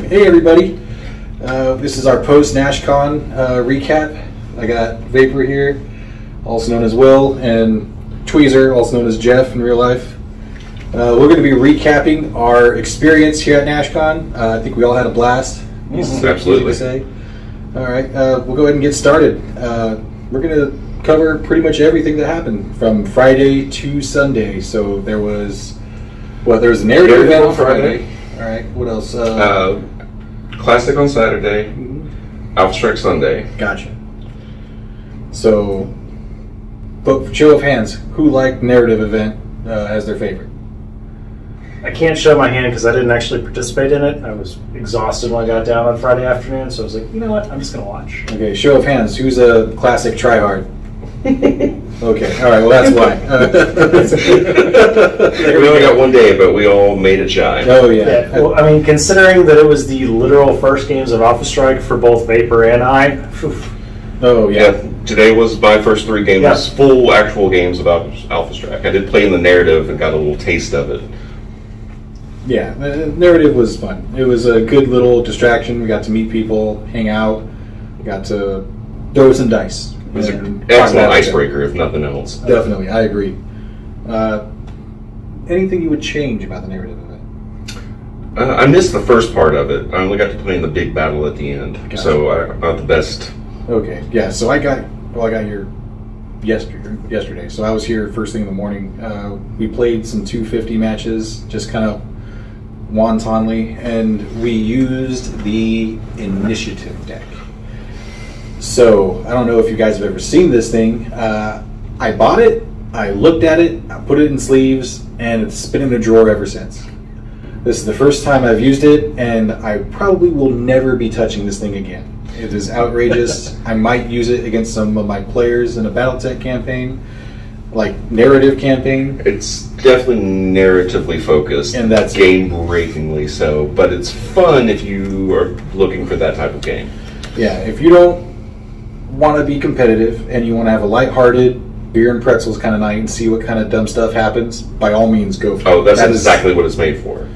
Hey everybody, this is our post-Nashcon recap. I got Vapor here, also known as Will, and Tweezer, also known as Jeff in real life. We're going to be recapping our experience here at Nashcon. I think we all had a blast. Absolutely. Say. All right, we'll go ahead and get started. We're going to cover pretty much everything that happened from Friday to Sunday. So there was, there was a narrative event on Friday. All right, what else? Classic on Saturday, Alpha Strike Sunday. Gotcha. So, but show of hands, who liked narrative event as their favorite? I can't show my hand because I didn't actually participate in it. I was exhausted when I got down on Friday afternoon, so I was like, you know what, I'm just going to watch. Okay, show of hands, who's a classic tryhard? Okay, all right, well that's why. We only got one day, but we all made it shine. Oh yeah. Well, I mean, considering that it was the literal first games of Alpha Strike for both Vapor and I. Oh yeah. Today was my first 3 games, full actual games of Alpha Strike. I did play in the narrative and got a little taste of it. Yeah, the narrative was fun. It was a good little distraction. We got to meet people, hang out, we got to throw some dice. It was an excellent icebreaker, if nothing else. Definitely, I agree. Anything you would change about the narrative event? I missed the first part of it. I only got to play in the big battle at the end, Gotcha. so not the best. Okay, yeah. So I got here yesterday. So I was here first thing in the morning. We played some 250 matches, just kind of wantonly, and we used the initiative deck. So I don't know if you guys have ever seen this thing. I bought it, I looked at it, I put it in sleeves, and it's been in a drawer ever since. This is the first time I've used it, and I probably will never be touching this thing again. It is outrageous. I might use it against some of my players in a BattleTech campaign, like narrative campaign. It's definitely narratively focused, and that's game-breakingly so, but it's fun if you are looking for that type of game. Yeah, if you don't want to be competitive and you want to have a lighthearted beer and pretzels kind of night and see what kind of dumb stuff happens, by all means go for it. Oh, that's exactly what it's made for.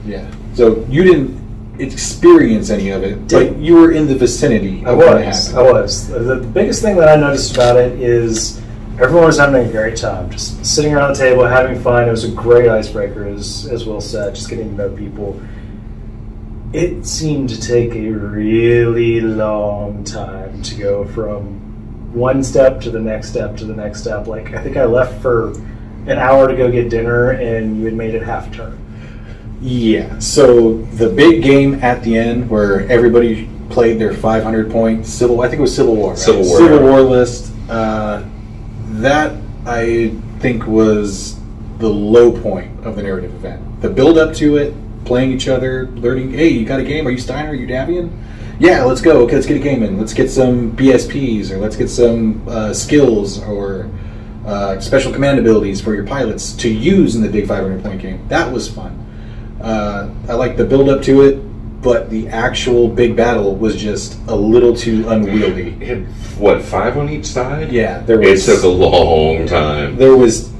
Yeah. So you didn't experience any of it, but you were in the vicinity of what happened. I was. The biggest thing that I noticed about it is everyone was having a great time, just sitting around the table, having fun. It was a great icebreaker, as Will said, just getting to know people. It seemed to take a really long time to go from one step to the next step to the next step. Like, I think I left for an hour to go get dinner, and you had made it half a turn. Yeah, so the big game at the end where everybody played their 500-point I think it was Civil War. Right? Civil War list. That, I think, was the low point of the narrative event. The build-up to it, playing each other, learning, hey, you got a game? Are you Steiner? Are you Davian? Yeah, let's go. Okay, let's get a game in. Let's get some BSPs, or let's get some skills, or special command abilities for your pilots to use in the big 500-point game. That was fun. I like the build-up to it, but the actual big battle was just a little too unwieldy. It had, what, 5 on each side? Yeah, there was. It took a long time. There was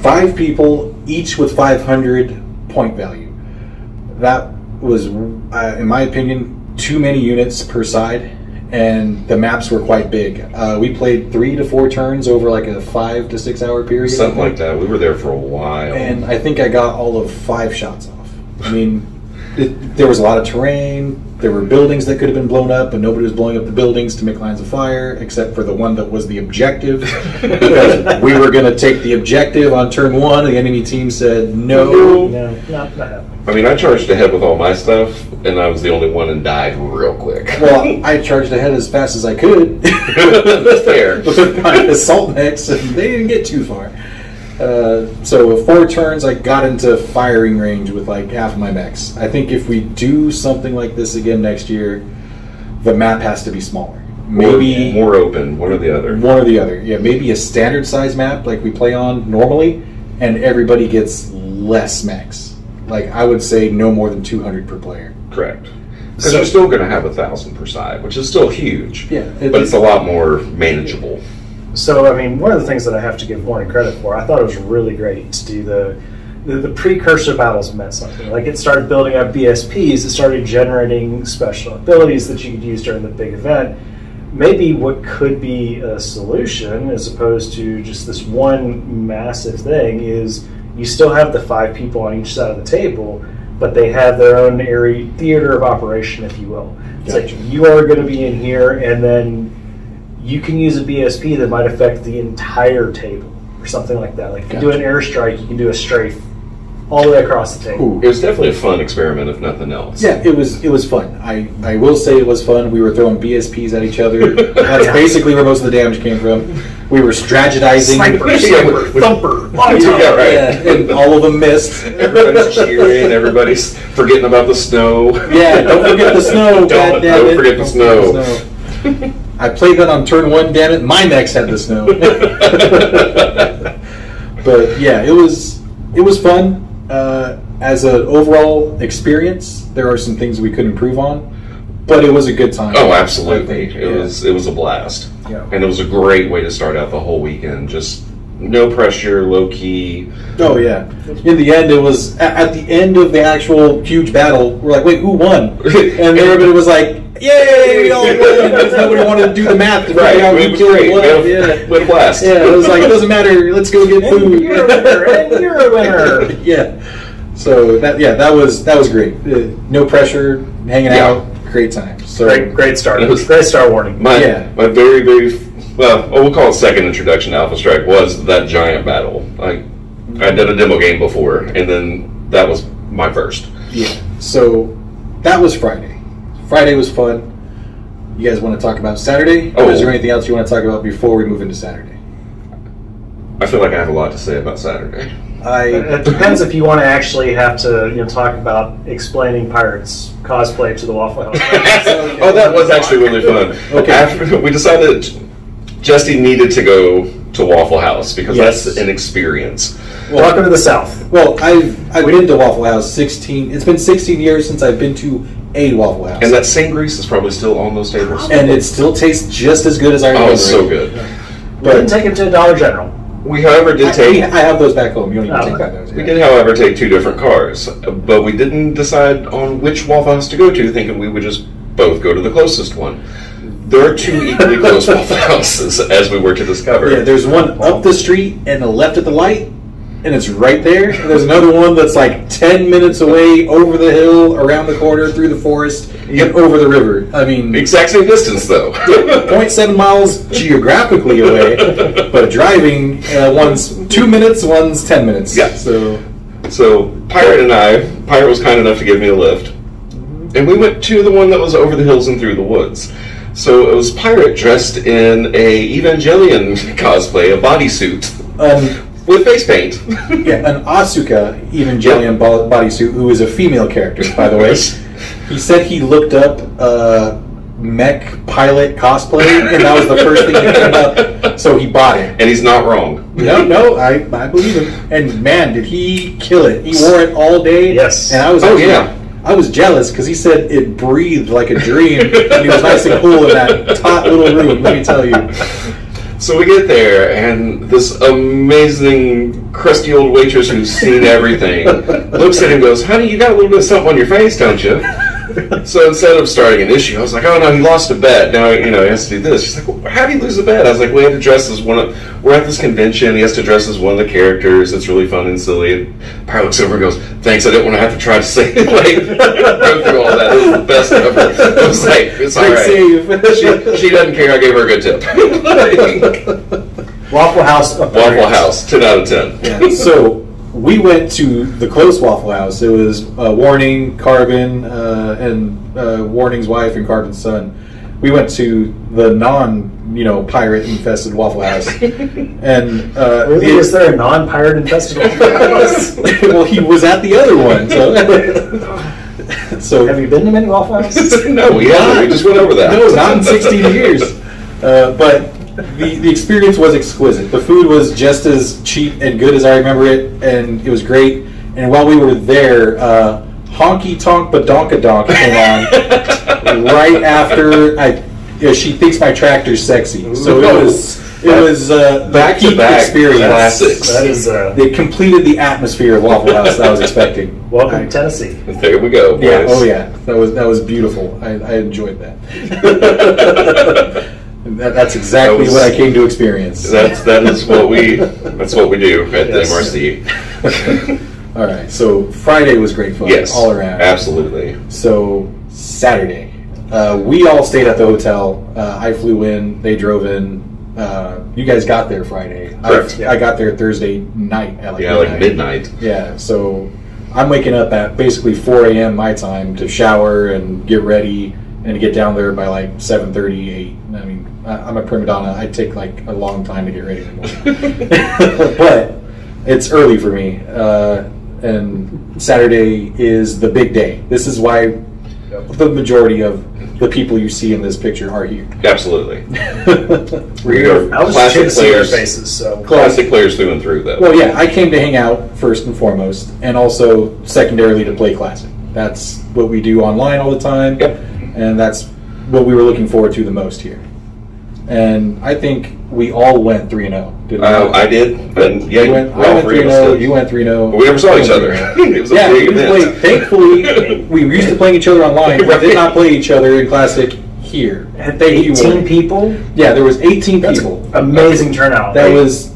5 people, each with 500 point value. That was, in my opinion, too many units per side, and the maps were quite big. We played 3 to 4 turns over like a 5 to 6 hour period. Something like that. We were there for a while. And I think I got all of 5 shots off. I mean, there was a lot of terrain. There were buildings that could have been blown up, but nobody was blowing up the buildings to make lines of fire, except for the one that was the objective. Because we were going to take the objective on turn 1, and the enemy team said no. No, not happening. I mean, I charged ahead with all my stuff, and I was the only one and died real quick. Well, I charged ahead as fast as I could. Fair. With my assault mechs, and they didn't get too far. So with 4 turns, I got into firing range with like half of my mechs. I think if we do something like this again next year, the map has to be smaller. Maybe more open, one or the other. One or the other. Yeah, maybe a standard size map like we play on normally, and everybody gets less mechs. Like, I would say no more than 200 per player. Correct. Because you're still going to have 1,000 per side, which is still huge. Yeah, but it's a lot more manageable. So, I mean, one of the things that I have to give Warren credit for, I thought it was really great to do the precursor battles meant something. Like, it started building up BSPs, it started generating special abilities that you could use during the big event. Maybe what could be a solution, as opposed to just this one massive thing, is you still have the 5 people on each side of the table, but they have their own area, theater of operation, if you will. It's like, you are going to be in here, and then you can use a BSP that might affect the entire table, or something like that. Like, if you do an airstrike, you can do a strafe all the way across the table. Ooh. It was definitely a fun experiment, if nothing else. Yeah, it was fun. I will say it was fun. We were throwing BSPs at each other. That's basically where most of the damage came from. We were strategizing. Sniper, thumper. Yeah, right. Yeah, and all of them missed. Everybody's cheering. Everybody's forgetting about the snow. Yeah, don't forget the snow. Don't forget the snow. I played that on turn 1, damn it. My mechs had the snow. But yeah, it was fun. As an overall experience, there are some things we could improve on, but it was a good time. Oh, absolutely. It was a blast. Yeah. And it was a great way to start out the whole weekend. Just no pressure, low key. Oh, yeah. In the end, it was, at the end of the actual huge battle, we're like, wait, who won? And everybody was like, yay, we all won! Because nobody wanted to do the math to figure out who killed what. We had a blast. Yeah, it was like, it doesn't matter, let's go get food. You're a winner, and you're a winner. Yeah. So, that was great. No pressure, hanging out, great time. So Great start. It was great start warning. My very, very, we'll call it second introduction to Alpha Strike was that giant battle. I did a demo game before, and then that was my first. Yeah. So that was Friday. Friday was fun. You guys want to talk about Saturday? Or is there anything else you want to talk about before we move into Saturday? I feel like I have a lot to say about Saturday. It depends if you want to actually have to talk about explaining Pirates cosplay to the Waffle House. Oh, that was actually really fun. Okay. After we decided Justy needed to go to Waffle House because that's an experience. Well, welcome to the South. Well, I've been to Waffle House 16. It's been 16 years since I've been to a Waffle House, and that same grease is probably still on those tables. And it still tastes just as good as I remember. Oh, it's so good. We didn't take him to Dollar General. We, however, did take... I have those back home. You don't even take those. We did, however, take 2 different cars. But we didn't decide on which Waffle House to go to, thinking we would just both go to the closest one. There are 2 equally close Waffle Houses, as we were to discover. Yeah, there's one up the street and a left at the light, and it's right there. And there's another one that's like 10 minutes away, over the hill, around the corner, through the forest, and over the river. I mean... Exact same distance, though. 0.7 miles geographically away, but driving, one's 2 minutes, one's 10 minutes. Yeah. So Pirate was kind enough to give me a lift. And we went to the one that was over the hills and through the woods. So it was Pirate dressed in a Evangelion cosplay, a bodysuit. With face paint. Yeah, an Asuka Evangelion bodysuit, who is a female character, by the way. He said he looked up mech pilot cosplay, and that was the first thing that came up, so he bought it. And he's not wrong. No, I believe him. And man, did he kill it. He wore it all day. Yes. And I was jealous, because he said it breathed like a dream, and he was nice and cool in that taut little room, let me tell you. So we get there, and this amazing, crusty old waitress who's seen everything looks at him and goes, "Honey, you got a little bit of something on your face, don't you?" So instead of starting an issue, I was like, "Oh no, he lost a bet. Now he has to do this." She's like, "Well, how do you lose a bet?" I was like, "We had to dress as we're at this convention. He has to dress as one of the characters. It's really fun and silly." And Pirate looks over and goes, "Thanks, I didn't want to have to try to say it." Like, go through all that. It was the best ever. I was like, "It's all right." She doesn't care. I gave her a good tip. Waffle House. Waffle House, 10 out of 10. Yeah. So we went to the close Waffle House. It was Warning, Carbon, and Warning's wife and Carbon's son. We went to the pirate infested Waffle House. And really, is there a non-pirate infested Waffle House? Well, he was at the other one. So have you been to many Waffle Houses? No, we haven't. We just went over that. No, not in 16 years. But the experience was exquisite. The food was just as cheap and good as I remember it, and it was great. And while we were there, Honky Tonk Badonkadonk came on right after she thinks my tractor's sexy. So It was back-to-back experience. Classics. That is. They completed the atmosphere of Waffle House that I was expecting. Welcome to Tennessee. There we go, boys. Yeah. Oh yeah. That was beautiful. I enjoyed that. That's exactly what I came to experience. That's what we do at the MRC. All right. So Friday was great fun. Yes, all around. Absolutely. So Saturday, we all stayed at the hotel. I flew in. They drove in. You guys got there Friday. Correct. I got there Thursday night at like midnight. Yeah. So I'm waking up at basically 4 a.m. my time to shower and get ready and to get down there by like 7:30, 8. I mean, I'm a prima donna. I take like a long time to get ready in the morning. But it's early for me. And Saturday is the big day. This is why the majority of the people you see in this picture are here. Absolutely. We are classic players. Faces, so. Classic players through and through, though. Well, yeah, I came to hang out first and foremost, and also secondarily to play Classic. That's what we do online all the time. Yep. And that's what we were looking forward to the most here. And I think we all went 3-0. Did we? I did. And yeah, I went 3-0. You went 3-0. We never saw each other. It was a big event. Thankfully, we were used to playing each other online. We did not play each other in Classic here. Had 18 people? Yeah, there was 18 people. Amazing turnout. That was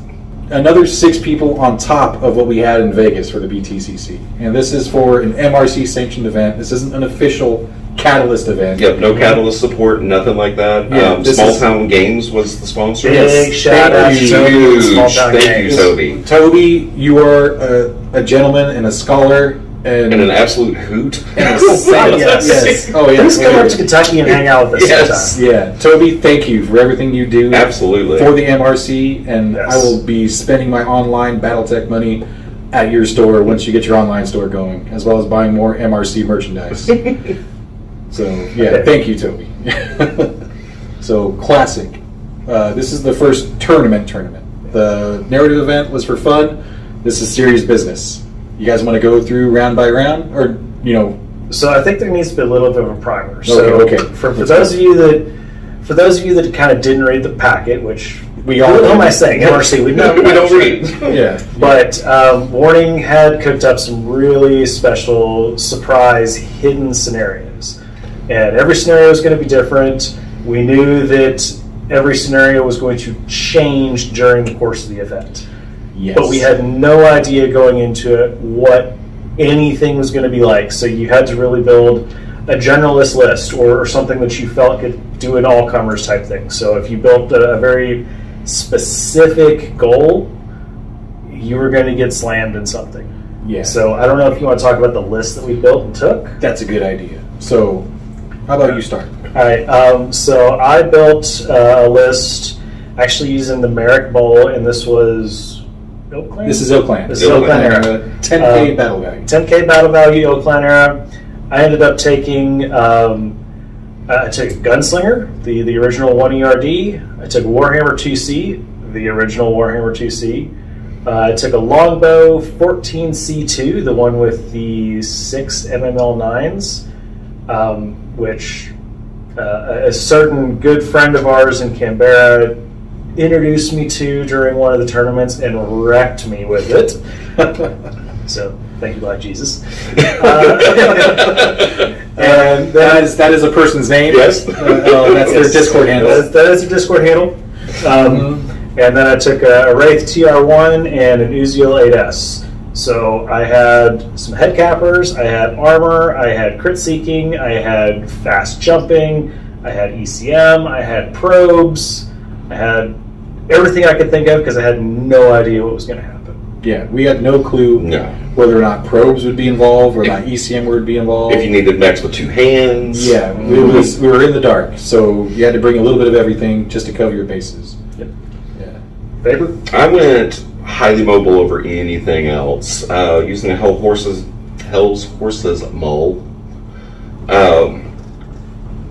another 6 people on top of what we had in Vegas for the BTCC. And this is for an MRC sanctioned event. This isn't an official Catalyst event. Yep, no Catalyst support, nothing like that. Yeah, Small Town Games was the sponsor. Big shout out to Toby. Thank you, Toby. Toby, you are a gentleman and a scholar. And an absolute hoot. Yes. Oh, yeah. Please come up to Kentucky and hang out with us sometime. Yeah. Toby, thank you for everything you do. Absolutely. For the MRC, and I will be spending my online BattleTech money at your store once you get your online store going, as well as buying more MRC merchandise. So, yeah, thank you, Toby. So, Classic. This is the first tournament. The narrative event was for fun. This is serious business. You guys want to go through round by round? Or, So I think there needs to be a little bit of a primer. Okay. For those of you that kind of didn't read the packet, which we all what am I saying? MRC, we don't read. Yeah. But Warning had cooked up some really special surprise hidden scenarios. And every scenario was going to be different. We knew that every scenario was going to change during the course of the event. Yes. But we had no idea going into it what anything was going to be like. So you had to really build a generalist list or something that you felt could do an all-comers type thing. So if you built a very specific goal, you were going to get slammed in something. Yeah. So I don't know if you want to talk about the list that we built and took. That's a good idea. So how about you start? All right. So I built a list actually using the Merrick Bowl, and this was Oakland? This is Oakland. This is Oakland era. 10K battle value. 10K battle value, Oakland era. I ended up taking I took Gunslinger, the original 1ERD. I took Warhammer 2C, the original Warhammer 2C. I took a Longbow 14C2, the one with the 6 MML9s, which a certain good friend of ours in Canberra introduced me to during one of the tournaments and wrecked me with it. So thank you, Black Jesus. And that is a person's name. Yes, that's their Discord handle. That is their Discord handle. And then I took a Wraith TR1 and an Uziel 8S. So I had some head cappers, I had armor, I had crit seeking, I had fast jumping, I had ECM, I had probes, I had everything I could think of because I had no idea what was going to happen. Yeah, we had no clue whether or not probes would be involved or not ECM would be involved. If you needed mechs with 2 hands. Yeah, we were in the dark, so you had to bring a little bit of everything just to cover your bases. Yep. Yeah. Faber? I went highly mobile over anything else, using a Hell's Horses Mull.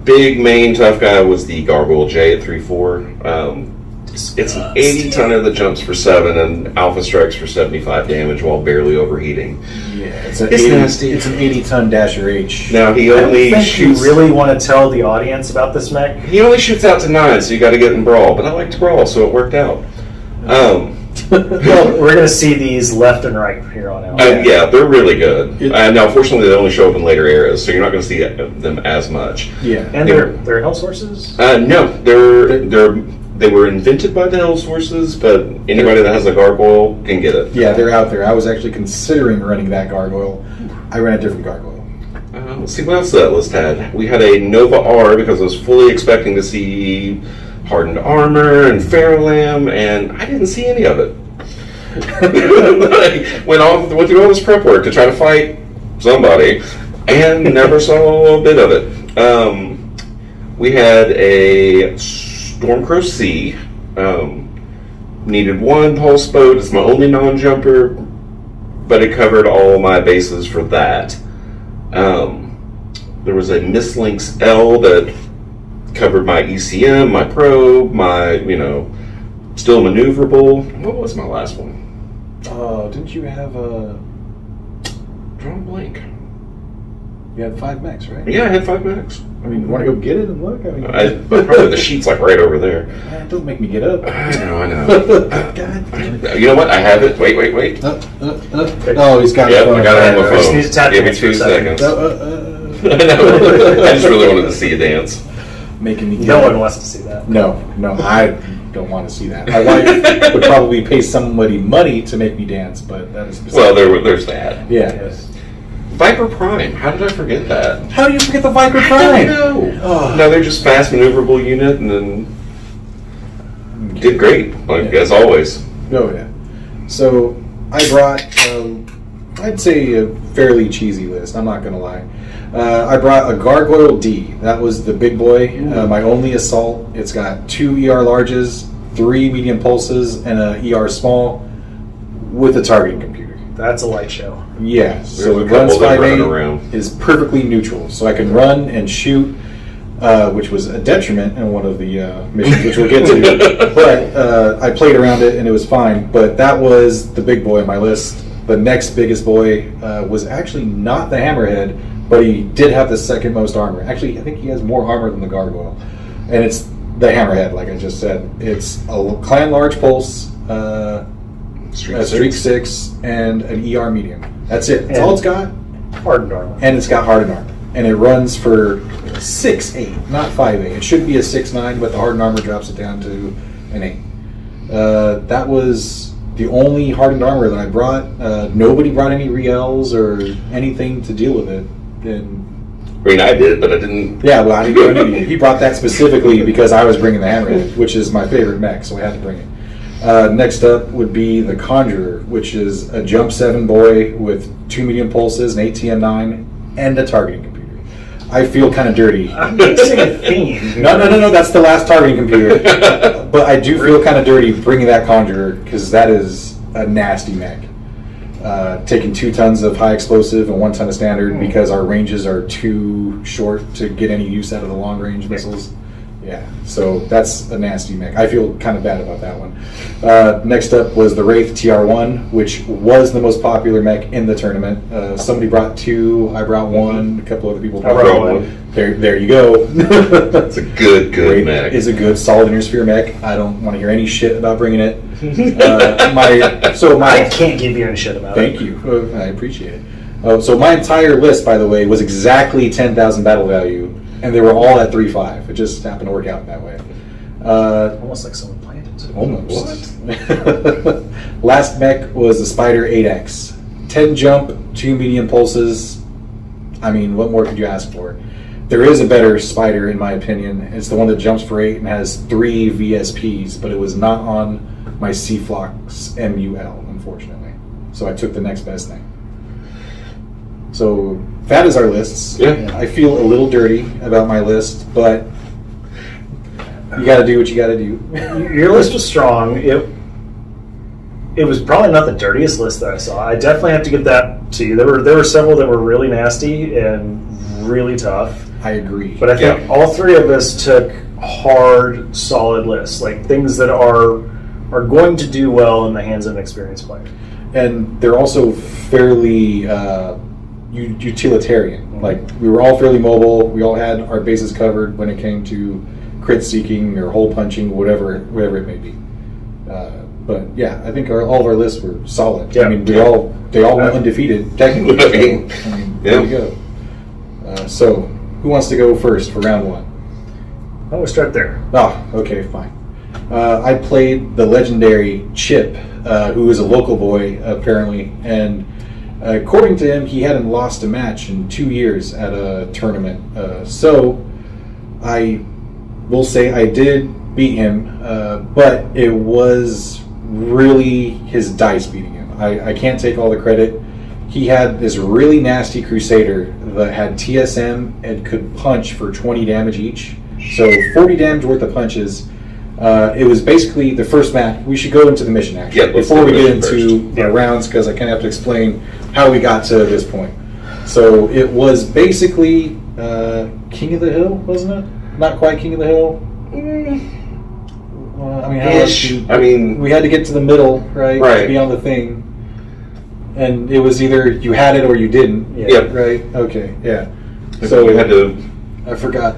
Big main tough guy was the Gargoyle J at 3-4. It's an 80 tonner that jumps for 7 and alpha strikes for 75 damage while barely overheating. Yeah, it's nasty. It's an 80-ton Dasher H. Now he only shoots. You really want to tell the audience about this mech? He only shoots out to 9, so you got to get in brawl. But I like to brawl, so it worked out. Well, we're going to see these left and right from here on out. Yeah, they're really good. Now, fortunately, they only show up in later eras, so you're not going to see them as much. Yeah, and they're hell sources. No, they were invented by the Hell Sources, but anybody that has a gargoyle can get it. Yeah, they're out there. I was actually considering running that gargoyle. I ran a different gargoyle. Let's see what else that list had. We had a Nova R because I was fully expecting to see hardened armor and Faralam, and I didn't see any of it. I went through all this prep work to try to fight somebody, and never saw a bit of it. We had a Stormcrow C. Needed 1 pulse boat. It's my only non-jumper, but it covered all my bases for that. There was a Mislinks L that covered my ECM, my probe, my, still maneuverable. What was my last one? Didn't you have a... Drawn blank. You had 5 mechs, right? Yeah, I had 5 mechs. I mean, you want to go get it and look? I mean, probably the sheet's like right over there. Don't make me get up. I know. God damn it. You know what? I have it. Wait. Oh, he's got it. I got it on my phone. Just need to tap Give me 2 seconds. I know. I just really wanted to see you dance. Making me. No one wants to see that. No, I don't want to see that. My wife would probably pay somebody money to make me dance, but that is. Well, there's that. Yeah. Yes. Viper Prime. How did I forget that? How do you forget the Viper Prime? I don't know. Oh. No, they're just fast maneuverable unit, and then did great, as always. Oh yeah. So I brought, I'd say a fairly cheesy list. I'm not gonna lie. I brought a Gargoyle D. That was the big boy. My only assault. It's got 2 ER larges, 3 medium pulses, and a ER small with a targeting computer. That's a light show. Yeah, so it runs 5A, is perfectly neutral. So I can run and shoot, which was a detriment in one of the missions, which we'll get to. But I played around it and it was fine. But that was the big boy on my list. The next biggest boy was actually not the Hammerhead, but he did have the second most armor. Actually, I think he has more armor than the Gargoyle. And it's the Hammerhead, like I just said. It's a Clan Large Pulse, Streak 6, and an ER medium. That's it. That's all it's got. Hardened armor. And it's got hardened armor. And it runs for 6.8, not 5.8. It should be a 6.9, but the hardened armor drops it down to an 8. That was the only hardened armor that I brought. Nobody brought any Riels or anything to deal with it. I mean, I did, but I didn't. Yeah, well, I didn't do anything. He brought that specifically because I was bringing the Hammerhead, which is my favorite mech, so I had to bring it. Next up would be the Conjurer, which is a Jump 7 boy with 2 medium pulses, an ATM-9, and a targeting computer. I feel kind of dirty. I'm mixing a theme. No, that's the last targeting computer. But I do feel kind of dirty bringing that Conjurer, because that is a nasty mech. Taking 2 tons of high explosive and 1 ton of standard because our ranges are too short to get any use out of the long range missiles. Yeah, so that's a nasty mech. I feel kind of bad about that one. Next up was the Wraith TR1, which was the most popular mech in the tournament. Somebody brought 2, I brought 1, a couple other people brought 1. There you go. It's a good Wraith mech. Is a good solid intersphere mech. I don't want to hear any shit about bringing it. I can't give you any shit about it. Thank you. I appreciate it. So my entire list, by the way, was exactly 10,000 battle value. And they were all at 3.5. It just happened to work out that way. Almost like someone planned it. Almost. What? Last mech was the Spider 8X. 10 jump, 2 medium pulses. I mean, what more could you ask for? There is a better Spider, in my opinion. It's the one that jumps for 8 and has 3 VSPs, but it was not on my C-Flox MUL, unfortunately. So I took the next best thing. So that is our lists. Yeah. I feel a little dirty about my list, but you got to do what you got to do. Your list was strong. It was probably not the dirtiest list that I saw. I definitely have to give that to you. There were several that were really nasty and really tough. I agree. But I think all three of us took hard, solid lists, like things that are going to do well in the hands of an experienced player. And they're also fairly utilitarian. Mm-hmm. Like, we were all fairly mobile. We all had our bases covered when it came to crit seeking or hole punching, whatever it may be. But yeah, I think all of our lists were solid. Yeah. I mean, they all went undefeated technically. There you go. So, who wants to go first for round one? Oh, we'll start there. Oh, okay, fine. I played the legendary Chip, who is a local boy, apparently, and according to him, he hadn't lost a match in 2 years at a tournament. So, I will say I did beat him, but it was really his dice beating him. I can't take all the credit. He had this really nasty Crusader that had TSM and could punch for 20 damage each. So 40 damage worth of punches. It was basically the first match. We should go into the mission, actually, before we get into the rounds, because I kind of have to explain how we got to this point. So it was basically King of the Hill, wasn't it? Not quite King of the Hill. We had to get to the middle, right? To be on the thing. And it was either you had it or you didn't. Yeah. Right? Okay, yeah. So you had to... I forgot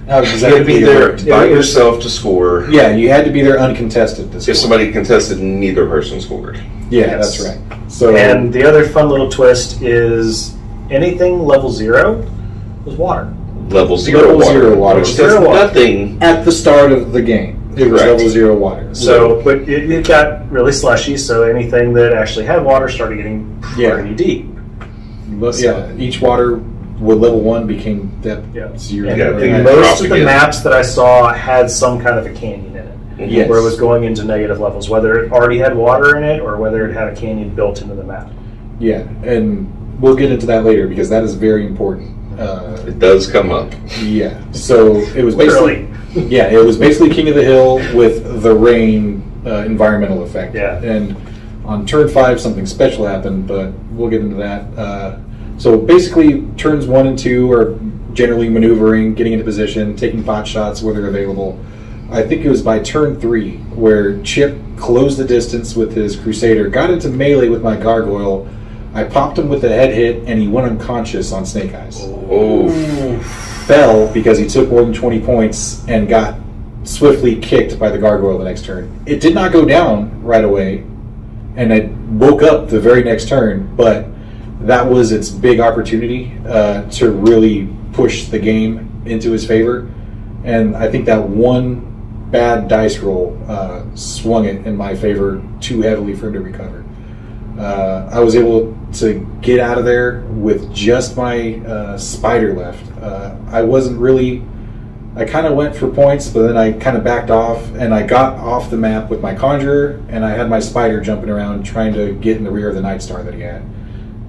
how exactly you had to be there by yourself to score. Yeah, you had to be there uncontested to score. If somebody contested, neither person scored. Yeah, yes. That's right. So, and the other fun little twist is anything level 0 was water. Level 0 water. Which does nothing at the start of the game. It was level 0 water. So, but it got really slushy, so anything that actually had water started getting pretty deep. But each water with level 1 became depth 0. And most of the maps that I saw had some kind of a canyon in it, where it was going into negative levels, whether it already had water in it or whether it had a canyon built into the map. Yeah, and we'll get into that later because that is very important. It does come up. Yeah, so it was basically... Yeah, it was basically King of the Hill with the rain environmental effect. Yeah. And on turn 5, something special happened, but we'll get into that. So basically, turns 1 and 2 are generally maneuvering, getting into position, taking pot shots where they're available. I think it was by turn 3 where Chip closed the distance with his Crusader, got into melee with my Gargoyle. I popped him with a head hit, and he went unconscious on Snake Eyes. Oh. Fell because he took more than 20 points and got swiftly kicked by the Gargoyle the next turn. It did not go down right away, and I woke up the very next turn, but that was its big opportunity to really push the game into his favor. And I think that one bad dice roll swung it in my favor too heavily for him to recover. I was able to get out of there with just my spider left. I kind of went for points, but then I kind of backed off, and I got off the map with my Conjurer, and I had my spider jumping around trying to get in the rear of the Night Star that he had.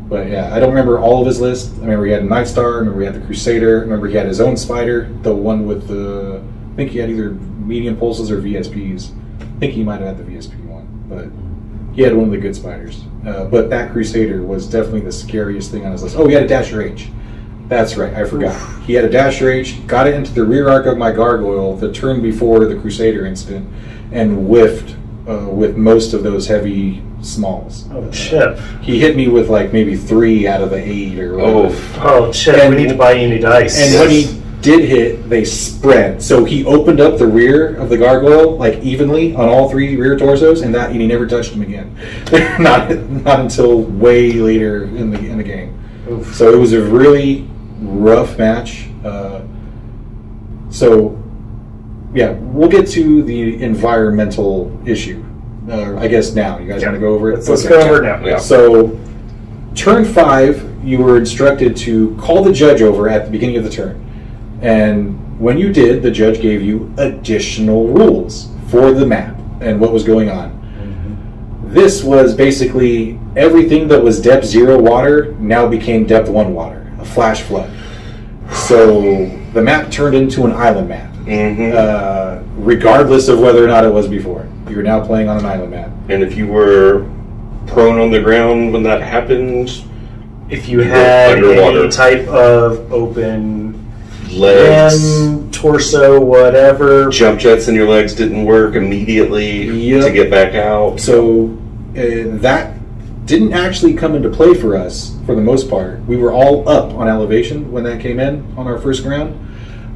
But yeah, I don't remember all of his list. I remember he had a Night Star, I remember he had the Crusader, I remember he had his own spider, the one with the... I think he had either medium pulses or VSPs. I think he might have had the VSP one, but he had one of the good spiders. But that Crusader was definitely the scariest thing on his list. Oh, he had a Dasher H. That's right, I forgot. Oof. He had a Dasher H, got it into the rear arc of my Gargoyle the turn before the Crusader incident, and whiffed with most of those heavy smalls. Oh, Chip. He hit me with like maybe 3 out of the 8 or whatever. Oh, Chip, and we need to buy you new dice. And when he did hit, they spread. So he opened up the rear of the Gargoyle like evenly on all 3 rear torsos, and he never touched them again. not until way later in the game. Oof. So it was a really rough match. So yeah, we'll get to the environmental issue. I guess now you guys want to go over it. Let's go over it now. Yeah. So turn 5, you were instructed to call the judge over at the beginning of the turn. And when you did, the judge gave you additional rules for the map and what was going on. Mm-hmm. This was basically everything that was depth 0 water now became depth 1 water, a flash flood. So the map turned into an island map, regardless of whether or not it was before. You're now playing on an island map. And if you were prone on the ground when that happened, if you had any type of open legs, torso, whatever. Jump jets in your legs didn't work immediately to get back out. So that didn't actually come into play for us for the most part. We were all up on elevation when that came in on our first round.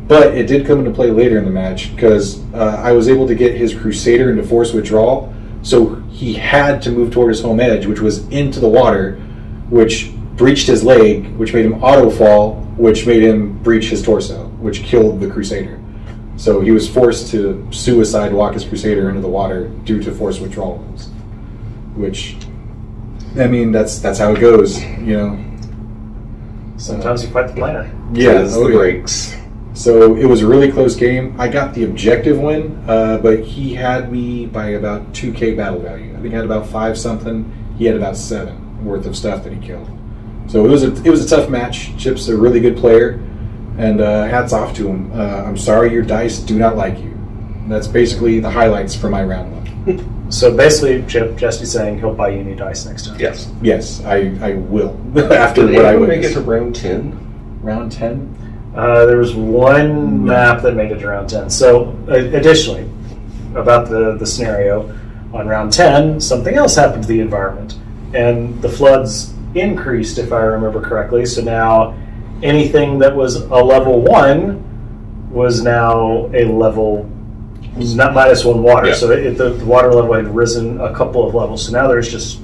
But it did come into play later in the match because I was able to get his Crusader into force withdrawal. So he had to move toward his home edge, which was into the water, which breached his leg, which made him auto fall, which made him breach his torso, which killed the Crusader. So he was forced to suicide walk his Crusader into the water due to force withdrawal moves. Which, I mean, that's how it goes, you know. Sometimes you fight the planet. Yeah, the breaks. So it was a really close game. I got the objective win, but he had me by about 2K battle value. I think I had about 5 something. He had about 7 worth of stuff that he killed. So it was a tough match. Chip's a really good player, and hats off to him. I'm sorry your dice do not like you. That's basically the highlights for my round 1. So basically, Chip, Jesse's saying he'll buy you new dice next time. Yes. Yes, I will. After Did what I anyone witnessed. make it to round 10? Round 10? There was one map that made it to round 10. So, additionally, about the scenario, on round 10, something else happened to the environment. And the floods increased, if I remember correctly. So now, anything that was a level 1 was now a level, not -1 water. Yeah. So the water level had risen a couple of levels. So now there's just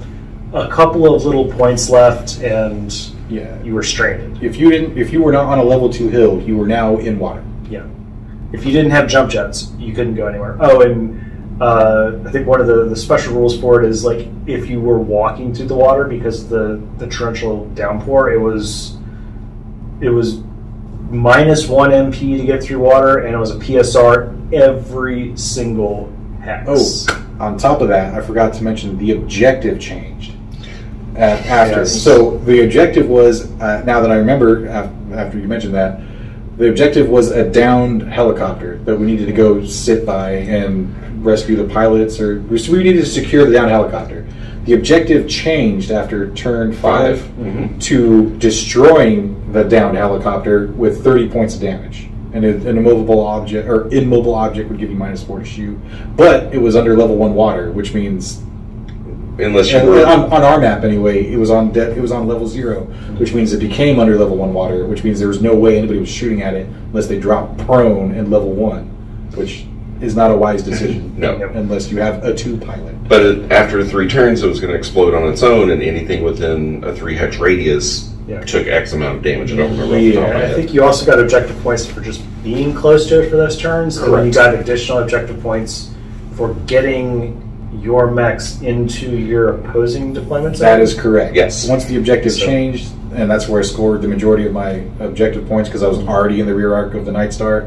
a couple of little points left, and Yeah. you were stranded. If you were not on a level 2 hill, you were now in water. Yeah. If you didn't have jump jets, you couldn't go anywhere. Oh, and I think one of the special rules for it is like if you were walking through the water because the torrential downpour, it was -1 MP to get through water, and it was a PSR every single hex. Oh, on top of that, I forgot to mention the objective changed after. Yes. So the objective was, now that I remember, after you mentioned that, the objective was a downed helicopter that we needed to go sit by and rescue the pilots, or we needed to secure the downed helicopter. The objective changed after turn 5 to destroying the downed helicopter with 30 points of damage. And an immovable object or immobile object would give you -4 to shoot, but it was under level 1 water, which means Unless you on our map anyway, it was on level 0, which means it became under level 1 water, which means there was no way anybody was shooting at it unless they dropped prone in level 1, which is not a wise decision. No. Unless you have a 2 pilot. But after 3 turns, it was going to explode on its own, and anything within a 3 hex radius took X amount of damage. I don't remember. I think you also got objective points for just being close to it for those turns, and then you got additional objective points for getting your mechs into your opposing deployment zone. That is correct. Yes. Once the objective changed, and that's where I scored the majority of my objective points because I was already in the rear arc of the Night Star.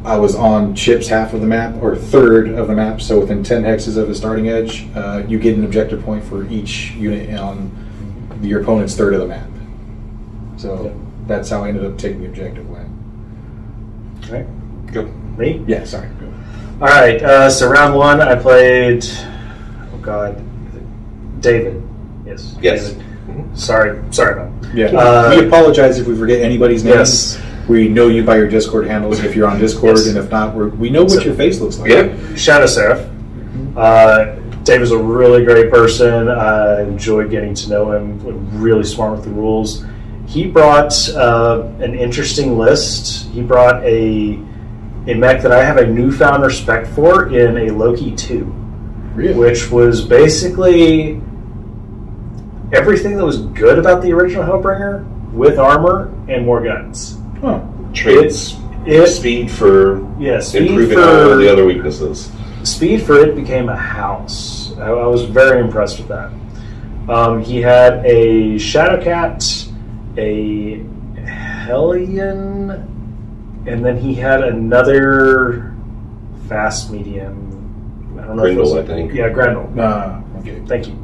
I was on Chip's half of the map, or third of the map, so within 10 hexes of the starting edge, you get an objective point for each unit on your opponent's third of the map. So that's how I ended up taking the objective win. All right. Go. Me? Yeah, sorry. Go. All right. So round 1, I played. Oh God, David. Yes. Yes. David. Sorry about it. Yeah. We apologize if we forget anybody's name. Yes. We know you by your Discord handles if you're on Discord, and if not, we know what your face looks like. Yeah. Shadow Seraph. Dave is a really great person. I enjoyed getting to know him. Really smart with the rules. He brought an interesting list. He brought a mech that I have a newfound respect for in a Loki 2. Really? Which was basically everything that was good about the original Hellbringer with armor and more guns. Huh. Trades speed for speed improving for, all of the other weaknesses. Speed for it became a house. I was very impressed with that. He had a Shadowcat, a Hellion, and then he had another fast medium. I don't know Grendel, if it was, I think. Yeah, Grendel. Okay. Thank you.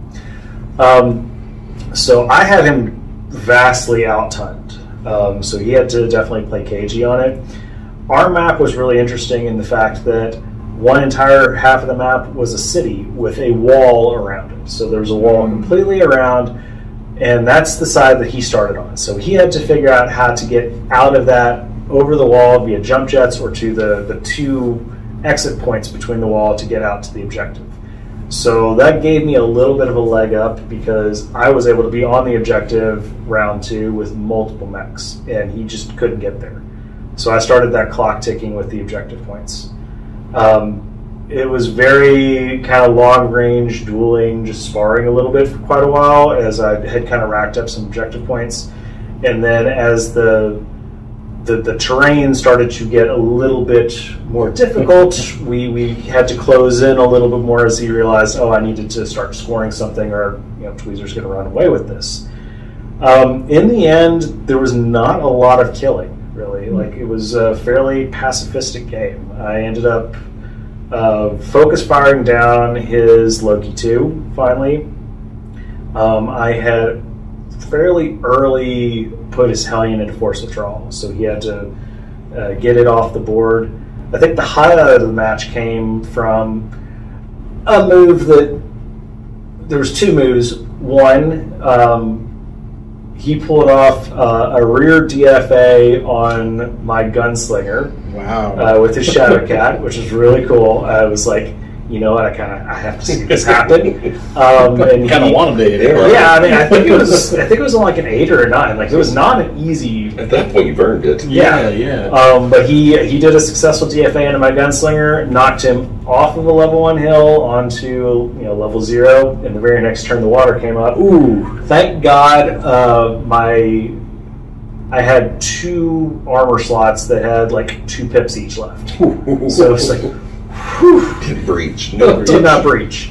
So I had him vastly out-tunned. So he had to definitely play cagey on it. Our map was really interesting in the fact that one entire half of the map was a city with a wall around it. So there was a wall completely around, and that's the side that he started on. So he had to figure out how to get out of that over the wall via jump jets or to the 2 exit points between the wall to get out to the objective. So that gave me a little bit of a leg up because I was able to be on the objective round 2 with multiple mechs, and he just couldn't get there. So I started that clock ticking with the objective points. It was very kind of long-range dueling, just sparring a little bit for quite a while as I had kind of racked up some objective points. And then as the terrain started to get a little bit more difficult, we had to close in a little bit more as he realized, oh, I needed to start scoring something or Tweezer's going to run away with this. In the end, there was not a lot of killing, really. Like, it was a fairly pacifistic game. I ended up focus firing down his Loki 2, finally. I had fairly early put his Hellion into force withdrawal, so he had to get it off the board. I think the highlight of the match came from a move that... There was 2 moves. One, he pulled off a rear DFA on my gunslinger. Wow. With his Shadow Cat, which is really cool. I was like, you know what, I have to see this happen. And kind of wanted it. Yeah, I mean, I think it was on like an 8 or a 9. Like, it was not an easy. At that point, you've earned it. Yeah. But he did a successful DFA into my gunslinger, knocked him off of a level 1 hill onto level 0. And the very next turn, the water came up. Ooh! Thank God, I had 2 armor slots that had like 2 pips each left. So it's like, whew. Didn't breach. Did not breach.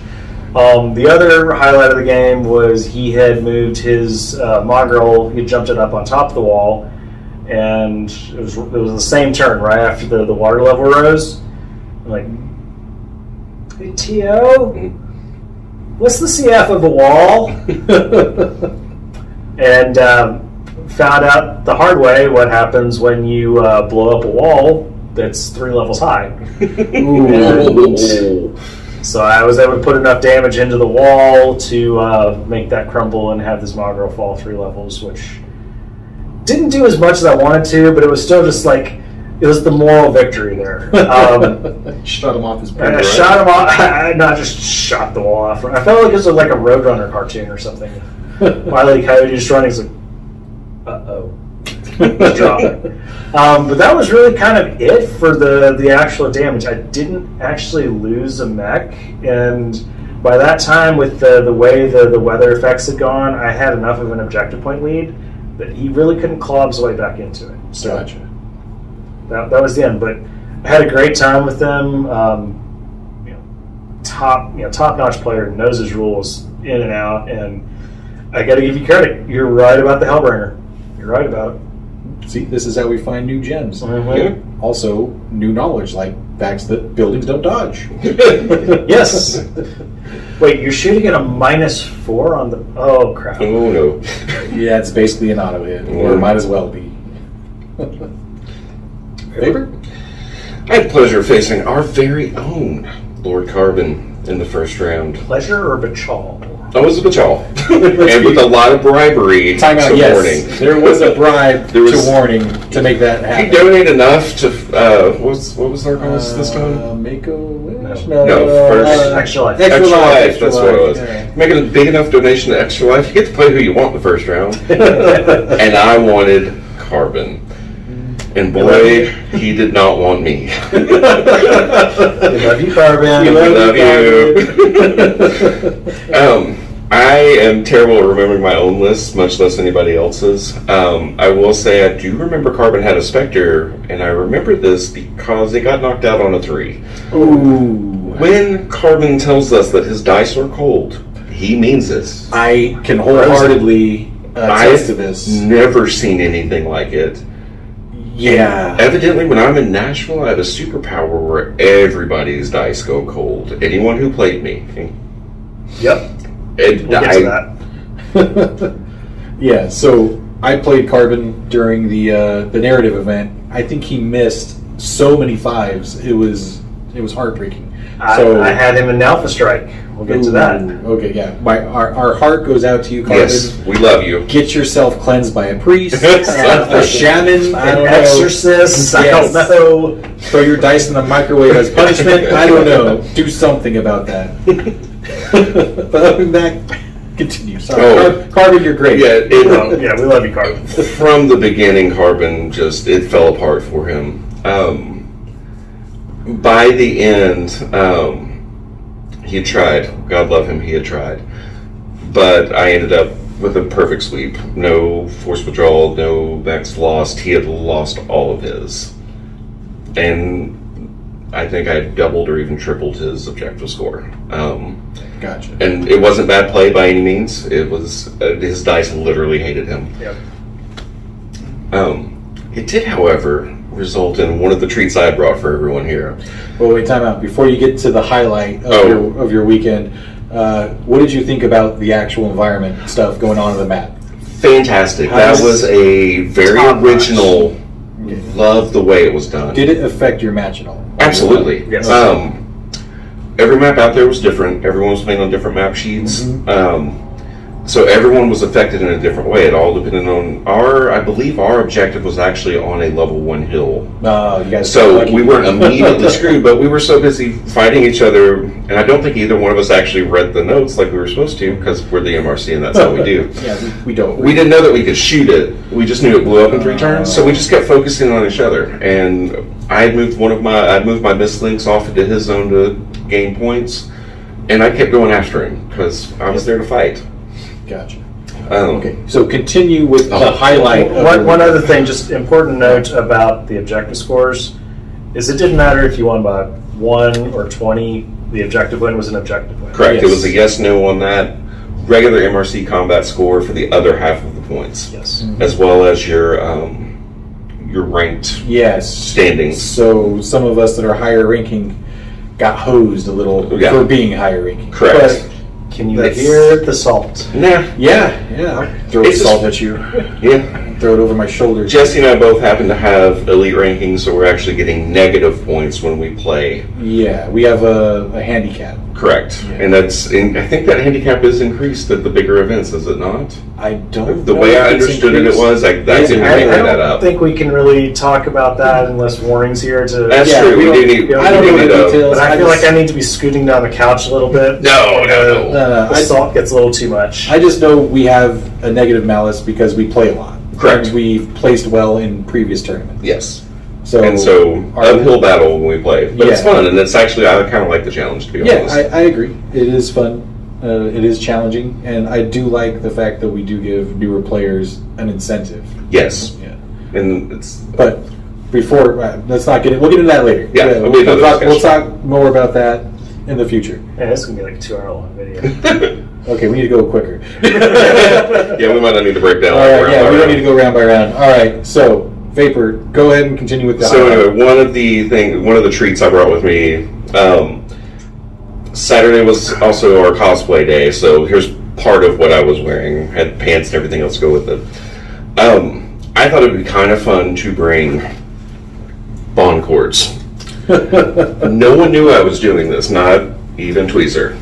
The other highlight of the game was he had moved his mongrel. He had jumped it up on top of the wall, and it was the same turn right after the water level rose. I'm like, hey, T.O., what's the CF of a wall? And found out the hard way what happens when you blow up a wall that's 3 levels high. So I was able to put enough damage into the wall to make that crumble and have this mongrel fall 3 levels, which didn't do as much as I wanted to, but it was still just like, it was the moral victory there. Shut him off his board. I shot him off. I not just shot the wall off. I felt like it was like a Roadrunner cartoon or something. Wile E. Coyote just running, he's like, uh-oh. Drop it. But that was really kind of it for the actual damage. I didn't actually lose a mech, and by that time, with the way the weather effects had gone, I had enough of an objective point lead that he really couldn't claw his way back into it. So gotcha. That was the end. But I had a great time with them. Top-notch player, knows his rules in and out, and I got to give you credit. You're right about the Hellbringer. You're right about it. See, this is how we find new gems. Mm-hmm. Yeah. Also, new knowledge, like facts that buildings don't dodge. Yes. Wait, you're shooting at a -4 on the... Oh, crap. Oh, no. Yeah, it's basically an auto hit, or it might as well be. Favorite? I had the pleasure of facing our very own Lord Carbon in the first round. Pleasure or Bachal? I was a Bachal. And with a lot of bribery Time out, to yes. warning. There was a bribe to warning to make that happen. He donated enough to... what was our cost this time? Make-A-Wish? No, first... Extra Life. Extra Life, that's what it was. Yeah. Making a big enough donation to Extra Life, you get to play who you want in the first round. And I wanted Carbon. And boy, he did not want me. We love you, Carbon. We love you. I am terrible at remembering my own lists, much less anybody else's. I will say I do remember Carbon had a Spectre, and I remember this because it got knocked out on a 3. Ooh. When Carbon tells us that his dice are cold, he means this. I can wholeheartedly attest to this. I've never seen anything like it. Yeah. And evidently, when I'm in Nashville, I have a superpower where everybody's dice go cold. Anyone who played me. Yep. And We'll get to that. Yeah, so I played Carbon during the narrative event. I think he missed so many 5s. It was heartbreaking. I had him in Alpha Strike. We'll get to that. Okay, yeah. Our heart goes out to you, Carvin. Yes, we love you. Get yourself cleansed by a priest, a shaman, an exorcist. I don't know. Throw your dice in the microwave as punishment. I don't know. Do something about that. But other than that, continue. Sorry, Carvin, you're great. Yeah, we love you, Carvin. From the beginning, Carvin it fell apart for him. By the end, he had tried. God love him, he had tried. But I ended up with a perfect sweep. No force withdrawal, no max lost. He had lost all of his. And I think I doubled or even tripled his objective score. Gotcha. And it wasn't bad play by any means. It was his dice literally hated him. Yep. It did, however, result in one of the treats I brought for everyone here. Well, wait, time out. Before you get to the highlight of your weekend, what did you think about the actual environment stuff going on in the map? Fantastic. That was a very original. Loved the way it was done. Did it affect your match at all? Absolutely. Yes. Every map out there was different. Everyone was playing on different map sheets. So everyone was affected in a different way. It all depended on I believe our objective was actually on a level 1 hill. You guys so we weren't immediately screwed, but we were so busy fighting each other, and I don't think either one of us actually read the notes like we were supposed to, because we're the MRC and that's how we do. Yeah, we don't. We didn't know that we could shoot it. We just knew it blew up in 3 turns, so we just kept focusing on each other. And I moved my mislinks off into his zone to gain points, and I kept going after him because I was there to fight. Gotcha. Okay, so continue with the highlight. One other thing, just important note about the objective scores, is it didn't matter if you won by 1 or 20, the objective win was an objective win. Correct, It was a yes-no on that. Regular MRC combat score for the other half of the points. Yes. As well as your ranked standings. So some of us that are higher ranking got hosed a little for being higher ranking. Correct. But can you hear the salt? Nah. Yeah. I'll throw salt at you. Yeah. Throw it over my shoulder. Jesse and I both happen to have elite rankings, so we're actually getting negative points when we play. Yeah, we have a handicap. Correct. Yeah. And I think that handicap is increased at the bigger events, is it not? I don't The way I understood it was, I didn't make that up. I don't think we can really talk about that unless Warren's here to... That's true. We do need... I don't know the details. But I feel like I need to be scooting down the couch a little bit. No. The salt gets a little too much. I just know we have a negative malice because we play a lot. Correct. And we've placed well in previous tournaments. Yes. So uphill battle when we play. But it's fun, and it's actually, I kind of like the challenge, to be honest. Yeah, I agree. It is fun. It is challenging, and I do like the fact that we do give newer players an incentive. Yes. Yeah. And it's... But before, let's not get it. We'll get into that later. Yeah. We'll talk more about that in the future. Yeah, this is going to be like a 2-hour-long video. Okay, we need to go quicker. Yeah, we might not need to break down. All right, we don't need to go round by round. All right, so Vapor, go ahead and continue with the highlight. Anyway, one of the treats I brought with me, Saturday was also our cosplay day, so here's part of what I was wearing. I had pants and everything else to go with it. I thought it would be kind of fun to bring bond cords. No one knew I was doing this, not even Tweezer.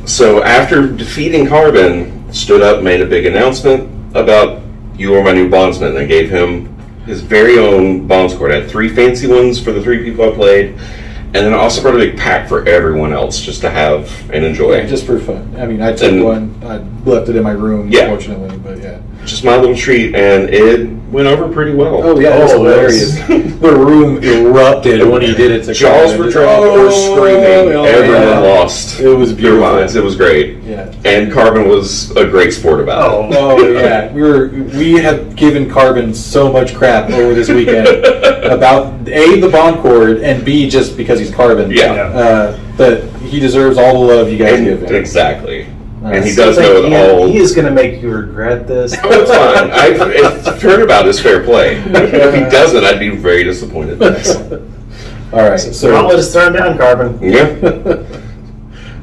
So after defeating Carbon, stood up, made a big announcement about, you are my new bondsman, and gave him his very own bonds cord. I had 3 fancy ones for the 3 people I played, and then I also brought a big pack for everyone else just to have and enjoy. Yeah, just for fun. I mean, I took one, I left it in my room, unfortunately, but yeah. Just my little treat, and it went over pretty well. Oh yeah, it was hilarious. The room erupted when he did it. Jaws were dropped or screaming. Everyone lost. It was beautiful. Their minds. It was great. Yeah. And Carbon was a great sport about it. Oh yeah, we have given Carbon so much crap over this weekend about A, the bond cord, and B, just because he's Carbon. Yeah. But he deserves all the love you guys give him. Exactly. And he does know it all. He is going to make you regret this. Oh, it's fine. I've heard about his fair play. If he doesn't, I'd be very disappointed. All right. So gauntlet is thrown down, Carbon. Yeah.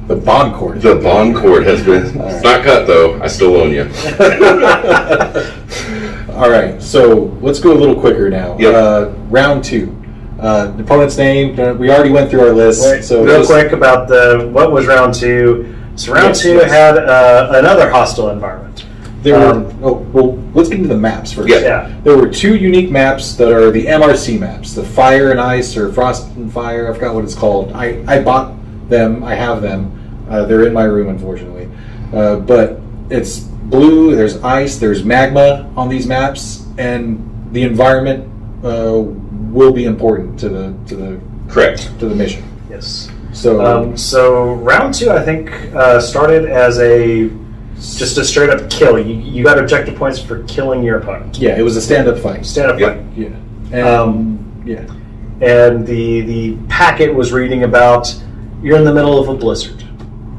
The bond cord. The bond cord has been... It's not cut, though. I still own you. All right. So let's go a little quicker now. Yep. Round 2. Opponent's name. We already went through our list. Wait, so real quick about what was round 2. So round 2 had another hostile environment. There were, let's get into the maps first. Yeah. There were 2 unique maps that are the MRC maps, the Fire and Ice or Frost and Fire. I forgot what it's called. I bought them. I have them. They're in my room, unfortunately. But it's blue. There's ice. There's magma on these maps, and the environment will be important to the mission. Yes. So round 2, I think, started as just a straight up kill. You got objective points for killing your opponent. Yeah, it was a stand up fight. Fight. Yeah. And, And the packet was reading about you're in the middle of a blizzard,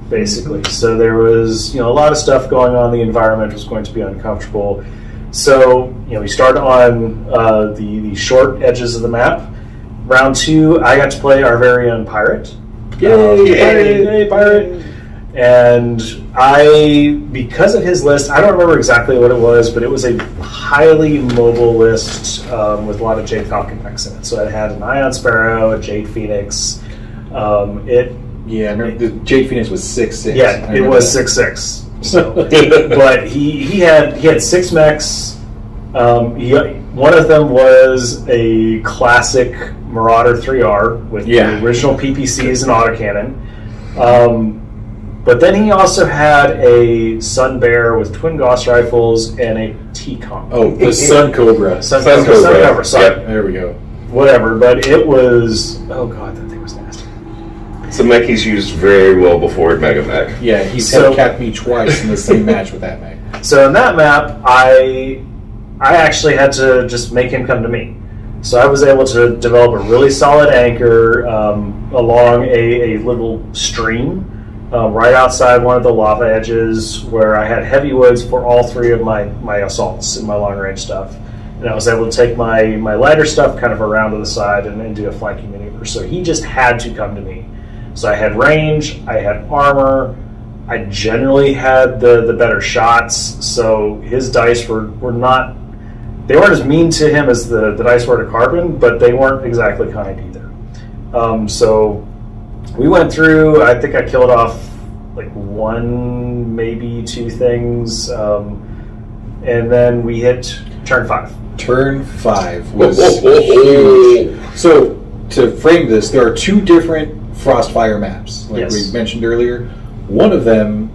basically. So there was a lot of stuff going on. The environment was going to be uncomfortable. So we started on the short edges of the map. Round 2, I got to play our very own pirate. Yay, pirate! And because of his list, I don't remember exactly what it was, but it was a highly mobile list with a lot of Jade Falcon mechs in it. So it had an Ion Sparrow, a Jade Phoenix. I remember the Jade Phoenix was 6'6". Yeah, it was 6'6". So, but he had 6 mechs. One of them was a classic Marauder 3R with the original PPCs and autocannon. But then he also had a Sun Bear with twin Gauss rifles and a T-Con. Oh, the Sun Cobra. Sun Cobra. Sorry. Yep, there we go. Whatever, but it was... Oh, God, that thing was nasty. It's a mech he's used very well before Mega Mech. Yeah, he's hellcapped me twice in the same match with that mech. So in that map, I actually had to just make him come to me. So I was able to develop a really solid anchor along a little stream right outside one of the lava edges where I had heavy woods for all 3 of my assaults and my long range stuff. And I was able to take my lighter stuff kind of around to the side and do a flanking maneuver. So he just had to come to me. So I had range, I had armor, I generally had the better shots, so his dice were not... They weren't as mean to him as the dice were to Carbon, but they weren't exactly kind either. So we went through, I think I killed off like 1, maybe 2 things, and then we hit turn 5. Turn 5 was huge. So to frame this, there are 2 different Frostfire maps, like we mentioned earlier. One of them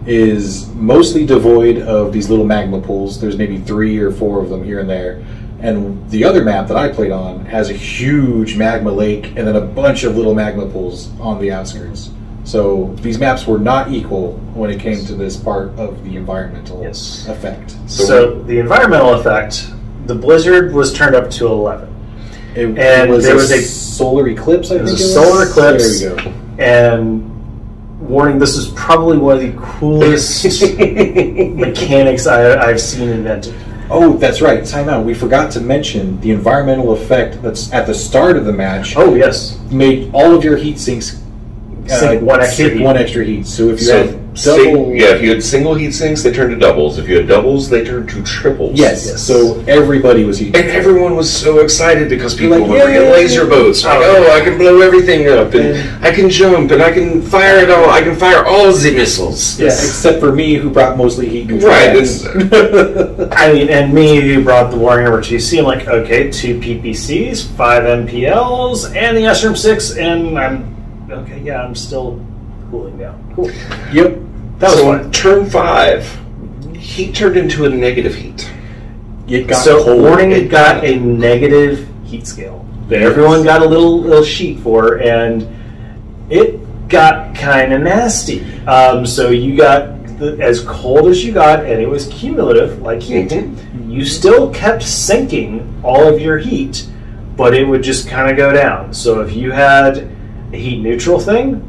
is mostly devoid of these little magma pools. There's maybe 3 or 4 of them here and there. And the other map that I played on has a huge magma lake and then a bunch of little magma pools on the outskirts. So these maps were not equal when it came to this part of the environmental effect. So the environmental effect, the blizzard was turned up to 11. And there was a solar eclipse, I think it was. Solar eclipse. There we go. And warning, this is probably one of the coolest mechanics I've seen invented. Oh, that's right. Time out. We forgot to mention the environmental effect that's at the start of the match. Oh, yes. Made all of your heat sinks sink one extra heat. So if you had if you had single heat sinks, they turned to doubles. If you had doubles, they turned to triples. Yes. So everybody was heat. And everyone was so excited because people were bringing laser boats. Like, I can blow everything up, and I can jump, and I can fire it all. I can fire all the missiles. Yeah, except for me, who brought mostly heat control. Right. I mean, and me, who brought the Warhammer 2C. I'm like, okay, 2 PPCs, 5 MPLs, and the SRM 6, and I'm still cooling down. Cool. Yep. That was fun. Turn 5, heat turned into a negative heat. It got cold. Warning, it got a negative heat scale that everyone got a little sheet for, and it got kind of nasty. So you got as cold as you got, and it was cumulative, like heat. Mm-hmm. You still kept sinking all of your heat, but it would just kind of go down. So if you had a heat neutral thing,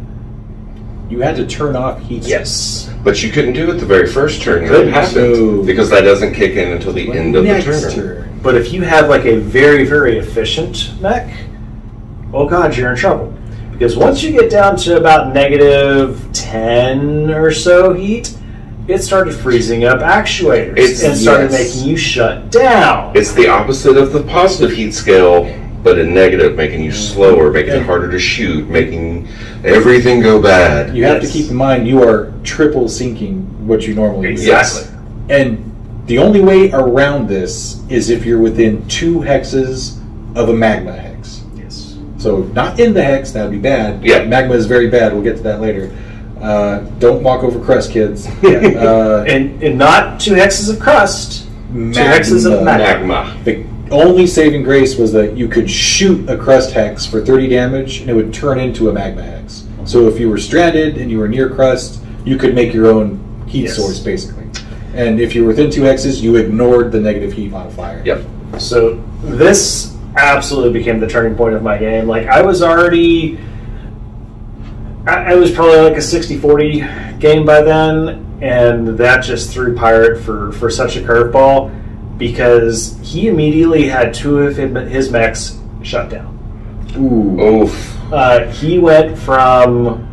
you had to turn off heat. Yes. But you couldn't do it the very first turn that it happened, because that doesn't kick in until the end of the turn. But if you have like a very, very efficient mech, oh god, you're in trouble. Because once you get down to about negative 10 or so heat, it started freezing up actuators and started making you shut down. It's the opposite of the positive heat scale. but in negative, making you slower, making it harder to shoot, making everything go bad. You have to keep in mind you are triple sinking what you normally do. Exactly. And the only way around this is if you're within 2 hexes of a magma hex. Yes. So not in the hex, that would be bad. Yeah. Magma is very bad. We'll get to that later. Don't walk over crust, kids. And not 2 hexes of crust. 2 hexes of magma. The only saving grace was that you could shoot a crust hex for 30 damage and it would turn into a magma hex. So if you were stranded and you were near crust, you could make your own heat source, basically. And if you were within 2 hexes, you ignored the negative heat modifier. Yep. So this absolutely became the turning point of my game. Like, I was already... I was probably like a 60-40 game by then, and that just threw Pirate for such a curveball, because he immediately had 2 of his mechs shut down. Ooh. Oof. He went from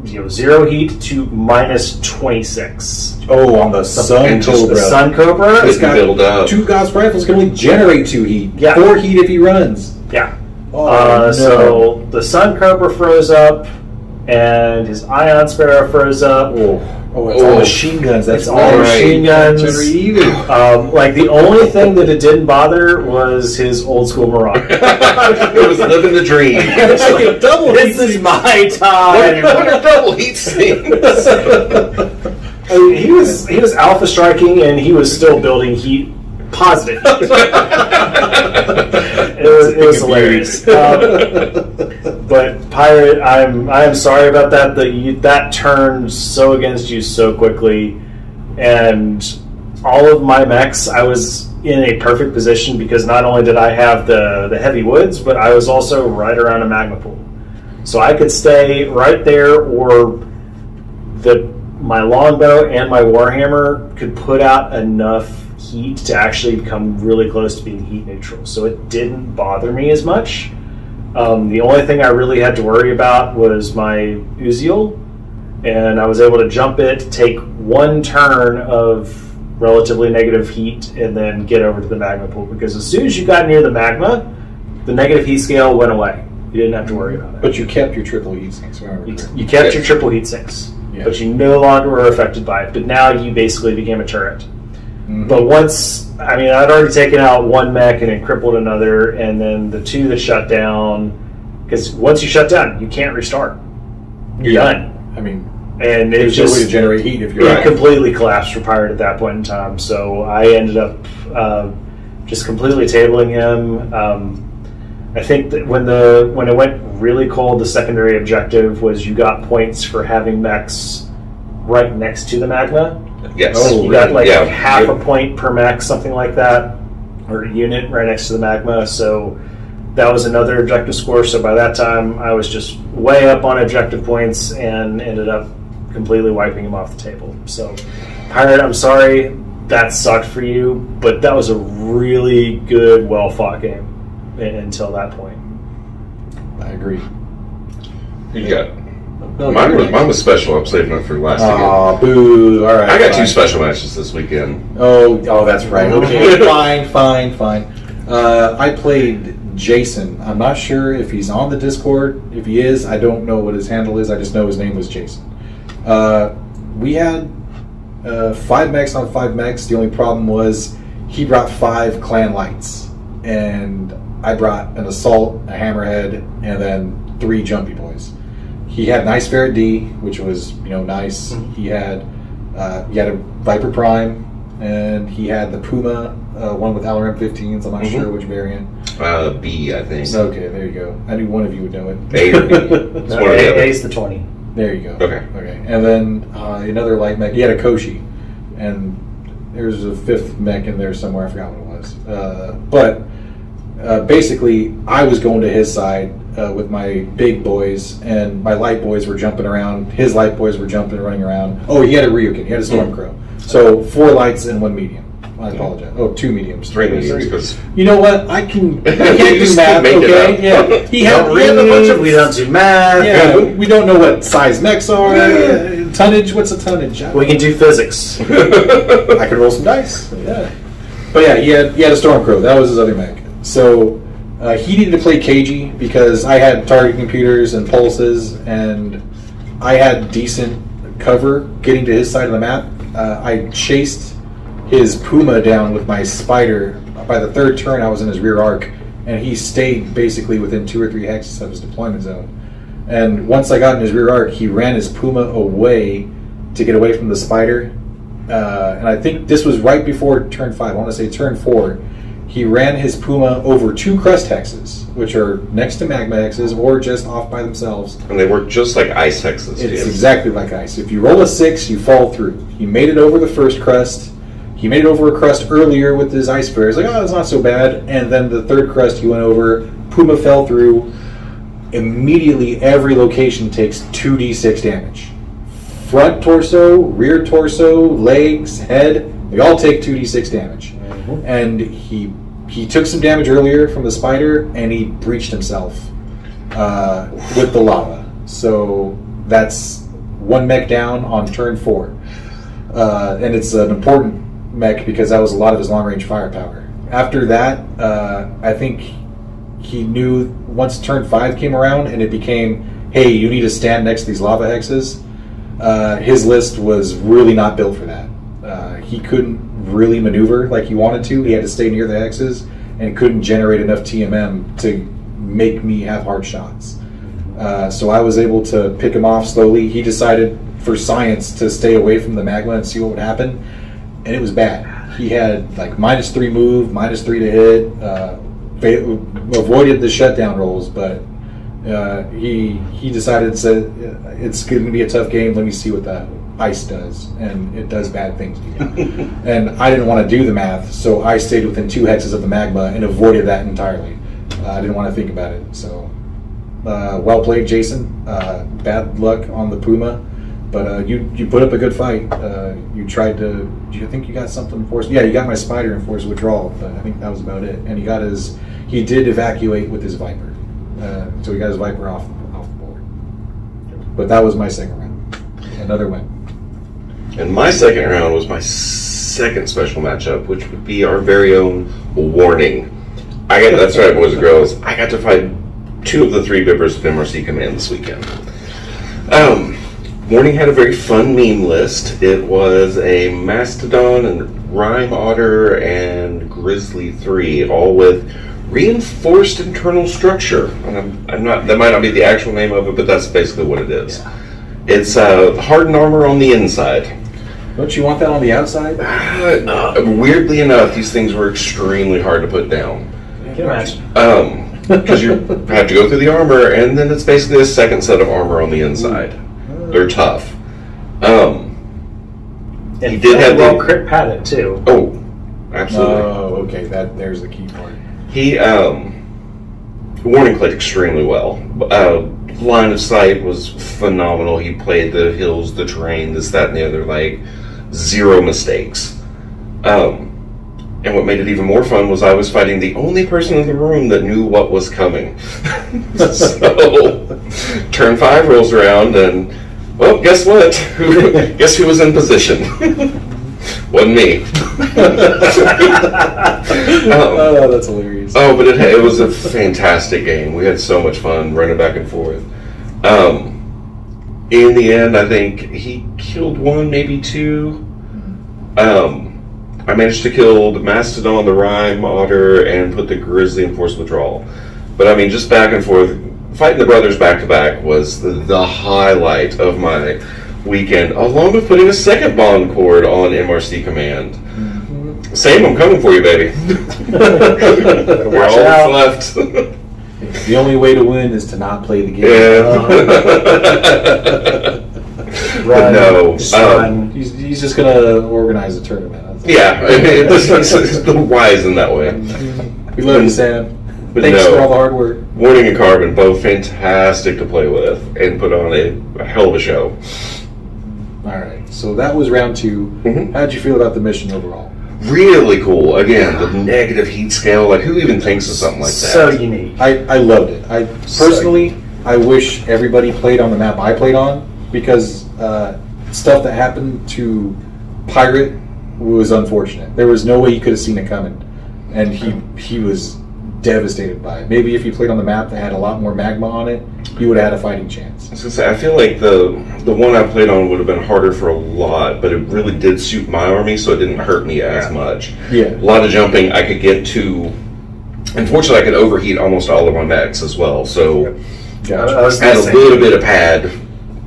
0 heat to minus 26. Oh, on the Sun Cobra. The Sun Cobra. It's got build up. 2 Gauss rifles can only generate 2 heat. Yeah. 4 heat if he runs. Yeah. Oh, no. So the Sun Cobra froze up, and his Ion Sparrow froze up. It's all machine guns. That's all machine guns. Like, the only thing that it didn't bother was his old school Marauder. It was living the dream. This is my time. What are double heat sinks? I mean, he was alpha striking, and he was still building heat positive. It was hilarious. But Pirate, I'm sorry about that. That turned so against you so quickly, and all of my mechs, I was in a perfect position because not only did I have the heavy woods, but I was also right around a magma pool, so I could stay right there, or my longbow and my warhammer could put out enough heat to actually become really close to being heat neutral. So it didn't bother me as much. The only thing I really had to worry about was my Uziel, and I was able to jump it, take 1 turn of relatively negative heat, and then get over to the magma pool, because as soon as you got near the magma, the negative heat scale went away. You didn't have to worry about it. But you kept your triple heat sinks. You kept your triple heat sinks, but you no longer were affected by it. But now you basically became a turret. But once, I'd already taken out 1 mech and then crippled another, and then the 2 that shut down, because once you shut down, you can't restart. You're done. And it just no way to generate heat if you're it completely collapsed for Pirate at that point in time. So I ended up just completely tabling him. I think that when it went really cold, the secondary objective was you got points for having mechs right next to the magma. Yes. You got half a point per mech, something like that, or unit right next to the magma. So that was another objective score. So by that time, I was just way up on objective points and ended up completely wiping him off the table. So Pirate, I'm sorry, that sucked for you, but that was a really good, well-fought game until that point. I agree. You got... Mine was special. I'm saving it for last again. Oh, boo. All right. I got 2 special matches this weekend. Oh, that's right. Okay, fine. I played Jason. I'm not sure if he's on the Discord. If he is, I don't know what his handle is. I just know his name was Jason. We had 5 mechs on 5 mechs. The only problem was he brought 5 clan lights, and I brought an assault, a hammerhead, and then 3 jumpy boys. He had an Ice Ferret D, which was nice. He had a Viper Prime, and he had the Puma, one with Alram 15s. I'm not sure which variant. B, I think. Okay, there you go. I knew one of you would know it. A or B. It's one or the other. A's the 20. There you go. Okay. And then another light mech. He had a Koshi, and there's a 5th mech in there somewhere. I forgot what it was. But basically, I was going to his side with my big boys, and my light boys were jumping around. His light boys were jumping and running around. Oh, he had a Ryukin. He had a Stormcrow. So 4 lights and 1 medium. I apologize. Oh, 2 mediums. 3 mediums. Because you know what? I can't do math. Okay. Yeah. He had a bunch of. We don't do math. Yeah. We don't know what size mechs are. Tonnage. What's a tonnage? We can do physics. I could roll some dice. Yeah. But yeah, he had a Stormcrow. That was his other mech. So he needed to play cagey because I had target computers and pulses, and I had decent cover getting to his side of the map. I chased his Puma down with my Spider. By the third turn, I was in his rear arc, and he stayed basically within 2 or 3 hexes of his deployment zone. And once I got in his rear arc, he ran his Puma away to get away from the Spider. And I think this was right before turn 5. I want to say turn 4. He ran his Puma over 2 crust hexes, which are next to magma hexes or just off by themselves. And they work just like ice hexes. It's exactly like ice. If you roll a 6, you fall through. He made it over the first crust. He made it over a crust earlier with his ice bear. He's like, oh, it's not so bad. And then the third crust he went over, Puma fell through. Immediately, every location takes 2d6 damage. Front torso, rear torso, legs, head, they all take 2d6 damage. Mm-hmm. And he took some damage earlier from the Spider, and he breached himself with the lava. So that's 1 mech down on turn 4. And it's an important mech because that was a lot of his long-range firepower. After that, I think he knew once turn 5 came around and it became, hey, you need to stand next to these lava hexes, his list was really not built for that. He couldn't really maneuver like he wanted to. He had to stay near the hexes and couldn't generate enough TMM to make me have hard shots. So I was able to pick him off slowly. He decided for science to stay away from the magma and see what would happen, and it was bad. He had like -3 move, -3 to hit, avoided the shutdown rolls, but he decided it's going to be a tough game. Let me see what the ice does, and it does bad things to you. And I didn't want to do the math, so I stayed within 2 hexes of the magma and avoided that entirely. I didn't want to think about it. So well played, Jason. Bad luck on the Puma, but you put up a good fight. You tried to. Do you think you got something for? Yeah, you got my Spider in force withdrawal, but I think that was about it. And he did evacuate with his Viper, so he got his Viper off the board. But that was my second round. Another win. And my second round was my second special matchup, which would be our very own Warning. That's right, boys and girls. I got to fight 2 of the 3 members of MRC Command this weekend. Warning had a very fun meme list. It was a Mastodon and Rhyme Otter and Grizzly 3, all with reinforced internal structure. And I'm not. That might not be the actual name of it, but that's basically what it is. Yeah. It's hardened armor on the inside. Don't you want that on the outside? Weirdly enough, these things were extremely hard to put down. I can imagine. Because you have to go through the armor, and then it's basically a second set of armor on the inside. They're tough. He did have well crit padded too. Oh, absolutely. Oh, okay. There's the key part. He Warning played extremely well. Line of sight was phenomenal. He played the hills, the terrain, this, that, and the other, like 0 mistakes. And what made it even more fun was I was fighting the only person in the room that knew what was coming. So, turn 5 rolls around, and well, guess what? Guess who was in position? Wasn't me. Oh, that's hilarious. Oh, but it was a fantastic game. We had so much fun running back and forth. In the end, I think he killed 1, maybe 2. I managed to kill the Mastodon, the Rhyme, Otter, and put the Grizzly in force withdrawal. But I mean, just back and forth. Fighting the brothers back to back was the highlight of my weekend, along with putting a second bond cord on MRC Command. Mm-hmm. Same, I'm coming for you, baby. We're all left. The only way to win is to not play the game. Yeah. Run, no. He's just going to organize a tournament. Yeah, it's wise in that way. We love you, Sam. But thanks for all the hard work. Warning and Carbon, both fantastic to play with and put on a hell of a show. All right, so that was round 2. Mm-hmm. How did you feel about the mission overall? Really cool. Again, the negative heat scale. Like, who even thinks of something like that? So unique. I loved it. I wish everybody played on the map I played on, because stuff that happened to Pirate was unfortunate. There was no way you could have seen it coming, and he was devastated by it. Maybe if you played on the map that had a lot more magma on it, you would have had a fighting chance. I was gonna say, I feel like the one I played on would have been harder for a lot, but it really did suit my army, so it didn't hurt me as much. Yeah. A lot of jumping I could get to. Unfortunately, I could overheat almost all of my mechs as well, so Gotcha. I had a little bit of pad.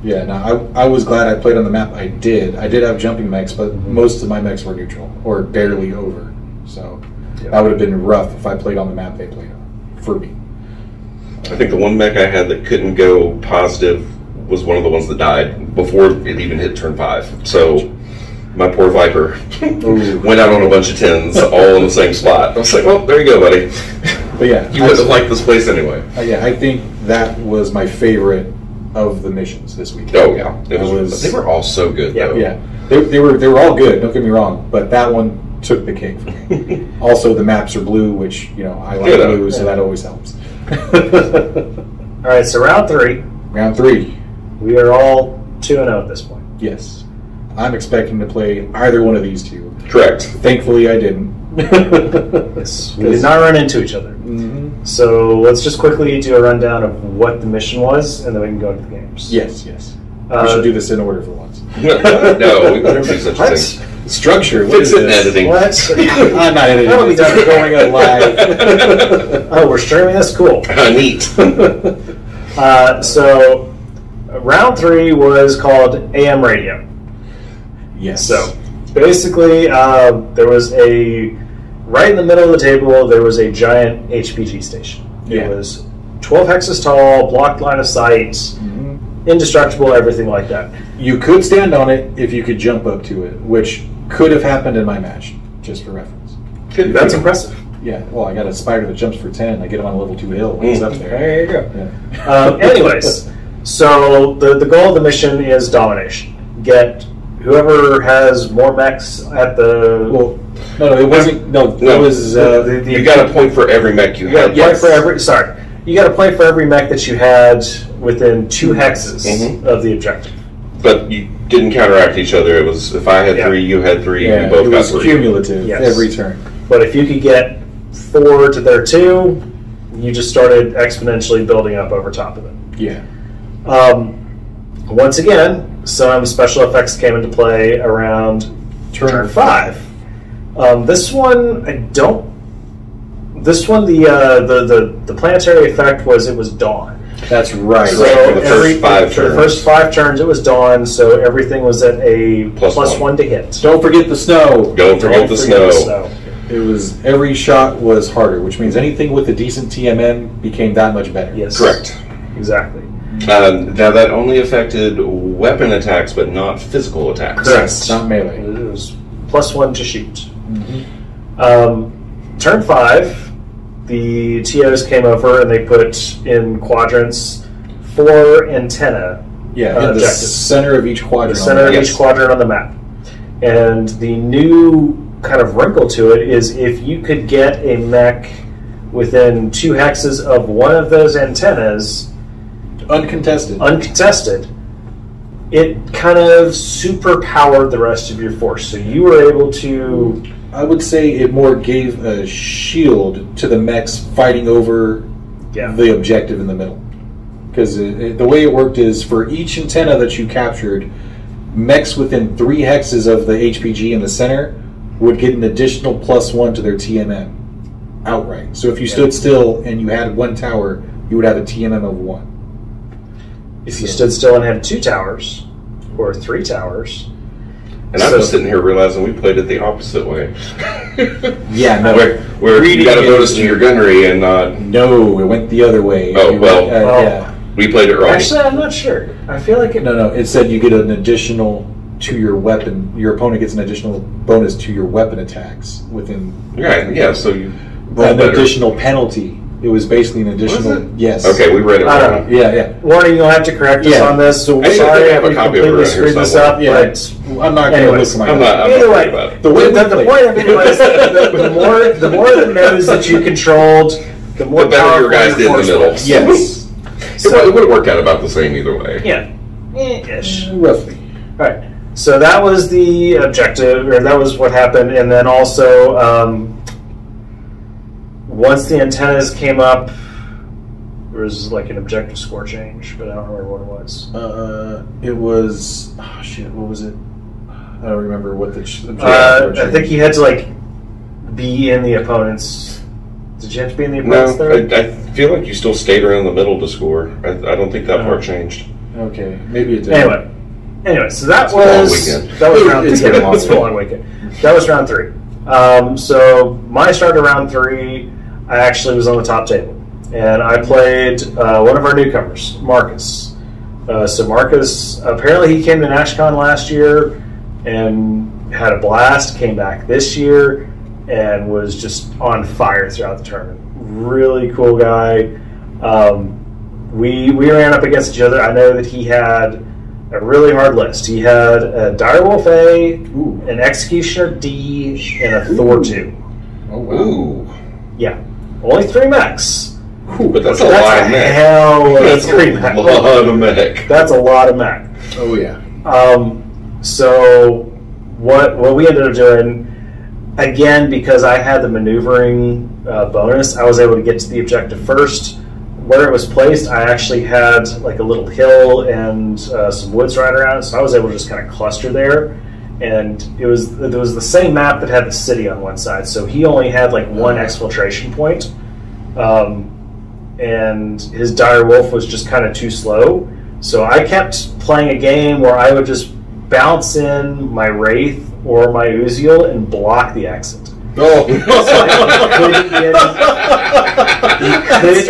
Yeah, no, I was glad I played on the map. I did have jumping mechs, but most of my mechs were neutral or barely over. So that would have been rough if I played on the map they played on, for me. I think the one mech I had that couldn't go positive was one of the ones that died before it even hit turn 5. So my poor Viper went out on a bunch of 10s all in the same spot. I was like, well, there you go, buddy. But yeah, you wouldn't have liked this place anyway. Yeah, I think that was my favorite of the missions this week. Oh yeah, they were all so good. Yeah, though. yeah, they were all good. Don't get me wrong, but that one took the cake for me. Also, the maps are blue, which I like blue, so that always helps. All right, so round 3. Round 3. We are all 2-0 at this point. Yes, I'm expecting to play either one of these two. Correct. Thankfully, I didn't. Yes, we did not run into each other. Mm-hmm. So let's just quickly do a rundown of what the mission was, and then we can go into the games. Yes. We should do this in order for once. No, we would never do such a thing. Structure. Fix it in editing. What? I'm not editing. That'll be done going on live. Oh, we're streaming this? Cool. Neat. So round 3 was called AM Radio. Yes. So basically, there was right in the middle of the table, there was a giant HPG station. Yeah. It was 12 hexes tall, blocked line of sight, indestructible, everything like that. You could stand on it if you could jump up to it, which could have happened in my match, just for reference. That's impressive. Yeah, well, I got a spider that jumps for 10. I get him on a level 2 hill when he's up there. There you go. Yeah. Anyways, so the goal of the mission is domination. Get whoever has more mechs at the... Well, no, it wasn't... No, it was... you got a point for every mech you had. You got a point for every mech that you had within 2 hexes of the objective. But you didn't counteract each other. It was, if I had 3, you had 3, and we both got 3. It was cumulative every turn. But if you could get 4 to their 2, you just started exponentially building up over top of it. Yeah. Once again, some special effects came into play around turn 5. This one, the planetary effect was it was dawn. That's right. So for the first 5 turns, it was dawn, so everything was at a plus 1 to hit. Don't forget the snow. Don't forget the snow. It was, every shot was harder, which means anything with a decent TMM became that much better. Yes. Correct. Exactly. Now that only affected weapon attacks, but not physical attacks. Correct. Not melee. It was plus 1 to shoot. Mm-hmm. Turn 5, the TOs came over and they put in quadrants 4 antenna. Yeah, in the center of each quadrant. The center of each quadrant on the map. And the new kind of wrinkle to it is if you could get a mech within 2 hexes of one of those antennas, uncontested, it kind of super powered the rest of your force. So you were able to... I would say it more gave a shield to the mechs fighting over the objective in the middle. Because the way it worked is for each antenna that you captured, mechs within 3 hexes of the HPG in the center would get an additional plus 1 to their TMM outright. So if you stood still and you had 1 tower, you would have a TMM of 1. If you stood still and had 2 towers, or 3 towers... And I'm just sitting here realizing we played it the opposite way. Yeah, no. Where you got a bonus to your gunnery and not... No, it went the other way. Oh, we played it wrong. Actually, I'm not sure. I feel like it... No, it said you get an additional to your weapon. Your opponent gets an additional bonus to your weapon attacks within... Right, yeah, so you... An additional penalty. It was basically an additional... Was it? Yes. Okay, we read it wrong. Yeah. Warning, you'll have to correct us on this. So sorry if we completely screwed this up. But I'm not going to look for my... Either way, the point of it was the more the nodes that you controlled, the more better your guys did in the middle. Yes. So it would have worked out about the same either way. Yeah. Ish. Roughly. All right. So that was the objective, or that was what happened, and then also once the antennas came up, there was like an objective score change, but I don't remember what it was. It was what was it? I don't remember what the objective I think you had to like be in the opponent's. Did you have to be in the opponent's third? I feel like you still stayed around the middle to score. I don't think that part changed. Okay, maybe it did. Anyway, so that was round 3. It's a long weekend. That was round 3. So my start of round 3, I actually was on the top table, and I played one of our newcomers, Marcus. So Marcus, apparently he came to Nashcon last year and had a blast. Came back this year and was just on fire throughout the tournament. Really cool guy. We ran up against each other. I know that he had a really hard list. He had a Direwolf A, an Executioner D, and a Thor 2. Oh, wow. Ooh. Yeah. Only 3 mechs. But that's a lot of mech. That's a lot of mech. That's a lot of mech. Oh, yeah. So what we ended up doing, again, because I had the maneuvering bonus, I was able to get to the objective first. Where it was placed, I actually had like a little hill and some woods right around it, so I was able to just kind of cluster there. And it was the same map that had the city on one side, so he only had like one exfiltration point, and his dire wolf was just kind of too slow. So I kept playing a game where I would just bounce in my Wraith or my Uziel and block the exit. Oh, He could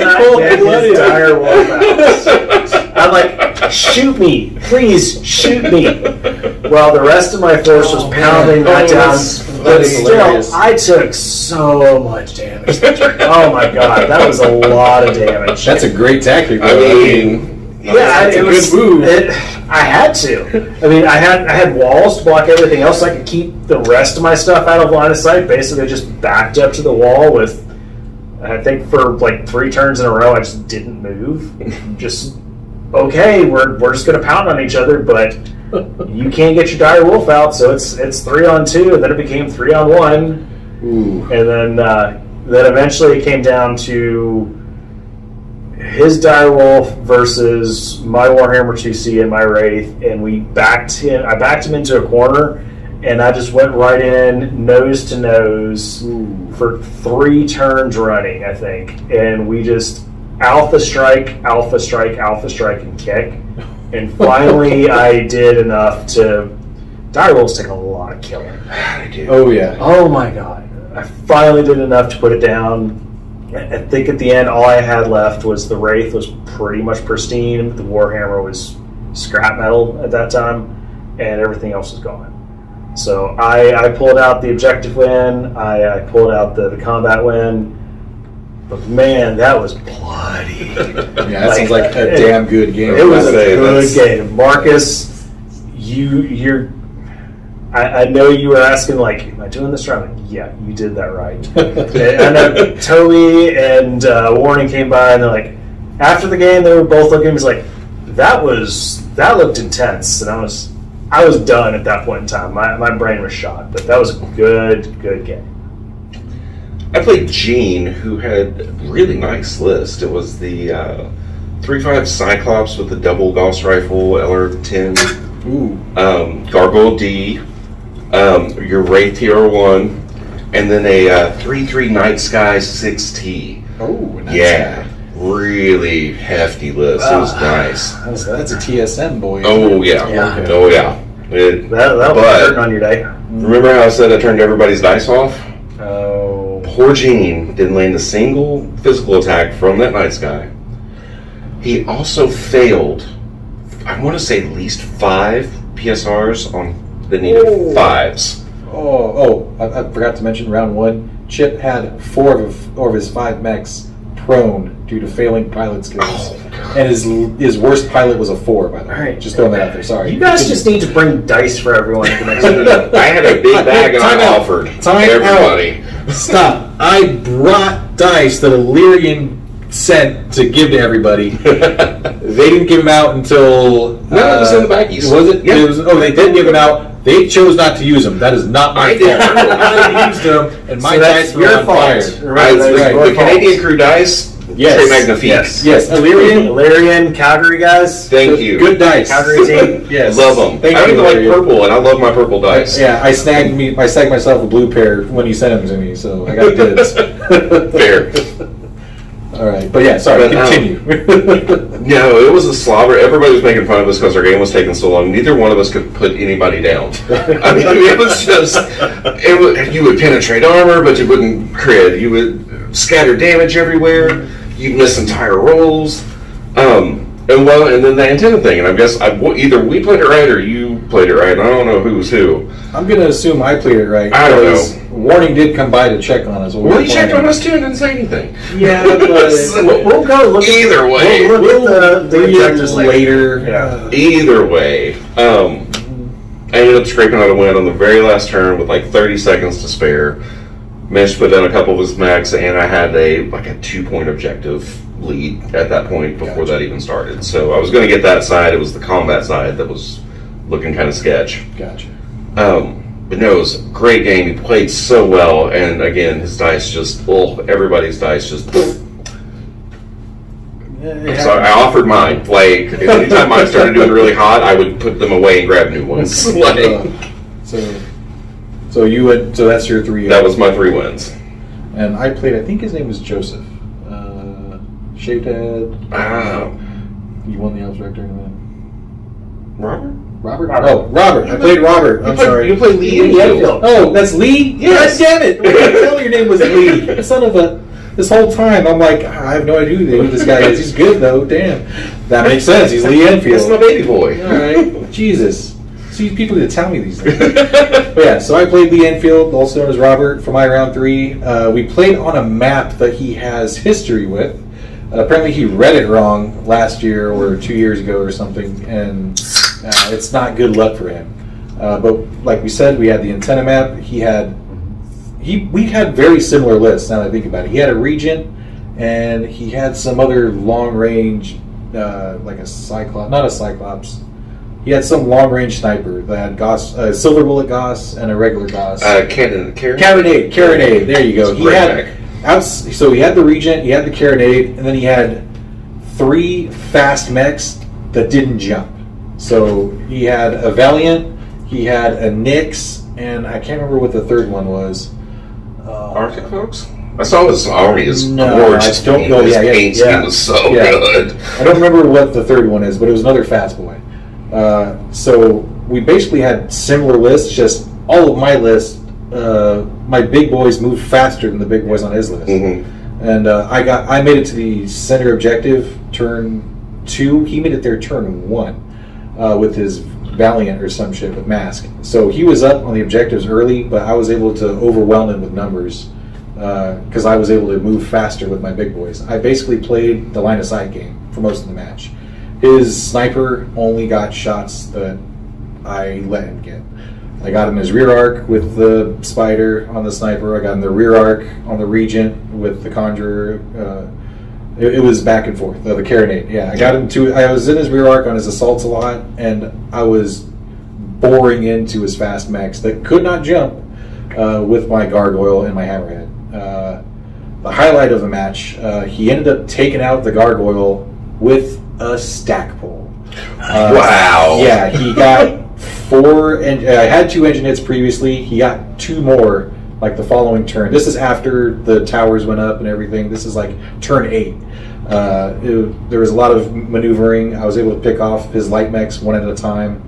not get his dire wolf out. I'm like, shoot me, please shoot me. Well, the rest of my force was pounding that down, but still, I took so much damage. Oh my god, that was a lot of damage. That's a great tactic. I mean, yeah, it was a good move. I had to. I mean, I had walls to block everything else, so I could keep the rest of my stuff out of line of sight. Basically, just backed up to the wall with. I think for like 3 turns in a row, I just didn't move. Just okay, we're just going to pound on each other, but you can't get your dire wolf out, so it's 3-on-2, and then it became 3-on-1, and then eventually it came down to his dire wolf versus my Warhammer 2C and my Wraith, and I backed him into a corner. And I just went right in, nose to nose, for 3 turns running, I think. And we just alpha strike, and kick. And finally, I did enough to... Direwolves take a lot of killing. They do. Oh, yeah. Oh, my God. I finally did enough to put it down. I think at the end, all I had left was the Wraith was pretty much pristine. The Warhammer was scrap metal at that time. And everything else was gone. So I pulled out the objective win, I pulled out the combat win, but man, that was bloody. Yeah, that sounds like a damn good game. It was a good game. Marcus, I know you were asking, like, am I doing this right? I'm like, yeah, you did that right. And I know Toby and Warning came by, and they're like, after the game, they were both looking at me like, that looked intense, and I was done at that point in time. My brain was shot, but that was a good game. I played Gene, who had a really nice list. It was the 3.5 Cyclops with the double Gauss rifle, LR10, Gargoyle D, your Wraith TR1, and then a 3.3 Night Sky 6T. Oh, nice. Yeah. Really hefty list. It was nice. That's a TSM, boy. Oh, yeah. Yeah. Oh, yeah. That'll be hurting on your day. Remember how I said I turned everybody's dice off? Oh. Poor Gene didn't land a single physical attack from that Night Sky. He also failed, I want to say at least 5 PSRs that needed 5s. I forgot to mention round 1. Chip had 4 of his 5 mechs prone due to failing pilot skills. And his worst pilot was a 4, by the way. Right. Just throwing that out there. Sorry. You guys just need to bring dice for everyone at the next meeting. I had a big bag and I offered everybody. Stop. I brought dice that Illyrian sent to give to everybody. They didn't give them out until... No, it was in the baggies. Was it? Yeah. They did give them out They chose not to use them. That is not my fault. I used them, and my dice were on fire. The Canadian Crew dice. Yes. Très magnifique. Yes. Illyrian, Calgary guys. Thank you. Good dice. Calgary team. Yes. Love them. I don't even like purple, and I love my purple dice. Yeah, I snagged myself a blue pair when you sent them to me, so I got dibs. Fair. All right, but yeah, sorry, continue. No, it was a slobber. Everybody was making fun of us because our game was taking so long. Neither one of us could put anybody down. I mean, it was just, you would penetrate armor, but you wouldn't crit. You would scatter damage everywhere. You'd miss entire rolls. And then the antenna thing, and I guess either we played it right or you played it right. I don't know who was who. I'm going to assume I played it right. I don't know. Warning did come by to check on us. Well, he checked on us too and didn't say anything. Yeah, but we'll go look either way. We'll look at the objectives later. Yeah. Either way, I ended up scraping out a win on the very last turn with like 30 seconds to spare. Managed to put down a couple of his mechs, and I had a 2-point objective lead at that point before that even started. So I was going to get that side. It was the combat side that was looking kind of sketch. Gotcha. But no, it was a great game. He played so well, and again, his dice just, everybody's dice just. So I offered mine. Like, anytime mine started doing really hot, I would put them away and grab new ones. So that's your 3. That was my 3 wins. And I played. I think his name was Joseph. Shaved head. You won the Elves Director tournament. Robert? Oh, Robert. I played Robert. I'm sorry. You played Lee Enfield. Oh, that's Lee? Yes. God damn it. I didn't tell your name was Lee. Son of a... This whole time, I'm like, I have no idea who this guy is. He's good, though. Damn. That makes sense. He's Lee Enfield. That's my baby boy. All right. Jesus. See, people need to tell me these things. But yeah, so I played Lee Enfield, also known as Robert, for my round 3. We played on a map that he has history with. Apparently he read it wrong last year or 2 years ago or something, and it's not good luck for him. But like we said, we had the antenna map. We had very similar lists, now that I think about it. He had a Regent, and he had some other long-range, like a Cyclops, not a Cyclops. He had some long-range sniper that had Goss, Silver Bullet Goss and a regular Goss. Carronade. There you go. He had the Regent, he had the Carronade, and then he had 3 fast mechs that didn't jump. So he had a Valiant, he had a Nyx, and I can't remember what the third one was. Arctic folks? I saw his army is gorgeous. I don't know. His paint scheme was so good. I don't remember what the third one is, but it was another fast boy. So we basically had similar lists, just all of my lists, my big boys moved faster than the big boys on his list. Mm-hmm. And I made it to the center objective turn 2. He made it there turn 1 with his Valiant or some shit with Mask. So he was up on the objectives early, but I was able to overwhelm him with numbers because I was able to move faster with my big boys. I basically played the line of sight game for most of the match. His sniper only got shots that I let him get. I got him his rear arc with the Spider on the sniper. I got him the rear arc on the Regent with the Conjurer. It was back and forth. The Carronade. Yeah, I got him I was in his rear arc on his assaults a lot, and I was boring into his fast mechs that could not jump with my Gargoyle and my Hammerhead. The highlight of the match, he ended up taking out the Gargoyle with a stack pull. Wow. Yeah, he got 4, and I had 2 engine hits previously. He got 2 more like the following turn. This is after the towers went up and everything. This is like turn 8. There was a lot of maneuvering. I was able to pick off his light mechs one at a time.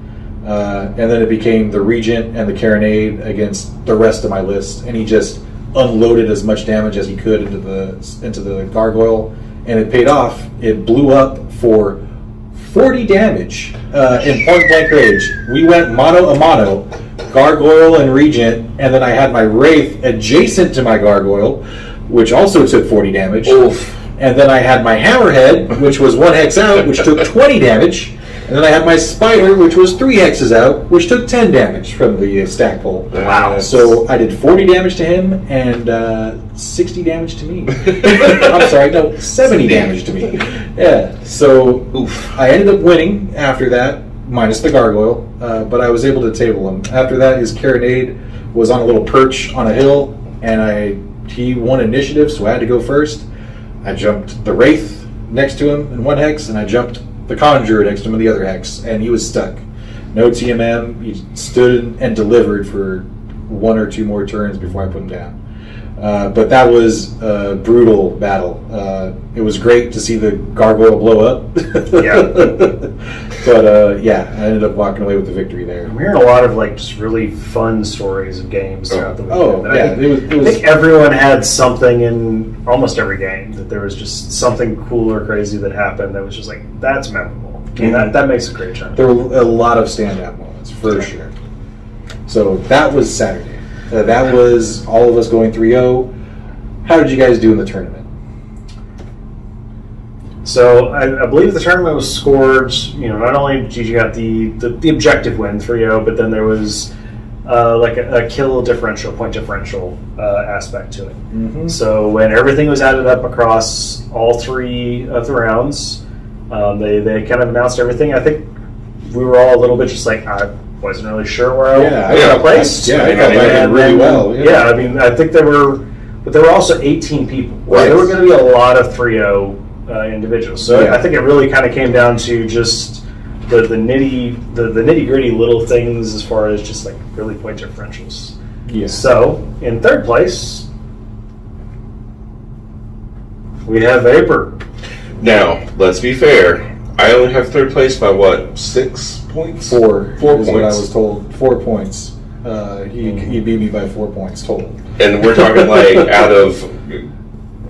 And then it became the Regent and the Carronade against the rest of my list. And he just unloaded as much damage as he could into the Gargoyle. And it paid off. It blew up for 40 damage in point blank range. We went mano a mano, Gargoyle and Regent, and then I had my Wraith adjacent to my Gargoyle, which also took 40 damage. Oof. And then I had my Hammerhead, which was 1 hex out, which took 20 damage. And then I had my Spider, which was 3 hexes out, which took 10 damage from the stack pull. Wow. So I did 40 damage to him and 60 damage to me. I'm sorry, no, 70 damage to me. Yeah. So I ended up winning after that. minus the gargoyle, but I was able to table him. After that, his carronade was on a little perch on a hill, and he won initiative, so I had to go first. I jumped the Wraith next to him in one hex, and I jumped the Conjurer next to him in the other hex, and he was stuck. No TMM. He stood and delivered for 1 or 2 more turns before I put him down. But that was a brutal battle. It was great to see the gargoyle blow up. Yeah. But yeah, I ended up walking away with the victory there. I'm hearing a lot of like just really fun stories of games throughout the weekend. Oh, yeah. I think everyone had something in almost every game, that there was just something cool or crazy that happened that was just like, that's memorable. And that makes a great tournament. There were a lot of standout moments, for sure. So that was Saturday. That was all of us going 3-0. How did you guys do in the tournament? So I believe the tournament was scored, not only did you got the objective win, 3-0, but then there was like a kill differential, point differential aspect to it. Mm-hmm. So when everything was added up across all 3 of the rounds, they kind of announced everything. I think we were all a little bit just like, I wasn't really sure where I placed. I got really well. Yeah, I mean, I think there were also 18 people. Right. So there were going to be a lot of 3-0 individuals. So I think it really kind of came down to just the nitty gritty little things as far as just like really point differentials. Yeah. So in 3rd place, we have Vapor. Now, let's be fair. I only have 3rd place by what? 6 points? 4 is points. What I was told. 4 points. He beat me by 4 points total. And we're talking like out of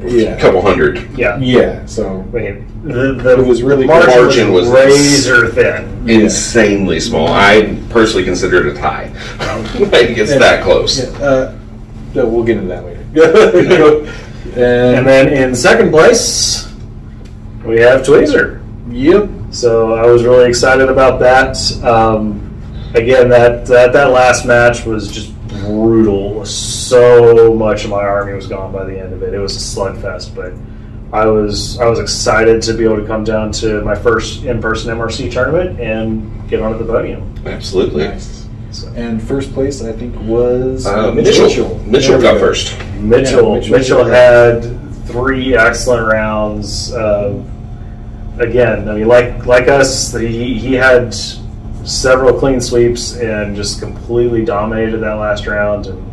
a couple hundred. Yeah. Yeah. So it was really margin was razor thin, insanely small. I personally consider it a tie. Like it's that close. Yeah, we'll get into that later. and then in 2nd place, we have Tweezer. Yep. So I was really excited about that. Again, that last match was just brutal. So much of my army was gone by the end of it. It was a slugfest, but I was excited to be able to come down to my first in-person MRC tournament and get onto the podium. Absolutely. Nice. So. And 1st place, I think, was Mitchell. Mitchell got first. Mitchell had 3 excellent rounds. Again, I mean, like us, he had several clean sweeps and just completely dominated that last round, and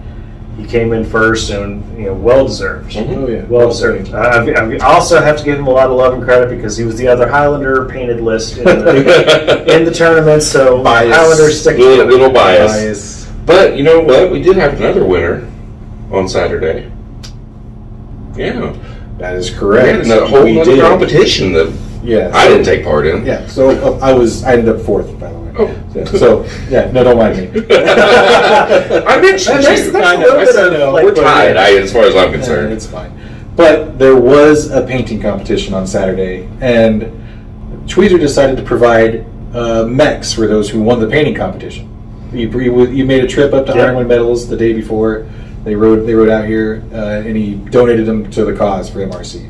he came in first, and well deserved. Mm-hmm. Oh yeah, well deserved. I also have to give him a lot of love and credit because he was the other Highlander painted list in the tournament. So Highlanders stick a little bias. But you know what? We did have another winner on Saturday. Yeah, that is correct. We had a whole other competition that. Yeah, I didn't take part in. Yeah, so I ended up 4th, by the way. Oh. No, don't mind me. I mentioned you. We're tied, as far as I'm concerned. It's fine. But there was a painting competition on Saturday, and Tweezer decided to provide mechs for those who won the painting competition. You made a trip up to Ironwood Metals the day before. They rode out here, and he donated them to the cause for MRC.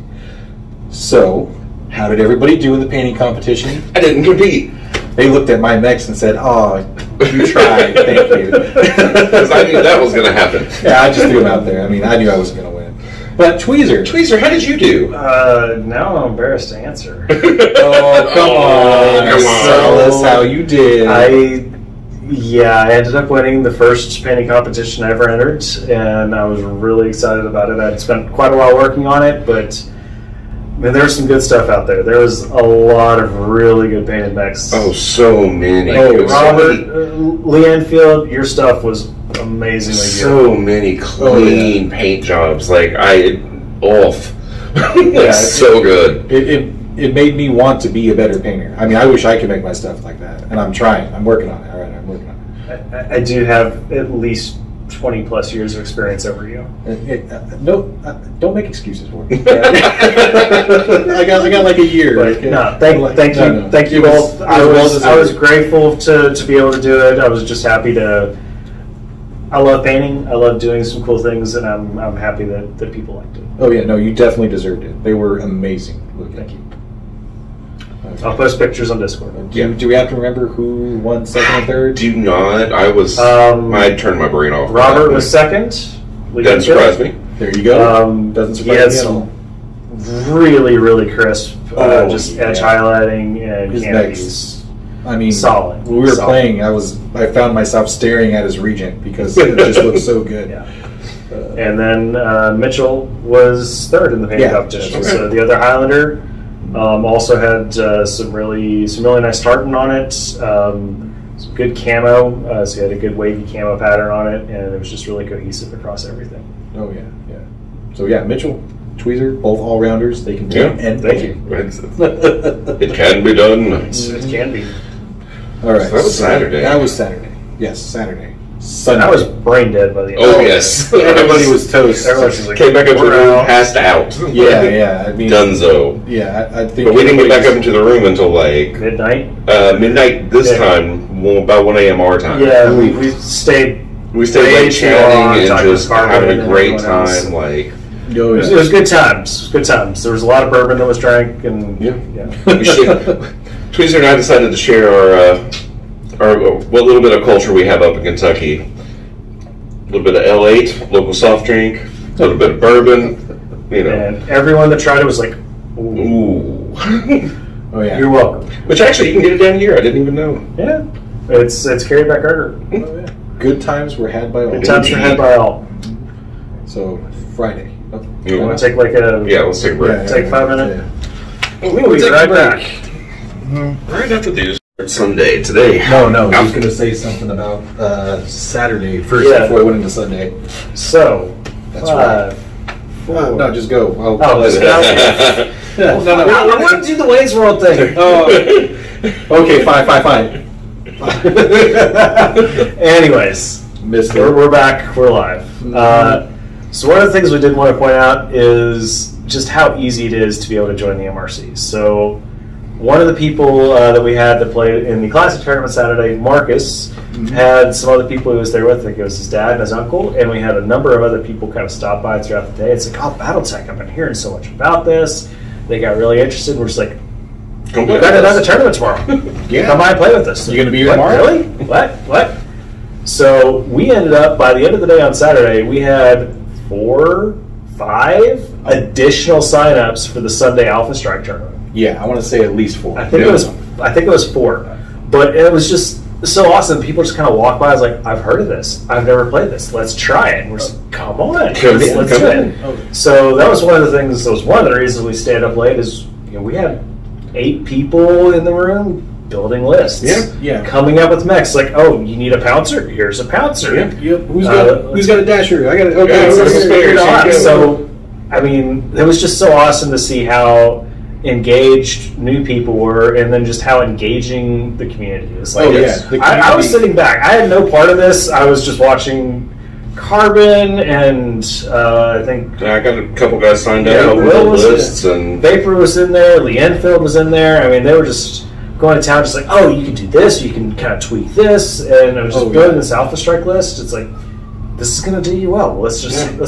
So, how did everybody do in the painting competition? I didn't compete. They looked at my mechs and said, "Oh, you tried, thank you." Because I knew that was going to happen. Yeah, I just threw them out there. I mean, I knew I wasn't going to win. But Tweezer, how did you do? Now I'm embarrassed to answer. Oh, come on. Tell us how you did. I ended up winning the first painting competition I ever entered, and I was really excited about it. I'd spent quite a while working on it, but there was some good stuff out there. There was a lot of really good painted mechs. Oh, so many. Robert, Leanfield, your stuff was amazingly so beautiful. Many clean paint jobs. So good. It made me want to be a better painter. I mean, I wish I could make my stuff like that, and I'm trying. I'm working on it. All right, I'm working on it. I do have at least 20 plus years of experience over you. Don't make excuses for me. I got like a year. But, no, thank you both. I was grateful to be able to do it. I was just happy to. I love painting. I love doing some cool things, and I'm happy that people liked it. Oh yeah, no, you definitely deserved it. They were amazing looking. Thank you. I'll post pictures on Discord. Do we have to remember who won second and third? Do not. I turned my brain off. Robert was second. Doesn't surprise me. There you go. Doesn't surprise me at all. Really, really crisp, just edge highlighting and his canopies. I mean, solid. When we were playing, I found myself staring at his Regent because it just looked so good. Yeah. And then Mitchell was third in the painting competition. Okay. So the other Highlander also had some really nice tartan on it. Some good camo. So he had a good wavy camo pattern on it, and it was just really cohesive across everything. Oh yeah. So Mitchell, Tweezer, both all rounders. They can do it. And thank you. It can be done. It can be. All right. So that was Saturday. That was Saturday. Yes, Saturday. Sunday. I was brain dead by the end. Oh yes. Everybody was toast. Everyone was like, came back up to the room, passed out. Yeah. I mean, Dunzo. Yeah, I think. But we didn't get back up into the room until like midnight. Midnight this time, about 1 a.m. our time. Yeah, we stayed. We stayed late chatting and just having a great time. Like. It was good times. Good times. There was a lot of bourbon that was drank, and Tweezer and I decided to share what little bit of culture we have up in Kentucky. A little bit of L8, local soft drink, a little bit of bourbon. And everyone that tried it was like, "Ooh, oh yeah, you're welcome." Which actually, you can get it down here. I didn't even know. Yeah, it's carried by Carter. Oh, yeah. Good times were had by all. Good times were had by all. So Friday. You want to take like let's take a break. Take 5 minutes. Yeah. We'll be right back. Right after these. Sunday today. No. I was going to say something about Saturday first before I went into Sunday. So that's right. No, just go. Let's go. No. I want to do the Wayne's World thing. Okay, fine. Anyways, we're back. We're live. So one of the things we did want to point out is just how easy it is to be able to join the MRC. So one of the people that we had that played in the Classic tournament Saturday, Marcus, had some other people he was there with. I think it was his dad and his uncle, and we had a number of other people kind of stop by throughout the day. It's like, BattleTech, I've been hearing so much about this. They got really interested. We're just like, we got another tournament tomorrow. Come by and play with us. You going to be here tomorrow? Really? What? So we ended up, by the end of the day on Saturday, we had 4-5 additional signups for the Sunday Alpha Strike tournament. Yeah, I want to say at least 4. I think it was 4, but it was just so awesome. People just kind of walk by. I was like, I've heard of this. I've never played this. Let's try it. And we're just come on, let's do it. So that was one of the things. That was one of the reasons we stayed up late. Is we had 8 people in the room building lists. Yeah. Coming up with mechs. Like, you need a pouncer? Here's a pouncer. Yep. Who's got a dasher? I got it. Okay. So, I mean, it was just so awesome to see how engaged new people were, and then just how engaging the community is. Like, I was sitting back. I had no part of this. I was just watching Carbon, and I think I got a couple guys signed up with the lists, and Vapor was in there. Lee Enfield was in there. I mean, they were just going to town, just like, you can do this. You can kind of tweak this, and I was just building this Alpha Strike list. It's like, this is going to do you well. Let's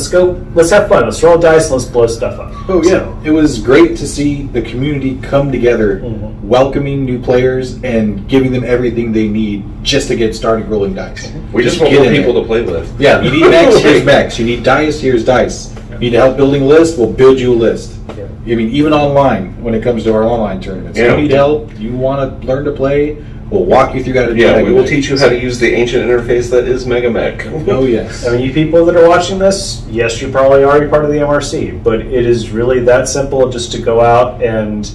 go. Let's have fun. Let's roll dice and let's blow stuff up. Oh yeah, it was great to see the community come together, welcoming new players and giving them everything they need just to get started rolling dice. We just want more people to play with. Yeah, you need mechs, here's mechs. You need dice, here's dice. You need help building a list, we'll build you a list. Yeah. I mean, even online, when it comes to our online tournaments, you need help, you want to learn to play, we'll walk you through how to do we will teach you how to use the ancient interface that is Megamech. Oh, yes. I mean, you people that are watching this, yes, you're probably already part of the MRC, but it is really that simple just to go out and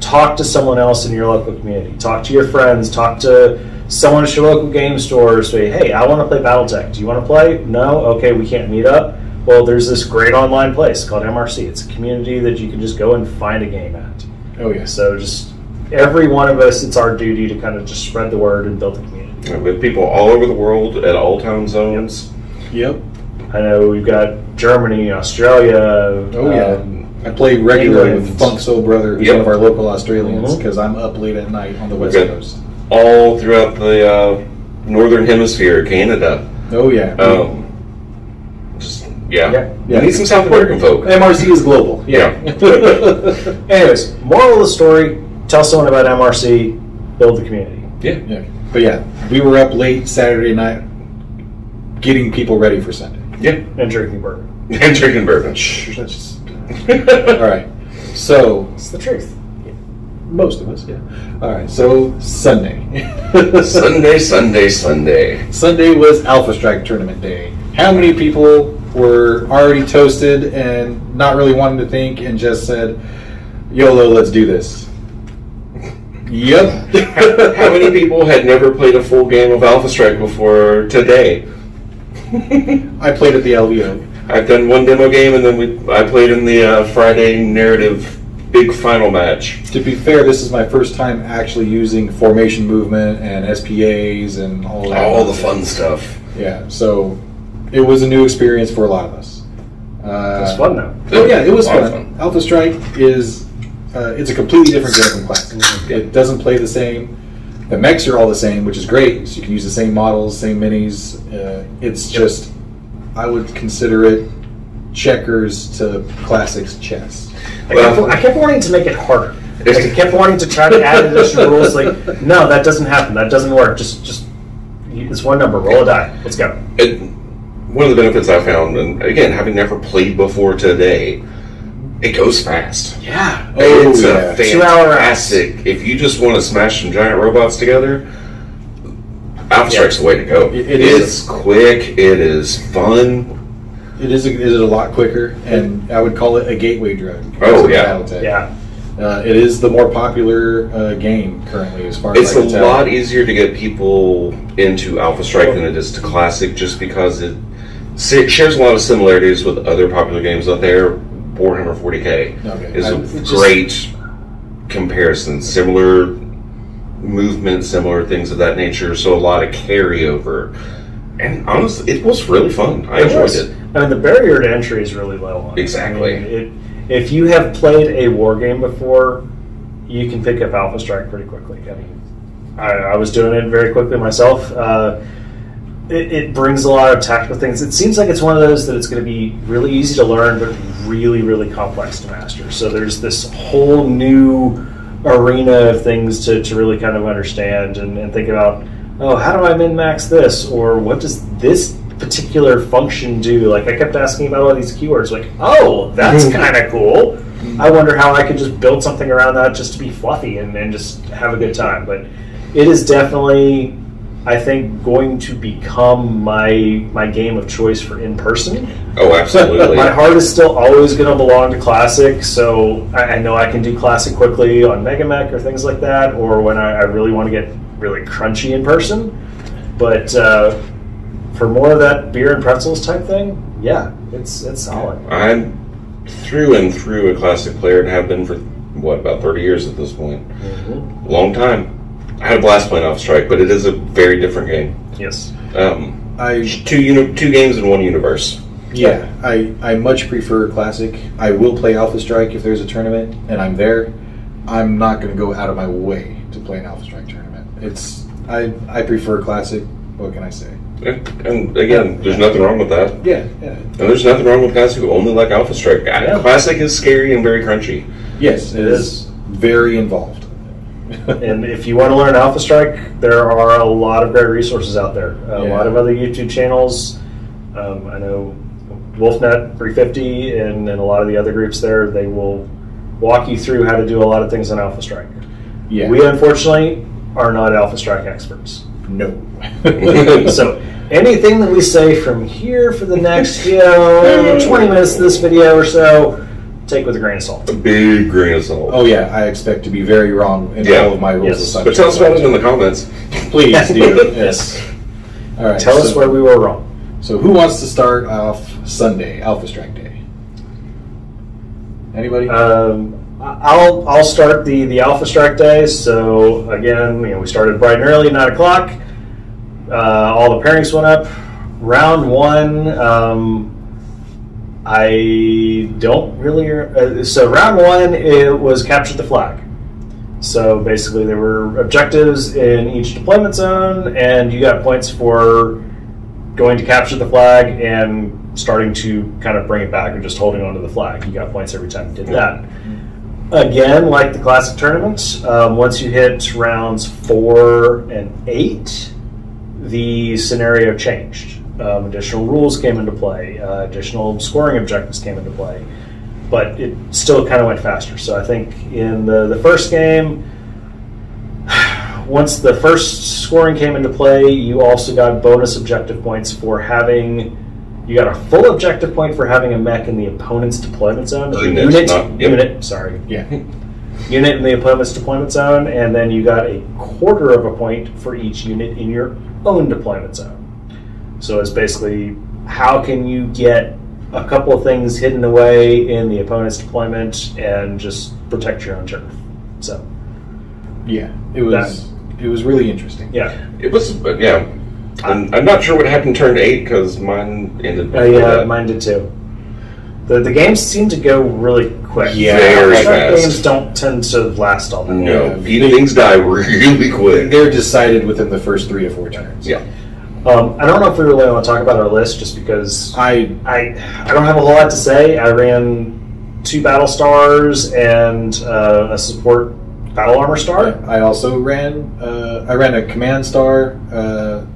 talk to someone else in your local community. Talk to your friends, talk to someone at your local game store, say, hey, I want to play BattleTech. Do you want to play? No? Okay, we can't meet up. Well, there's this great online place called MRC. It's a community that you can just go and find a game at. Oh, yeah. So just every one of us, it's our duty to kind of just spread the word and build a community. We have people all over the world at all time zones. Yep. I know we've got Germany, Australia. Oh, yeah. I play regularly with Funk Soul Brother, who's one of our local Australians, because I'm up late at night on the West Coast. All throughout the Northern Hemisphere, Canada. Oh, yeah. We need some South American folk. MRC is global. Anyways, moral of the story, tell someone about MRC, build the community. Yeah. But yeah, we were up late Saturday night getting people ready for Sunday. Yeah. And drinking bourbon. And drinking bourbon. All right. So it's the truth. Most of us, yeah. All right. So Sunday. Sunday was Alpha Strike tournament day. How many people were already toasted and not really wanting to think and just said, YOLO, let's do this? Yep. How many people had never played a full game of Alpha Strike before today? I played at the LVO. I've done one demo game, and then I played in the Friday narrative big final match. To be fair, this is my first time actually using formation movement and SPAs and all that. All the fun stuff. Yeah, so it was a new experience for a lot of us. It was fun, though. Oh yeah, it was fun. Alpha Strike is it's a completely different game from Classic. It doesn't play the same. The mechs are all the same, which is great. So you can use the same models, same minis. It's just, I would consider it checkers to Classic's chess. I kept wanting to make it harder. I kept wanting to try to add additional rules. Like, no, that doesn't happen. That doesn't work. Just it's one number. Roll a die. Let's go. One of the benefits I found, and again, having never played before today, it goes fast. Yeah. It's a fantastic. 2-hour If you just want to smash some giant robots together, Alpha Strike's the way to go. It's quick. It is fun. It is a lot quicker, and I would call it a gateway drug. Oh, yeah. Yeah. It is the more popular game currently, as far as it's I can tell. It's a lot easier to get people into Alpha Strike than it is to Classic, just because it shares a lot of similarities with other popular games out there. Warhammer 40K is a great comparison. Similar movement, similar things of that nature, so a lot of carryover. And honestly, it was really fun. I enjoyed it. I mean, the barrier to entry is really low. Exactly. I mean, if you have played a war game before, you can pick up Alpha Strike pretty quickly. I mean, I was doing it very quickly myself. It brings a lot of tactical things. It seems like it's one of those that it's going to be really easy to learn, but really, really complex to master. So there's this whole new arena of things to really kind of understand and think about, oh, how do I min-max this? Or what does this particular function do? Like, I kept asking about all these keywords, like, oh, that's kind of cool. I wonder how I could just build something around that just to be fluffy and just have a good time. But it is definitely, I think, going to become my game of choice for in-person. Oh, absolutely. My heart is still always going to belong to Classic, so I know I can do Classic quickly on Mega Mech or things like that, or when I really want to get really crunchy in person. But for more of that beer and pretzels type thing, yeah, it's solid. I'm through and through a Classic player and have been for, about 30 years at this point. Mm-hmm. Long time. I had a blast playing Alpha Strike, but it is a very different game. Yes. Two games in one universe. Yeah, I much prefer Classic. I will play Alpha Strike if there's a tournament and I'm there. I'm not going to go out of my way to play an Alpha Strike tournament. I prefer Classic. What can I say? And again, there's nothing wrong with that. Yeah. And there's nothing wrong with guys who only like Alpha Strike. Yeah. Classic is scary and very crunchy. Yes, it is very involved. And if you want to learn Alpha Strike, there are a lot of great resources out there. A lot of other YouTube channels. I know Wolfnet 350 and a lot of the other groups there, they will walk you through how to do a lot of things on Alpha Strike. Yeah. We, unfortunately, are not Alpha Strike experts. No. So anything that we say from here for the next 20 minutes of this video or so, take with a grain of salt. A big grain of salt. Oh yeah, I expect to be very wrong in all of my rules of such. But tell us about it in the comments. Please do. Yes. All right. Tell us where we were wrong. So who wants to start off Sunday, Alpha Strike Day? Anybody? I'll start the Alpha Strike Day. So again, we started bright and early, 9 o'clock. All the pairings went up. Round one, I don't really. So round one, it was capture the flag. So basically, there were objectives in each deployment zone, and you got points for going to capture the flag and starting to kind of bring it back or just holding onto the flag. You got points every time you did that. Again, like the classic tournament, once you hit rounds 4 and 8, the scenario changed. Additional rules came into play, additional scoring objectives came into play, but it still kind of went faster. So I think in the first game, once the first scoring came into play, you also got bonus objective points for having. You got a full objective point for having a mech in the opponent's deployment zone. Unit in the opponent's deployment zone, and then you got a quarter of a point for each unit in your own deployment zone. So it's basically how can you get a couple of things hidden away in the opponent's deployment and just protect your own turf. So yeah, it was really interesting. Yeah, it was. Yeah. I'm not sure what happened turn 8 because mine ended before that. Mine did too. The games seem to go really quick. Yeah, very fast. Games don't tend to last all that long. No, things die really quick. They're decided within the first 3 to 4 turns. Yeah. I don't know if we really want to talk about our list just because I don't have a whole lot to say. I ran 2 battle stars and a support battle armor star. I also ran a command star, a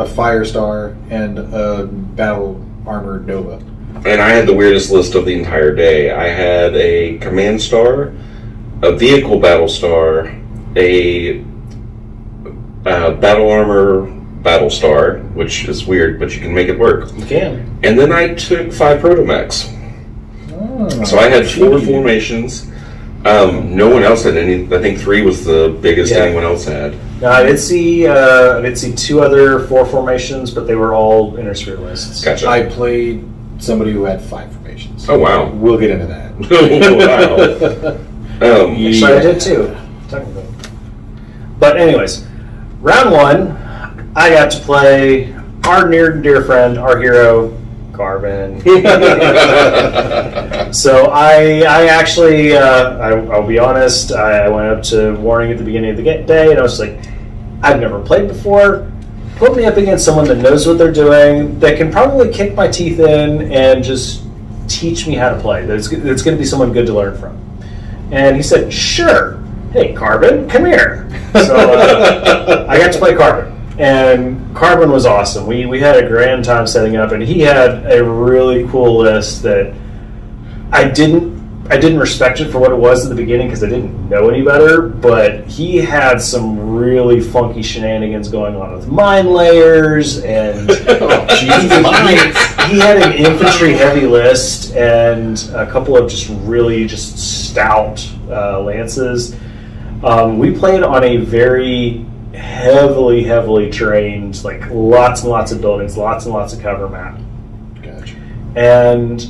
fire star, and a battle armor Nova. And I had the weirdest list of the entire day. I had a command star, a vehicle battle star, a battle armor battle star, which is weird, but you can make it work. You can. And then I took 5 protomechs. Oh, so I had 4 formations. No one else had any. I think 3 was the biggest anyone else had. Now, I did see 2 other 4 formations, but they were all inner sphere lists. Gotcha. I played somebody who had 5 formations. Oh wow! We'll get into that. Wow. Actually, I did too, technically. But anyways, round 1, I got to play our near and dear friend, our hero, Carbon. So I actually, I'll be honest, I went up to Warning at the beginning of the day, and I was like, I've never played before. Put me up against someone that knows what they're doing, that can probably kick my teeth in and just teach me how to play. It's going to be someone good to learn from. And he said, sure. Hey, Carbon, come here. So I got to play Carbon. And Carbon was awesome. We had a grand time setting up, and he had a really cool list that I didn't respect it for what it was at the beginning because I didn't know any better, but he had some really funky shenanigans going on with mine layers, and he had an infantry heavy list and a couple of just really stout lances. We played on a very heavily terrained, like lots and lots of buildings, lots and lots of cover map. Gotcha. And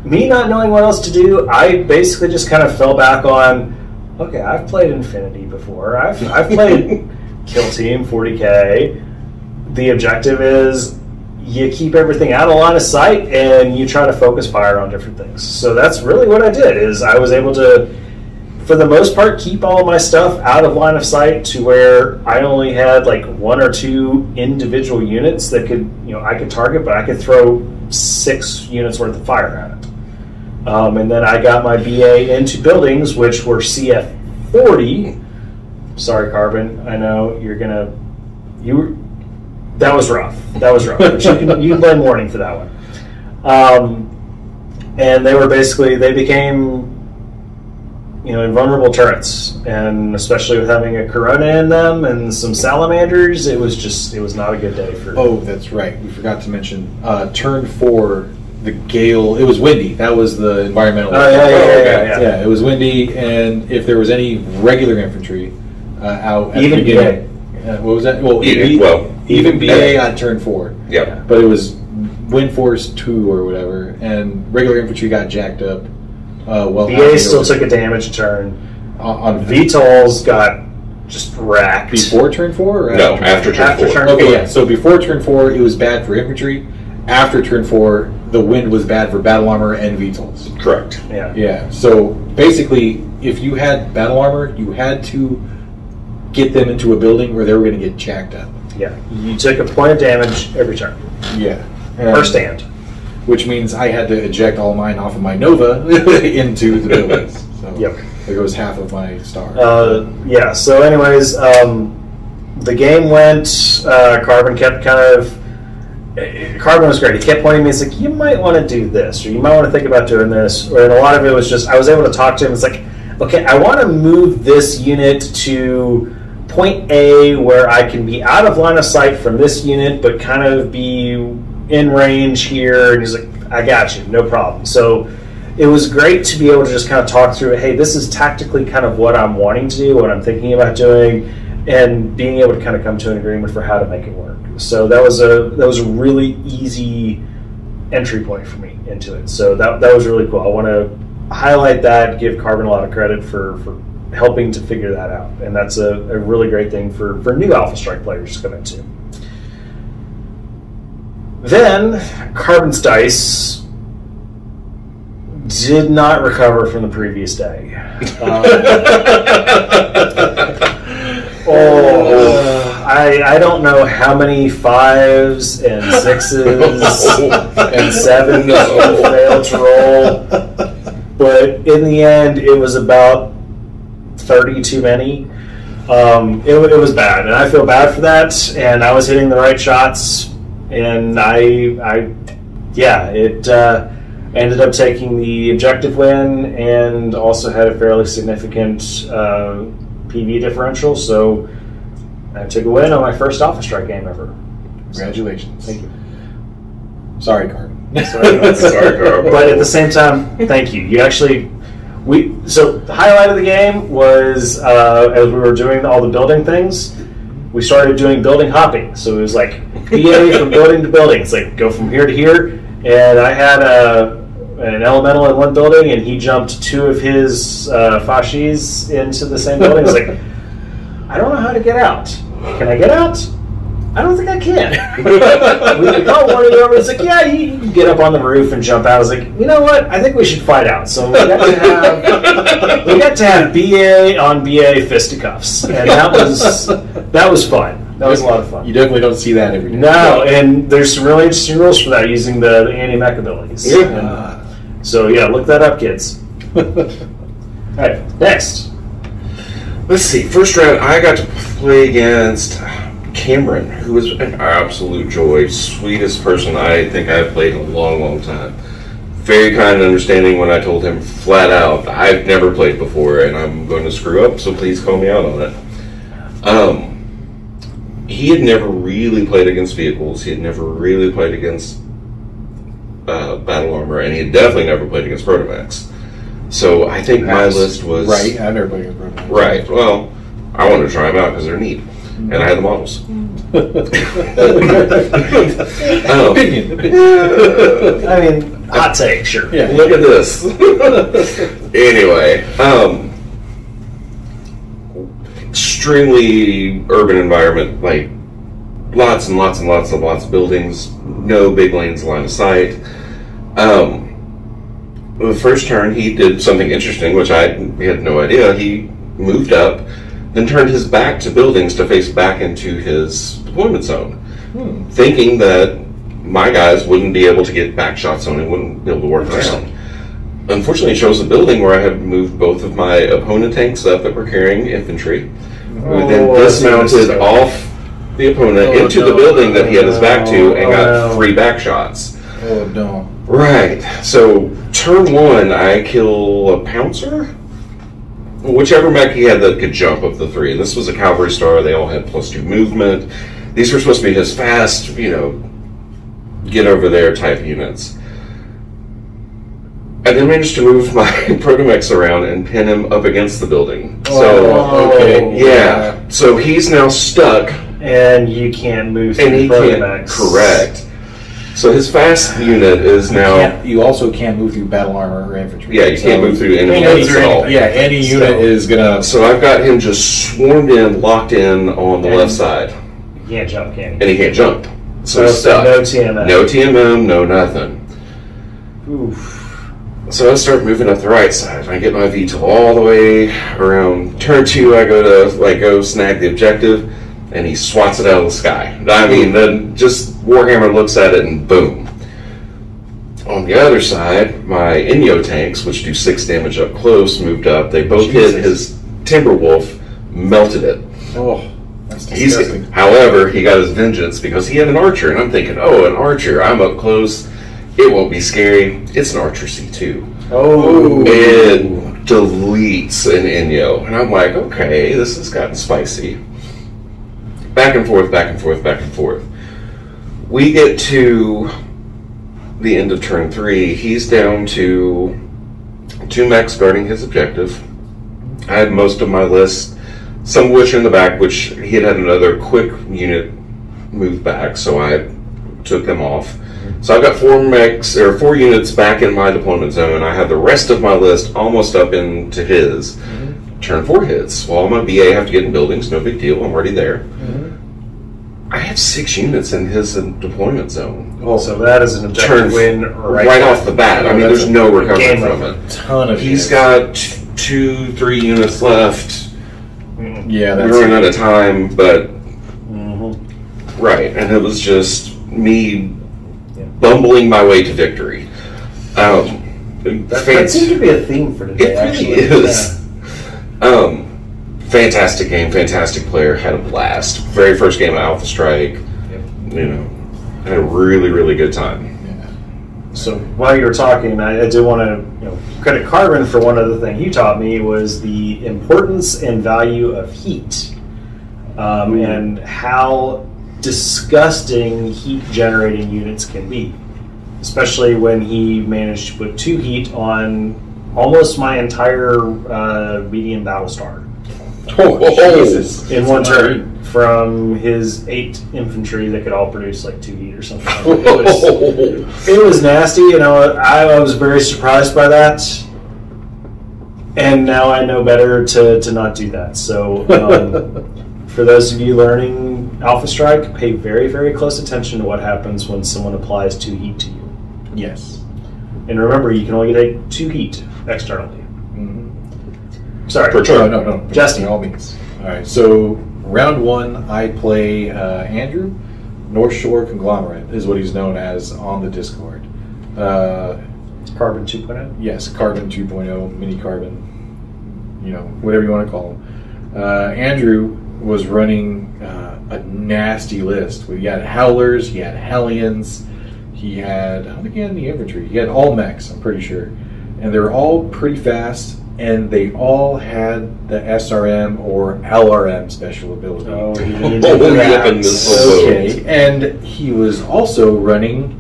me not knowing what else to do, I basically just kind of fell back on, okay, I've played Infinity before. I've played Kill Team 40K. The objective is you keep everything out of line of sight and you try to focus fire on different things. So that's really what I did, is I was able to, for the most part, keep all of my stuff out of line of sight to where I only had like 1 or 2 individual units that could, I could target, but I could throw 6 units worth of fire at it. And then I got my BA into buildings, which were CF 40. Sorry, Carbon. I know that was rough. But you can blame Warning for that one. And they became, invulnerable turrets. And especially with having a Corona in them and some salamanders, it was not a good day for. Oh, that's right. We forgot to mention turn 4. The gale, it was windy. That was the environmental. Yeah. It was windy, and if there was any regular infantry out at even the beginning, what was that? Well, even BA on turn 4. Yeah. But it was wind force 2 or whatever, and regular infantry got jacked up. BA still took a damage turn. On VTOLs got just racked. Before turn 4? Or no, after turn 4. Okay, yeah. So before turn 4, it was bad for infantry. After turn 4, the wind was bad for battle armor and VTOLs. Correct. Yeah. Yeah. So basically, if you had battle armor, you had to get them into a building where they were going to get jacked up. Yeah. You took a point of damage every turn. Yeah. Per stand. Which means I had to eject all mine off of my Nova into the buildings. So. Yep. There goes half of my star. Yeah. So, anyways, the game went. Carbon kept Carbon was great. He kept pointing me. He's like, "You might want to do this, or you might want to think about doing this." And a lot of it was just I was able to talk to him. It's like, okay, I want to move this unit to point A where I can be out of line of sight from this unit, but kind of be in range here. And he's like, I got you, no problem. So it was great to be able to just kind of talk through, hey, this is tactically kind of what I'm wanting to do, what I'm thinking about doing, and being able to kind of come to an agreement for how to make it work. So that was a really easy entry point for me into it. So that was really cool. I want to highlight that, give Carbon a lot of credit for helping to figure that out. And that's a really great thing for new Alpha Strike players to come into. Then, Carbon's dice did not recover from the previous day. I don't know how many 5s and 6s and 7s failed to roll, but in the end, it was about 30 too many. It was bad, and I feel bad for that. And I was hitting the right shots, and it ended up taking the objective win, and also had a fairly significant PV differential. So I took a win on my first Alpha Strike game ever. Congratulations! Thank you. Sorry, Carbon. Sorry, Carbon. But at the same time, thank you. You actually. So the highlight of the game was as we were doing all the building things, we started doing building hopping. So it was like BA from building to building. It's like go from here to here. And I had an elemental in one building, and he jumped 2 of his Fashis into the same building. It's like, I don't know how to get out. Can I get out? I don't think I can. we called one of them over. It's like, yeah, you can get up on the roof and jump out. I was like, you know what? I think we should fight out. So we got to have BA on BA fisticuffs, and that was fun. That was a lot of fun. You definitely don't see that every day. No, and there's some really interesting rules for that using the anti-mech abilities. Yeah. So yeah, look that up, kids. All right, next. Let's see. First round, I got to play against Cameron, who was an absolute joy. Sweetest person I think I've played in a long, long time. Very kind and understanding when I told him flat out, I've never played before and I'm going to screw up, so please call me out on it. He had never really played against vehicles. He had never really played against battle armor, and he had definitely never played against protomechs. So I think my list was... Right, I never played against protomechs. Right, well, I wanted to try them out because they're neat. And I had the models. Opinion. I mean, hot take, sure. Yeah. Look at this. Anyway, extremely urban environment, like lots and lots and lots of buildings, no big lanes line of sight. The first turn, he did something interesting, which I had no idea. He moved up, then turned his back to buildings to face back into his deployment zone, thinking that my guys wouldn't be able to get back shots on and wouldn't be able to work around. Unfortunately, it chose a building where I had moved both of my opponent tanks up that were carrying infantry, who then dismounted off the opponent into the building that he had his back to and got 3 back shots. Oh, no. Right. So, turn 1, I kill a Pouncer? Whichever mech he had that could jump of the 3. This was a Cavalry Star. They all had +2 movement. These were supposed to be his fast, get over there type units. I then managed to move my protomechs around and pin him up against the building. Yeah. So he's now stuck. And you can't move through the protomechs. Correct. So his fast unit is now... You also can't move through battle armor or infantry. Yeah, you can't move through enemy units at all. Yeah, any unit is going to... So I've got him just swarmed in, locked in on the left side. He can't jump, can he? And he can't jump. So he's stuck. No TMM. No TMM, no nothing. Oof. So I start moving up the right side. I get my VTOL all the way around turn 2. I go to go snag the objective, and he swats it out of the sky. I mean, then just Warhammer looks at it and boom. On the other side, my Inyo tanks, which do 6 damage up close, moved up. They both hit his Timberwolf, melted it. Oh, that's disgusting. However, he got his vengeance because he had an archer, and I'm thinking, oh, an archer, I'm up close, it won't be scary. It's an archer C2. Oh. It deletes an Inyo, and I'm like, okay, this has gotten spicy. Back and forth, back and forth, back and forth. We get to the end of turn 3. He's down to 2 mechs guarding his objective. I had most of my list, some of which are in the back, which he had another quick unit move back, so I took them off. So I've got 4 units back in my deployment zone. I have the rest of my list almost up into his. Turn 4 hits. Well, my BA have to get in buildings, no big deal, I'm already there. I have 6 units in his deployment zone. Oh, so that is an objective win right off the bat. I mean, there's no recovery from it. Ton of He's got 2-3 units left. Yeah, that's we're running out of time, but right, and it was just me bumbling my way to victory. That seems to be a theme for today. It really is. Fantastic game, fantastic player, had a blast. Very first game of Alpha Strike, you know, had a really, really good time. So while you were talking, I do want to credit Carbon for one other thing he taught me was the importance and value of heat, and how disgusting heat generating units can be, especially when he managed to put 2 heat on almost my entire medium Battlestar. Oh, Jesus. In one turn, from his 8 infantry that could all produce like 2 heat or something. It was nasty, and I was very surprised by that. And now I know better to not do that. So, for those of you learning Alpha Strike, pay very, very close attention to what happens when someone applies 2 heat to you. Yes. And remember, you can only take 2 heat externally. Sorry. Per turn. No. Justin. By all means. All right. So round 1, I play Andrew. North Shore Conglomerate is what he's known as on the Discord. Carbon 2.0. Yes, Carbon 2.0, Mini Carbon. Whatever you want to call him. Andrew was running a nasty list. He had Howlers. He had Hellions. He had, I don't think he had any infantry. He had all mechs, I'm pretty sure. And they were all pretty fast. And they all had the SRM or LRM special ability. Oh, okay. And he was also running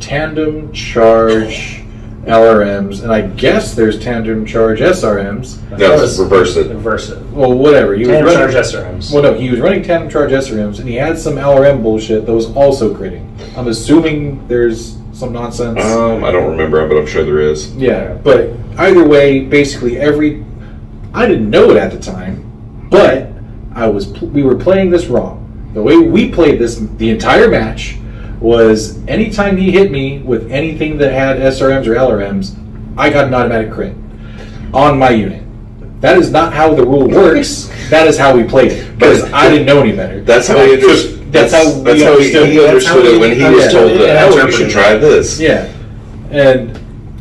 tandem charge LRMs, and I guess there's tandem charge SRMs. No, reverse it. Reverse it. Well, whatever. He tandem was running, charge SRMs. Well, no, he was running tandem charge SRMs, and he had some LRM bullshit that was also critting. I'm assuming there's some nonsense. I don't remember, but I'm sure there is. Yeah, but either way, basically I didn't know it at the time, but we were playing this wrong. The way we played this, the entire match, was anytime he hit me with anything that had SRMs or LRMs, I got an automatic crit on my unit. That is not how the rule works. That is how we played it, because I didn't know any better. That's how he understood. That's how he understood it when he was told that, oh, you should try this. Yeah. And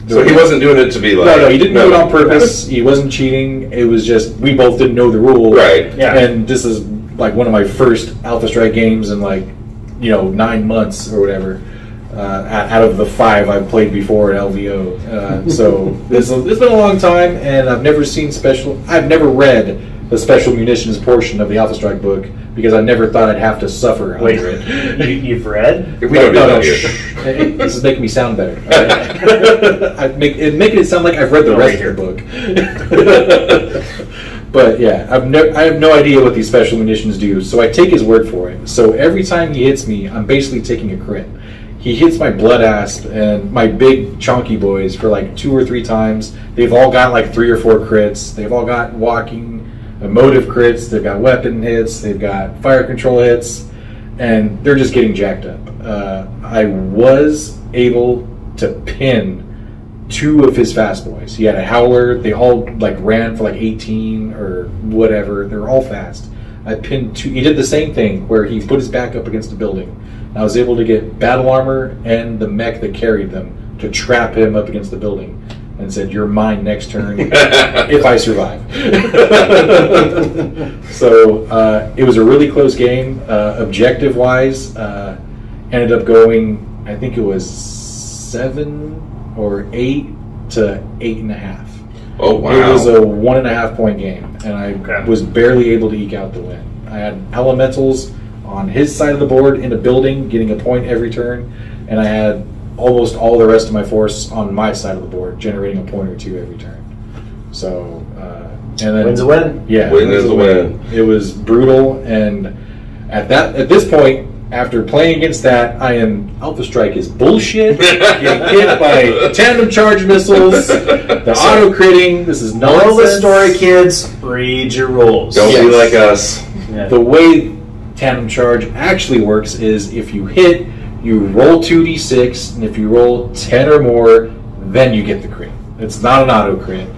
so he wasn't doing it to be like... No, he didn't do it on purpose. He wasn't cheating. It was just, we both didn't know the rule. Right. Yeah. And this is like one of my first Alpha Strike games in 9 months or whatever. Out of the 5 I've played before at LVO. So it's been a long time, and I've never read the special munitions portion of the Alpha Strike book, because I never thought I'd have to suffer under it. You've read? We don't do that here. This is making me sound better. Right? Making it sound like I've read the rest of the book. But yeah, I have no idea what these special munitions do, so I take his word for it. So every time he hits me, I'm basically taking a crit. He hits my blood asp and my big chunky boys for 2 or 3 times. They've all got 3 or 4 crits. They've all got walking emotive crits, they've got weapon hits, they've got fire control hits, and they're just getting jacked up. I was able to pin 2 of his fast boys. He had a Howler, they all ran for 18 or whatever, they were all fast. I pinned 2, he did the same thing where he put his back up against the building. I was able to get battle armor and the mech that carried them to trap him up against the building, and said, "You're mine next turn if I survive." So it was a really close game. Objective wise, ended up going, I think it was 7 or 8 to 8.5. Oh wow! It was a 1.5 point game, and I was barely able to eke out the win. I had elementals on his side of the board in a building, getting a point every turn, and I had almost all the rest of my force on my side of the board, generating a point or two every turn. So, and then Win's a win. Yeah, win is a win. It was brutal, and at this point, after playing against that, I am Alpha Strike is bullshit. Getting hit by tandem charge missiles, the auto critting. This is nonsense. Moral of the story, kids: read your rules. Don't be like us. Yeah. The way tandem charge actually works is if you hit, you roll 2d6, and if you roll 10 or more, then you get the crit. It's not an auto crit,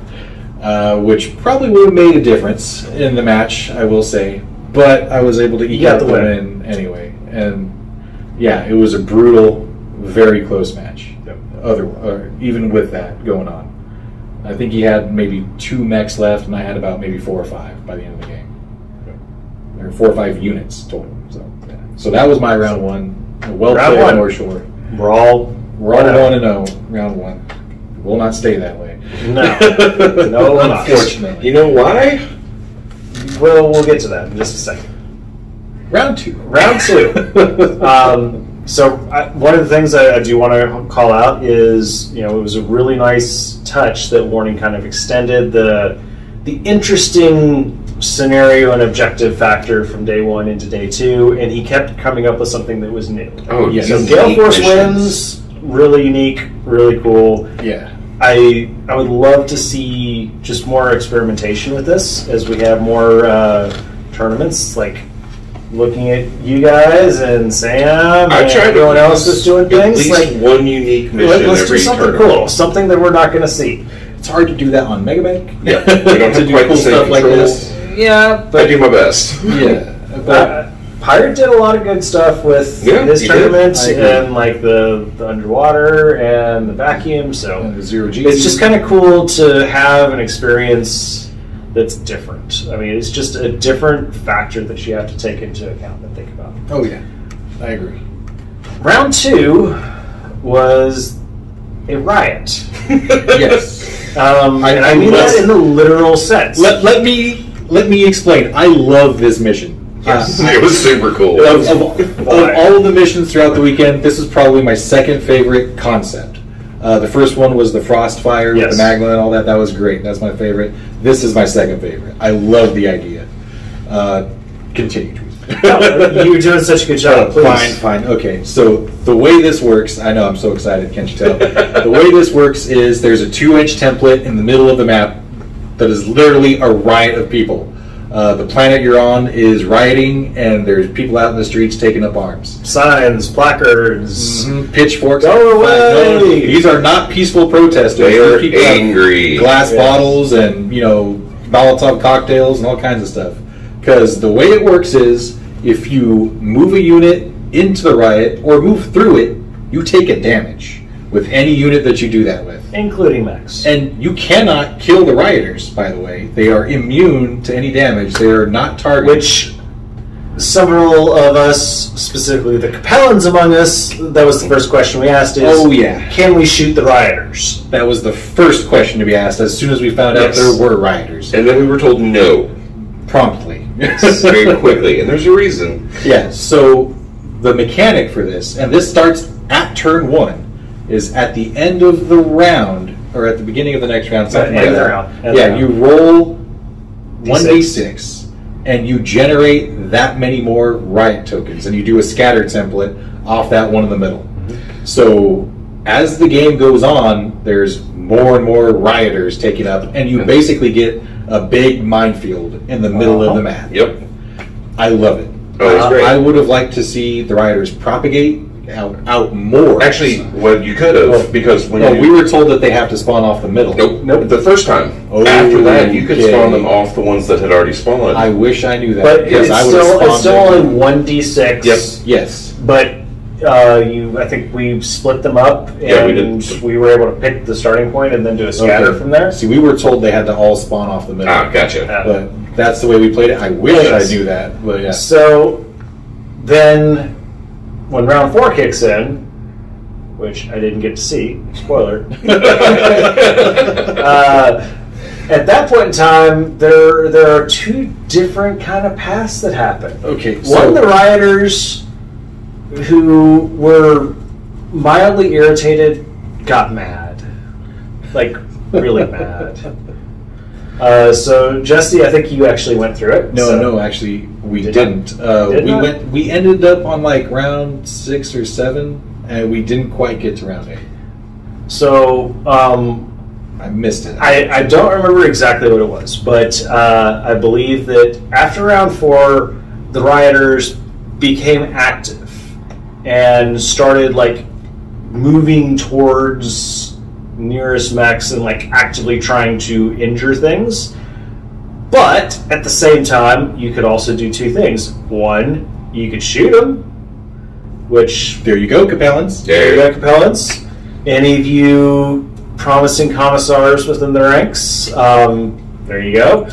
which probably would have made a difference in the match, I will say. But I was able to eke out the win anyway. And yeah, it was a brutal, very close match. Yep. Even with that going on. I think he had maybe 2 mechs left, and I had about maybe 4 or 5 by the end of the game. Or 4 or 5 units total. So that was my round 1. Well round played, 1. North Shore. We're all 1-0, round 1. Will not stay that way. No, no, unfortunately. You know why? Well, we'll get to that in just a second. Round 2. Round 2. One of the things I do want to call out is, it was a really nice touch that Warning kind of extended the interesting scenario and objective factor from day 1 into day 2, and he kept coming up with something that was new. Oh, yes. So Gale Force wins, really unique, really cool. Yeah. I would love to see just more experimentation with this as we have more tournaments, like looking at you guys and Sam and everyone else that's doing things. At least one unique mission let's every do something tournament. cool, something that we're not going to see. It's hard to do that on Megabank. Yeah, we don't have quite the same stuff like controls. this. Yeah, I do my best. Yeah, but Pirate did a lot of good stuff with his tournament and like the underwater and the vacuum. So and the 0G. It's just kind of cool to have an experience that's different. I mean, it's just a different factor that you have to take into account and think about. Oh yeah, I agree. Round 2 was a riot. Yes. And I mean that in the literal sense. Let me explain. I love this mission. Yes, it was super cool. Of all of the missions throughout the weekend, this is probably my second favorite concept. The first one was the Frostfire with the magma and all that. That was great. That's my favorite. This is my second favorite. I love the idea. Continue. You were doing such a good job. Please. Fine. Okay, so the way this works, I know I'm so excited, can't you tell? The way this works is there's a 2-inch template in the middle of the map that is literally a riot of people. The planet you're on is rioting, and there's people out in the streets taking up arms. Signs, placards, pitchforks. Go away! No, these are not peaceful protesters. They are people angry. Glass bottles and Molotov cocktails and all kinds of stuff. Because the way it works is, if you move a unit into the riot or move through it, you take a damage with any unit that you do that with. Including mechs. And you cannot kill the rioters, by the way. They are immune to any damage. They are not targeted. Which several of us, specifically the Capellans among us, that was the first question we asked is, can we shoot the rioters? That was the first question to be asked as soon as we found out there were rioters. And then we were told no. Promptly. Very quickly. And there's a reason. Yeah, so the mechanic for this, and this starts at turn 1, is at the end of the round, or at the beginning of the next round, something like that. You roll 1d6, and you generate that many more riot tokens, and you do a scatter template off that one in the middle. So as the game goes on, there's more and more rioters taking up, and you basically get a big minefield in the middle of the map. Yep. I love it. Oh, it's great. I would have liked to see the rioters propagate out more. Actually, what you could have, because when we were told that they have to spawn off the middle. Nope. The first time. After that, you could spawn them off the ones that had already spawned. I wish I knew that. But it's I still only 1d6. Yes. But I think we split them up, and we were able to pick the starting point and then do a scatter from there. See, we were told they had to all spawn off the middle. Ah, gotcha. But that's the way we played it. I wish I knew that, but yeah. So then, when round 4 kicks in, which I didn't get to see, spoiler. At that point in time, there are 2 different kind of paths that happen. Okay, One, the rioters who were mildly irritated got mad. Like, really mad. So, Jesse, I think you actually went through it. No, actually, we didn't. We ended up on like round 6 or 7, and we didn't quite get to round 8. So, I missed it. I don't remember exactly what it was, but I believe that after round 4, the rioters became active and started like moving towards nearest mechs and like actively trying to injure things. But at the same time, you could also do 2 things. One, you could shoot them, which there you go, Capellans. There you go, Capellans. Any of you promising commissars within the ranks, there you go.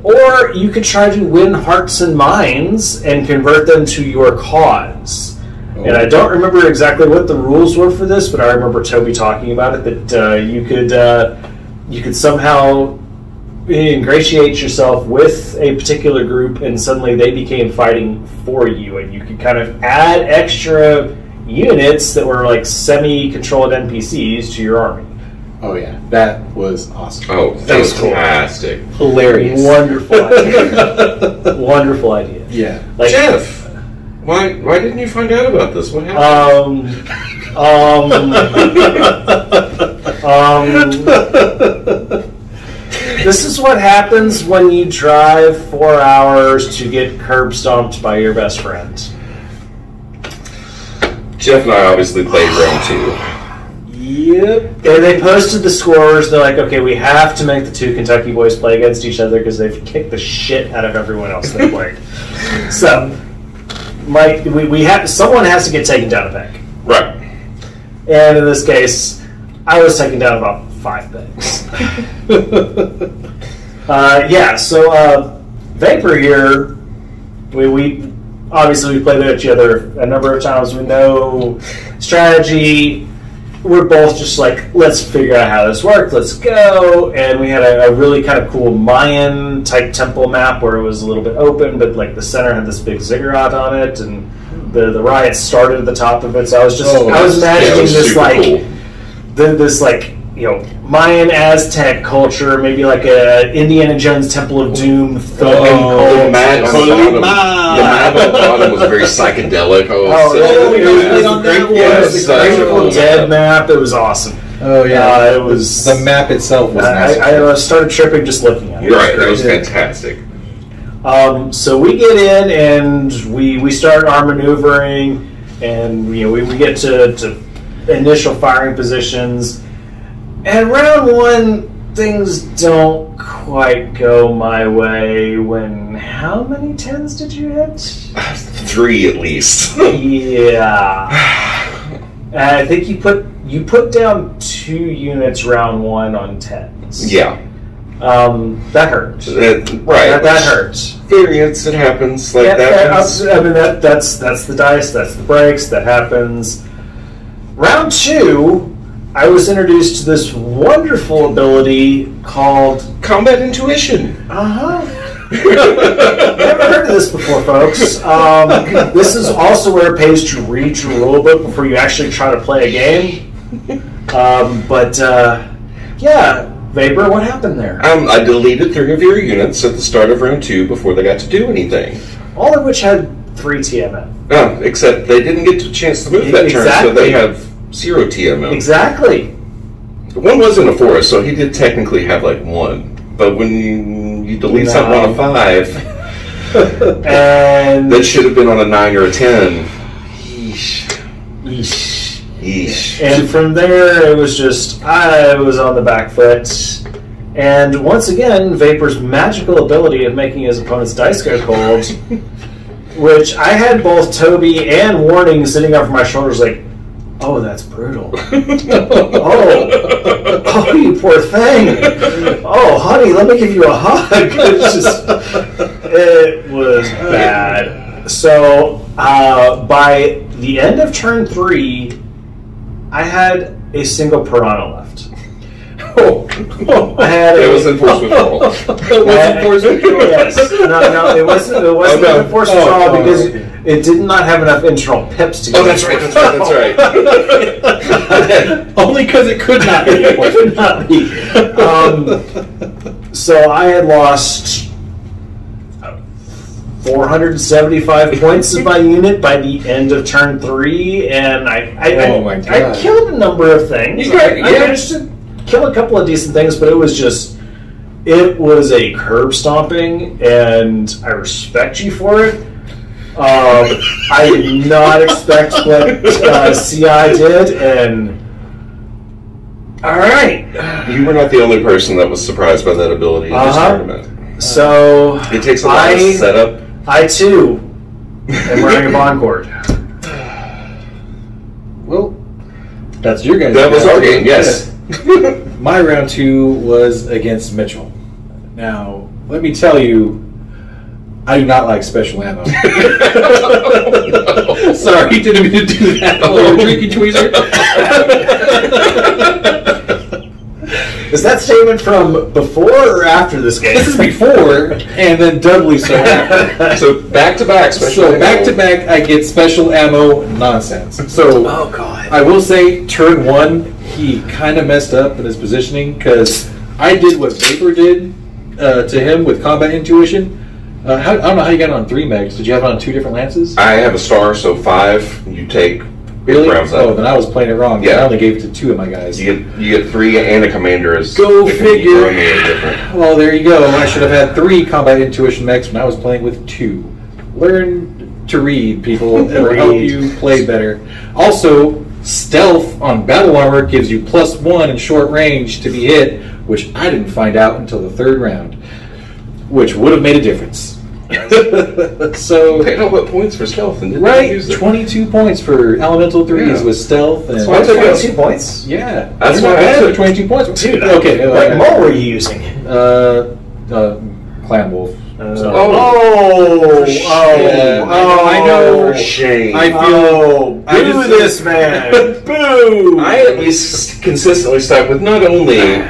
Or you could try to win hearts and minds and convert them to your cause. And I don't remember exactly what the rules were for this, but I remember Toby talking about it, that you could somehow ingratiate yourself with a particular group, and suddenly they became fighting for you, and you could kind of add extra units that were like semi-controlled NPCs to your army. Oh yeah, that was awesome. Oh, fantastic. Cool. Hilarious. Wonderful idea. Wonderful idea. Yeah. Like, Jeff, why didn't you find out about this? What happened? This is what happens when you drive 4 hours to get curb stomped by your best friend. Jeff and I obviously played round 2. Yep. And they posted the scores. They're like, okay, we have to make the 2 Kentucky boys play against each other because they've kicked the shit out of everyone else they played. So, someone has to get taken down a peg. Right. And in this case, I was taken down about 5 pegs. So Vapor here, we obviously we played with each other a number of times. We know strategy. We're both just like, let's figure out how this works. Let's go. And we had a really kind of cool Mayan type temple map where it was a little bit open, but like the center had this big ziggurat on it, and the riot started at the top of it. So I was imagining this like cool. This like, you know, Mayan Aztec culture, maybe like a Indiana Jones Temple of Doom. The map on the bottom was very psychedelic. Grateful Dead map. It was awesome. Oh yeah, it was the map itself was. I started tripping just looking at it. You're right. That was fantastic. So we get in and we start our maneuvering, and we get to initial firing positions. And round 1, things don't quite go my way. When how many 10s did you hit? 3 at least. Yeah. I think you put down 2 units round 1 on 10s. Yeah. That hurt. Right. That hurts. Variance. It happens. Like that's the dice. That's the breaks. That happens. Round 2. I was introduced to this wonderful ability called Combat Intuition. Never heard of this before, folks. This is also where it pays to read your rulebook before you actually try to play a game. Vapor, what happened there? I deleted 3 of your units at the start of round 2 before they got to do anything. All of which had 3 TMM. Oh, except they didn't get a chance to move that turn, so they have 0 TMM. Exactly. One was in a forest, so he did technically have like 1. But when you delete something on a 5, and that should have been on a 9 or a 10. Yeesh. And from there, it was just, I was on the back foot. And once again, Vapor's magical ability of making his opponent's dice go cold Which I had both Toby and Warning sitting up on my shoulders like, oh, that's brutal. oh, you poor thing. Oh, honey, let me give you a hug. It was bad. So by the end of turn 3, I had a single piranha left. It was enforcement control. It was enforcement control. Yes. No, it wasn't enforcement control because it did not have enough internal pips to get. Oh, that's right. Only because it could not be. It could not be. So I had lost 475 points of my unit by the end of turn 3, and I killed a number of things. I managed to kill a couple of decent things, but it was a curb stomping, and I respect you for it. I did not expect what CI did, and all right. You were not the only person that was surprised by that ability in this tournament. So it takes a lot of setup. I too am wearing a bond cord. Well, that's your guys. That was our game, yes. My round 2 was against Mitchell. Now, let me tell you, I do not like special ammo. No. Sorry, didn't mean to do that while you were drinking Tweezer. Is that statement from before or after this game? This is before, and then doubly so after. So back-to-back special ammo. Back-to-back, I get special ammo nonsense. So, oh god! I will say, turn 1, he kind of messed up in his positioning, because I did what Vapor did to him with combat intuition. I don't know how you got it on 3 megs. Did you have it on 2 different lances? I have a star, so 5. You take really? rounds up. Oh, then I was playing it wrong. Yeah. I only gave it to 2 of my guys. You get 3 and a commander. Go figure. Well, there you go. I should have had 3 combat intuition megs when I was playing with 2. Learn to read, people. It'll help you play better. Also, stealth on battle armor gives you +1 in short range to be hit, which I didn't find out until the 3rd round, which would have made a difference. So picked up what points for stealth and didn't use it. 22 points for elemental 3s with stealth. And 22 points? Yeah, that's why I had 22 points. Dude, okay. What mole were you using? Clan Wolf. I know. For shame. I feel. Boo this man. Boo. I at least consistently stuck with not only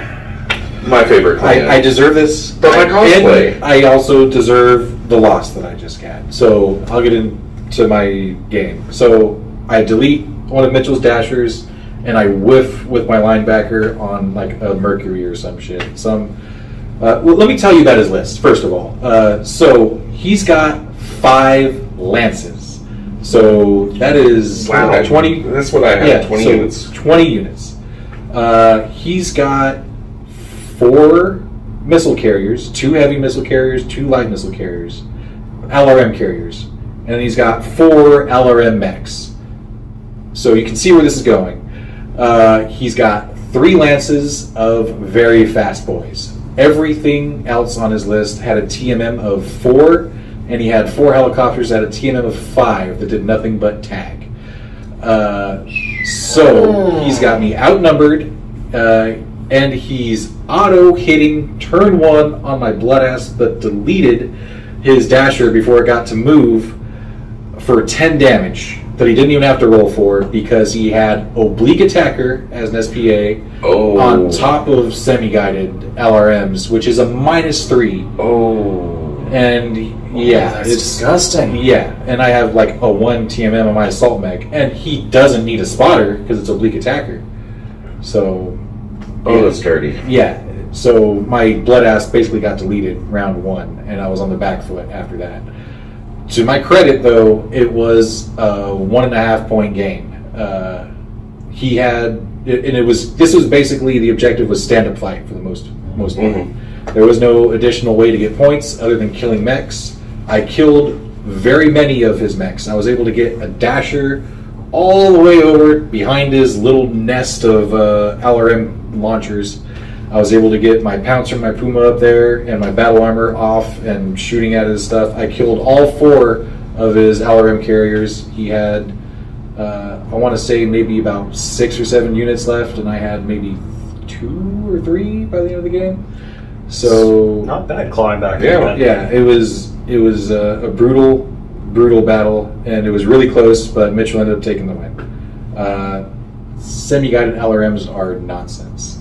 my favorite clan. I deserve this, but my cosplay. And I also deserve the loss that I just had. So I'll get into my game. So I delete one of Mitchell's dashers, and I whiff with my linebacker on like a Mercury or some shit. Well, let me tell you about his list, first of all. So he's got 5 lances. So that is 20. That's what I have. Yeah, 20 units. 20 units. He's got 4 missile carriers, 2 heavy missile carriers, 2 light missile carriers, LRM carriers, and then he's got 4 LRM mechs. So you can see where this is going. He's got 3 lances of very fast boys. Everything else on his list had a TMM of 4, and he had 4 helicopters at a TMM of 5 that did nothing but tag. So he's got me outnumbered, and he's auto-hitting turn 1 on my blood ass, but deleted his dasher before it got to move for 10 damage that he didn't even have to roll for because he had oblique attacker as an SPA on top of semi-guided LRMs, which is a -3. And yeah, that's disgusting. Yeah, and I have like a 1 TMM on my assault mech, and he doesn't need a spotter because it's oblique attacker. So, that's dirty. Yeah, so my blood ass basically got deleted round 1, and I was on the back foot after that. To my credit, though, it was a 1.5 point game. He had, and this was basically the objective was stand up fight for the most people. There was no additional way to get points other than killing mechs. I killed very many of his mechs. I was able to get a dasher all the way over behind his little nest of LRM launchers. I was able to get my Pouncer and my Puma up there and my battle armor off and shooting at his stuff. I killed all 4 of his LRM carriers. He had, I want to say, maybe about 6 or 7 units left, and I had maybe 2 or 3 by the end of the game. So not bad clawing back. Yeah. It was a brutal battle, and it was really close, but Mitchell ended up taking the win. Semi-guided LRMs are nonsense.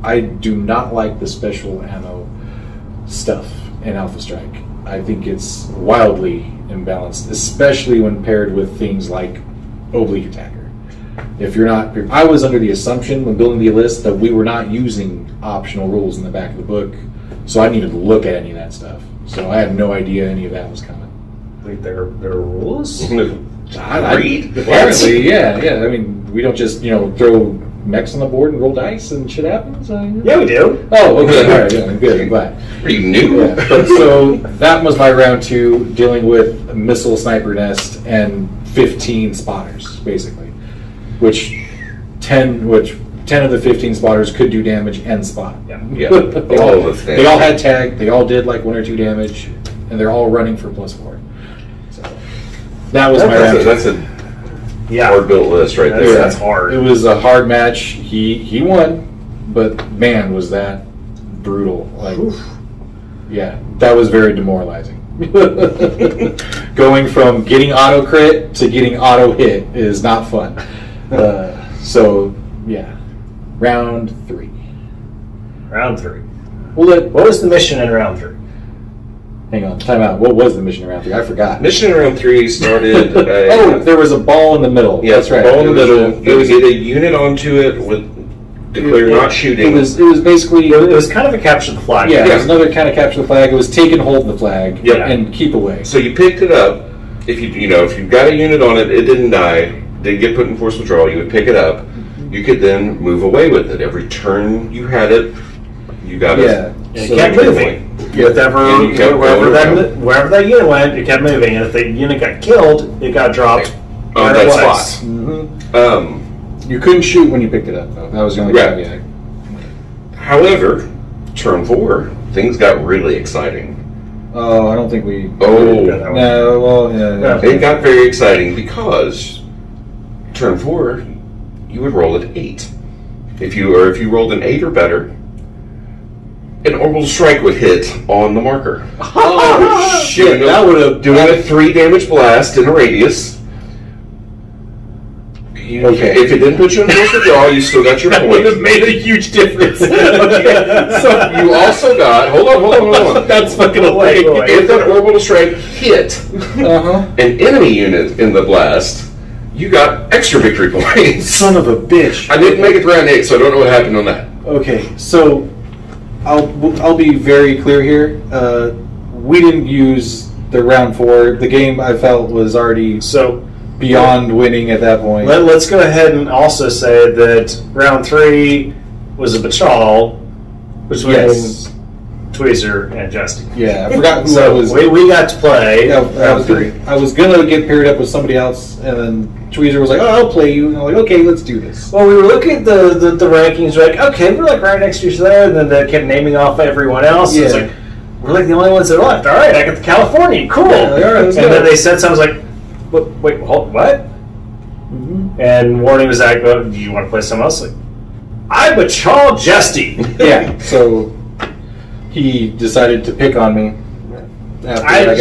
I do not like the special ammo stuff in Alpha Strike. I think it's wildly imbalanced, especially when paired with things like Oblique Attacker. If you're not, I was under the assumption when building the list that we were not using optional rules in the back of the book, so I needed to look at any of that stuff. So I had no idea any of that was coming. Wait, there are rules? I read. Apparently, yeah. I mean, we don't just throw mechs on the board and roll dice and shit happens. Yeah, we do. Oh, okay, all right, yeah, good. I'm glad. Are you new? Yeah. But so that was my round 2, dealing with a missile sniper nest and 15 spotters, basically. Which 10 of the 15 spotters could do damage and spot. Yeah. They all had tag. They all did like 1 or 2 damage, and they're all running for +4. So that was my round 2. That's a hard built list right there. That's hard. It was a hard match. He won, but man, was that brutal. Like, yeah, that was very demoralizing. Going from getting auto crit to getting auto hit is not fun. So yeah, round 3. Round 3. What was the mission in round 3? Hang on, time out. What was the mission in round 3? I forgot. Mission in round 3 started. There was a ball in the middle. Yeah, that's right. Ball in the middle. You would get a unit onto it with declare not shooting. It was basically. It was kind of a capture the flag. Yeah, it was another kind of capture the flag. It was take and hold the flag. And keep away. So you picked it up. If you got a unit on it, it didn't die. Didn't get put in force withdrawal. You would pick it up. You could then move away with it. Every turn you had it, you got it. Yeah, it kept moving. Wherever that unit went, it kept moving. And if the unit got killed, it got dropped on that spot. You couldn't shoot when you picked it up, though. That was the only caveat. However, turn 4, things got really exciting. Oh, I don't think we. It got very exciting because turn 4, you would roll at 8. If you rolled an 8 or better, an orbital strike would hit on the marker. Oh shit! That would have doing a 3 damage blast in a radius. Okay. If it didn't put you in force withdrawal, you still got your point. That would have made a huge difference. So you also got. Hold on. That's fucking hilarious. If that orbital strike hit an enemy unit in the blast, you got extra victory points. Son of a bitch! I didn't make it to round 8, so I don't know what happened on that. Okay, so I'll be very clear here. We didn't use the round 4. The game I felt was already beyond winning at that point. Let's go ahead and also say that round 3 was a bachal between Tweezer and Justy. Yeah, I forgot who I was. We got to play. Yeah, I was gonna get paired up with somebody else, and then Tweezer was like, "Oh, I'll play you." And I'm like, "Okay, let's do this." Well, we were looking at the rankings. We're like, "Okay, we're like right next to each other," and then they kept naming off everyone else. Yeah. It's like we're like the only ones that are left. All right, I got the California. Cool. Yeah, all right, let's go. Then they said something. I was like, "Wait, hold, what?" Mm-hmm. And Warning was like, "Do you want to play someone else?" Like, I'm a Charles Justy. Yeah. So he decided to pick on me. After I and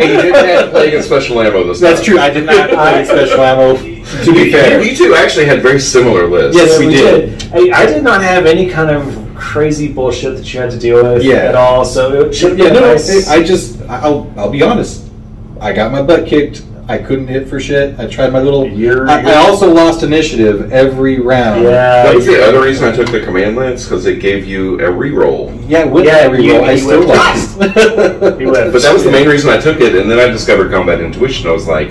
you didn't have to play against special ammo this time. That's true. I did not play special ammo. To be fair, you two actually had very similar lists. Yes, we did. I did not have any kind of crazy bullshit that you had to deal with at all. So it should have been nice. I'll be honest. I got my butt kicked. I couldn't hit for shit. I tried my little. I also lost initiative every round. Yeah, that was the other reason I took the command lance, because it gave you a reroll. Yeah, with every reroll, I still lost. But that was the main reason I took it, and then I discovered combat intuition. I was like,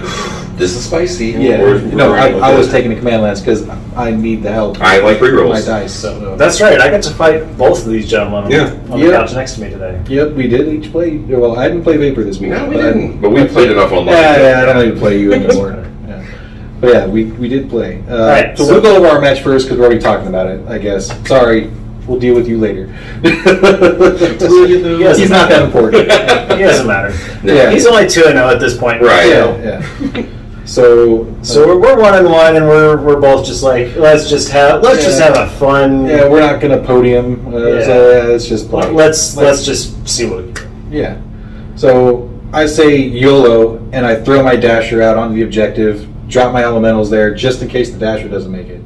"This is spicy." Yeah, I was taking the command lance because I need the help. I like rerolls. My dice. So. That's right. I got to fight both of these gentlemen on the couch next to me today. Yep, we did each play. Well, I didn't play Vapor this week. No, we didn't. But we played enough online. Yeah, I don't even play you anymore. But yeah, we did play. Right, so we'll go over our match first because we're already talking about it, I guess. Sorry, we'll deal with you later. Yes, he's not that important. He doesn't matter. Yeah. He's only 2-0 at this point. Right. Yeah. So we're 1-1, and we're both just like, let's just have a fun. Yeah, we're not gonna podium. So let's just play. Let's just see what we can do. Yeah. So I say YOLO, and I throw my dasher out onto the objective, drop my elementals there just in case the dasher doesn't make it.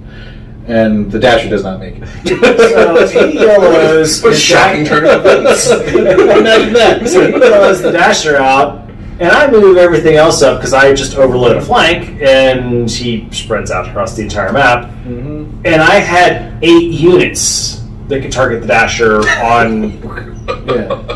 And the dasher does not make it. So he YOLOs. What a shocking turn of events. Imagine that. So he YOLOs the dasher out, and I move everything else up because I just overload a flank, and he spreads out across the entire map. Mm-hmm. And I had 8 units that could target the dasher on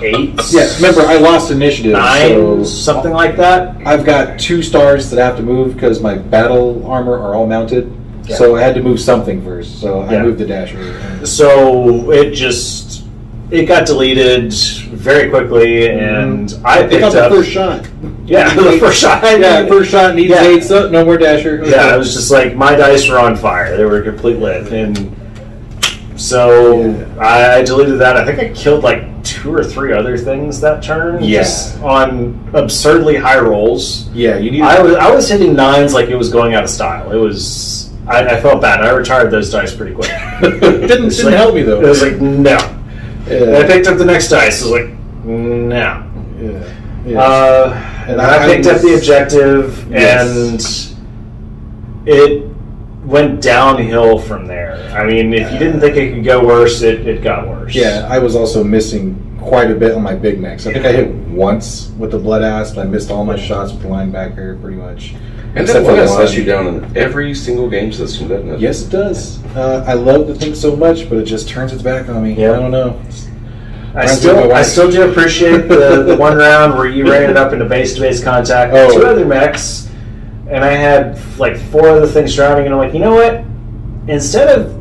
8. Yeah, remember, I lost initiative. 9, something like that. I've got 2 stars that I have to move because my battle armor are all mounted. Yeah. So I had to move something first. So I Yeah. moved the dasher. So it got deleted very quickly, and I picked got up the first shot. Yeah, the first shot. Yeah, first shot needs 8, so no more dasher. Yeah, it was just like my dice were on fire; they were complete lit, and so I deleted that. I think I killed like 2 or 3 other things that turn. Yes, on absurdly high rolls. Yeah, you need. I was hitting 9s like it was going out of style. It was. I felt bad. I retired those dice pretty quick. didn't help me though. It was like no. Yeah. I picked up the next dice. It was like no. Yeah. And I picked up the objective, and it went downhill from there. I mean, if you didn't think it could go worse, it got worse. Yeah, I was also missing quite a bit on my big max. I think I hit once with the blood asp. I missed all my shots with the linebacker, pretty much. And that blood asp lets you down in every single game system, doesn't it? Yes, it does. I love the thing so much, but it just turns its back on me. Yeah. I don't know. I still do appreciate the one round where you ran it up into base-to-base contact with 2 other mechs, and I had like 4 other things surrounding, and I'm like, you know what? Instead of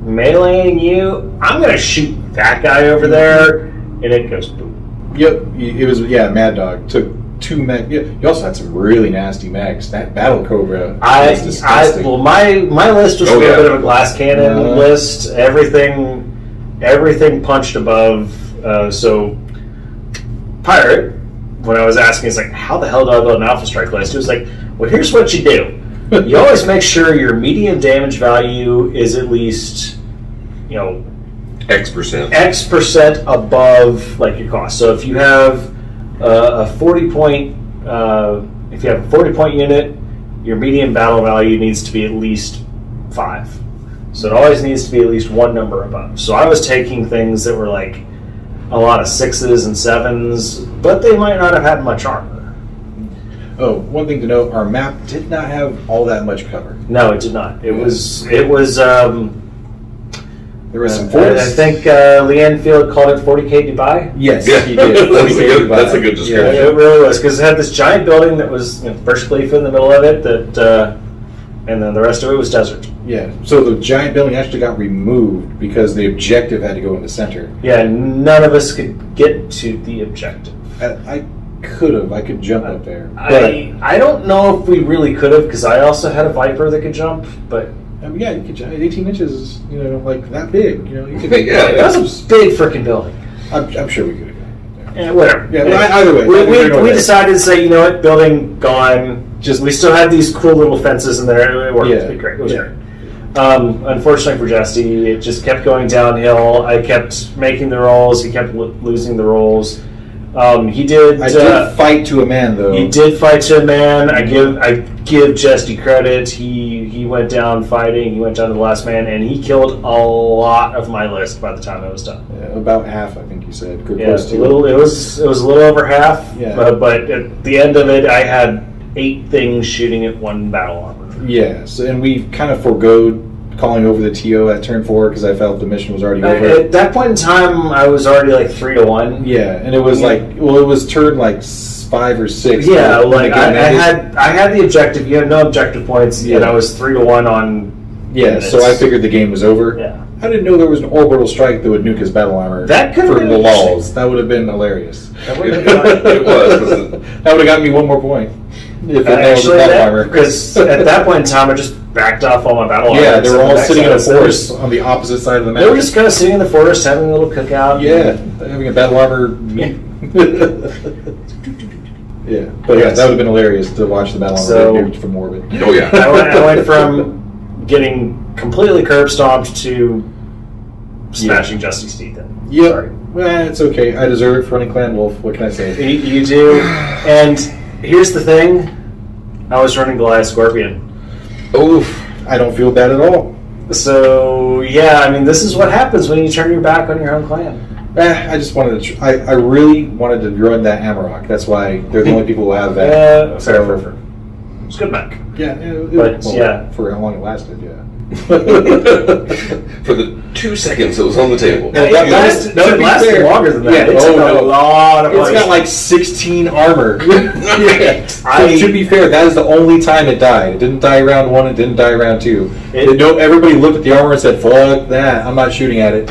meleeing you, I'm going to shoot that guy over there, and it goes boom. Yep, it was Mad Dog took 2 mech. You also had some really nasty mechs. That Battle Cobra was disgusting. Well, my list was a little bit of a glass cannon list. Everything punched above. So Pirate, when I was asking, it's like, how the hell do I build an Alpha Strike list? It was like, well, here's what you do. You always make sure your median damage value is at least, X% above like your cost. So if you have a 40 point unit, your median battle value needs to be at least 5. So it always needs to be at least 1 number above. So I was taking things that were like a lot of 6s and 7s, but they might not have had much armor. Oh, one thing to note: our map did not have all that much cover. No, it did not. It was. There was some I think Leanne Field called it 40K Dubai. Yes, yeah. he did. That's a good description. Yeah, it really was, because it had this giant building that was Burj Khalifa in the middle of it, and then the rest of it was desert. Yeah, so the giant building actually got removed because the objective had to go in the center. Yeah, none of us could get to the objective. I could jump up there. I don't know if we really could have, because I also had a Viper that could jump, but... I mean, yeah, you could jump. 18 inches, like that big. You could. Yeah, that was a big freaking building. I'm sure we could have gone there. Yeah, whatever. Yeah, either way. We decided to say, you know what, building gone. We still had these cool little fences in there. It worked. It was great. Unfortunately for Jesse, it just kept going downhill. I kept making the rolls. He kept losing the rolls. He did. I did fight to a man, though. He did fight to a man. I give Jesse credit. He went down fighting. He went down to the last man, and he killed a lot of my list by the time it was done. Yeah, about half, I think you said. Close to. It was a little over half. Yeah. But at the end of it, I had 8 things shooting at 1 battle armor. Yeah. So, and we kind of foregoed calling over the TO at turn 4 because I felt the mission was already over. At that point in time, I was already like 3-1. Yeah, and it was it was turn like 5 or 6. Yeah, like I had the objective. You had no objective points, and I was 3-1 on. Yeah, so I figured the game was over. Yeah, I didn't know there was an orbital strike that would nuke his battle armor. That could for the lulls. That would have been hilarious. That would have been it was. That would have gotten me one more point. If because at that point in time, I just backed off all my battle armor. Yeah, they were all sitting in a forest on the opposite side of the map. They were just kind of sitting in the forest, having a little cookout. Yeah, having a battle armor. Yeah, but yeah, that would have been hilarious to watch the battle armor from orbit. Oh yeah, I went from getting completely curb stomped to smashing Justy's teeth in. Yeah, well, it's okay. I deserve it for running Clan Wolf. What can I say? You do. And here's the thing: I was running Goliath Scorpion. Oof! I don't feel bad at all. So yeah, I mean, this is what happens when you turn your back on your own clan. I just wanted to. I really wanted to run that Amarok. That's why they're the only people who have that. Yeah, fair. It's good mech. Yeah, for how long it lasted. Yeah. For the 2 seconds it was on the table. It lasted longer than that. Yeah, it took a lot of. It's got like 16 armor. To be fair, that is the only time it died. It didn't die round 1. It didn't die round 2. Everybody looked at the armor and said, "Fuck that! I'm not shooting at it."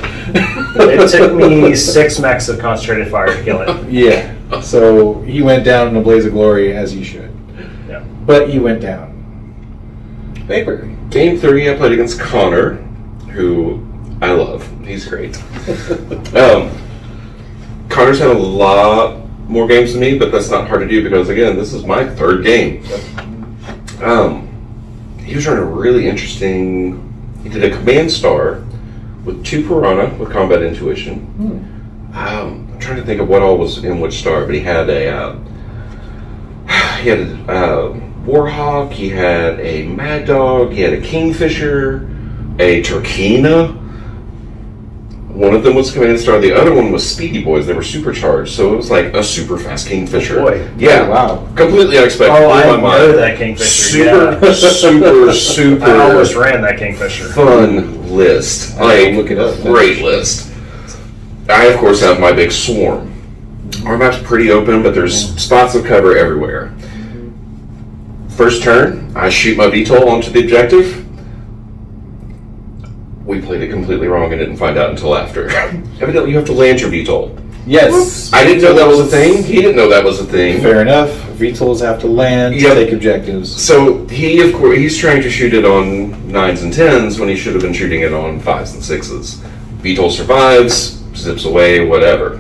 It took me 6 mechs of concentrated fire to kill it. Yeah. So he went down in a blaze of glory, as he should. Yeah. But he went down. Paper. Game 3, I played against Connor, who I love. He's great. Connor's had a lot more games than me, but that's not hard to do because, again, this is my 3rd game. He was running a really interesting... He did a Command Star with 2 Piranha with Combat Intuition. I'm trying to think of what all was in which star, but he had a... Warhawk, he had a Mad Dog, he had a Kingfisher, a Turkina. One of them was Command Star, the other one was Speedy Boys. They were supercharged, so it was like a super fast Kingfisher. Oh boy. Yeah, wow. Completely unexpected. Oh, I know that Kingfisher. Super. I almost ran that Kingfisher. Fun list. Look it up. Great list. I, of course, have my big swarm. Our map's pretty open, but there's spots of cover everywhere. First turn, I shoot my VTOL onto the objective. We played it completely wrong and didn't find out until after. Evidently, you have to land your VTOL. Yes. Whoops. I didn't know that was a thing. He didn't know that was a thing. Fair enough. VTOLs have to land to take objectives. So he, of course, he's trying to shoot it on 9s and 10s when he should have been shooting it on 5s and 6s. VTOL survives, zips away, whatever.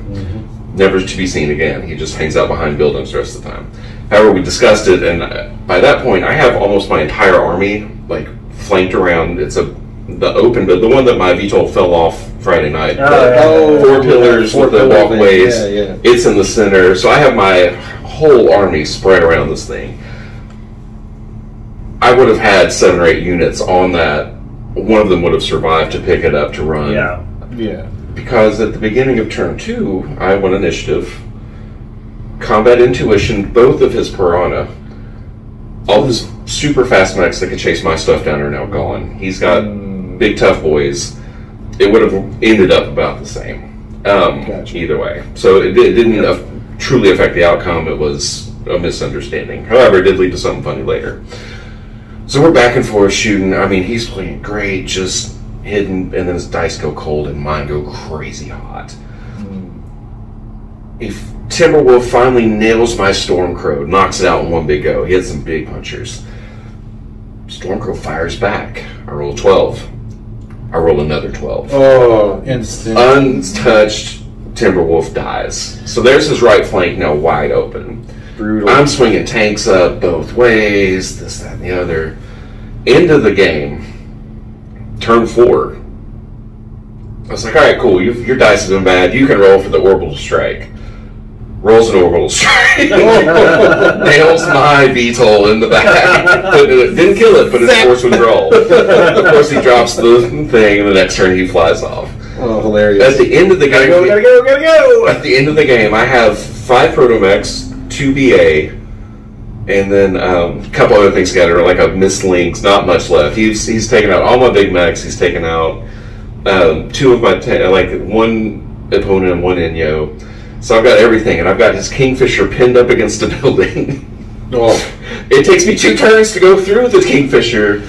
Never to be seen again. He just hangs out behind buildings the rest of the time. However, we discussed it, and by that point, I have almost my entire army like flanked around. It's the open, but the one that my VTOL fell off Friday night. 4 pillars with the walkways. It's in the center, so I have my whole army spread around this thing. I would have had 7 or 8 units on that. One of them would have survived to pick it up to run. Yeah. Because at the beginning of turn 2, I won initiative. Combat Intuition, both of his Piranha. All his super fast mechs that could chase my stuff down are now gone. He's got big tough boys. It would have ended up about the same. Either way. So it didn't truly affect the outcome. It was a misunderstanding. However, it did lead to something funny later. So we're back and forth shooting. I mean, he's playing great, just hidden, and then his dice go cold and mine go crazy hot. If Timberwolf finally nails my Stormcrow, knocks it out in one big go. He had some big punchers. Stormcrow fires back. I roll 12. I roll another 12. Oh, instant. Untouched, Timberwolf dies. So there's his right flank now wide open. Brutal. I'm swinging tanks up both ways, this, that, and the other. End of the game. Turn 4. I was like, all right, cool. Your dice have been bad. You can roll for the orbital strike. Rolls an orbital strike. Nails my VTOL in the back. Didn't kill it, but it's force withdrawal. Of course, he drops the thing, and the next turn he flies off. Oh, hilarious. At the end of the game... Gotta go! At the end of the game, I have 5 Protomechs, 2 BA, and then a couple other things scattered, like a missed links, not much left. He's taken out all my big mechs. He's taken out 2 of my... one opponent and one Inyo. So I've got everything, and I've got his Kingfisher pinned up against a building. Oh. It takes me 2 turns to go through the Kingfisher,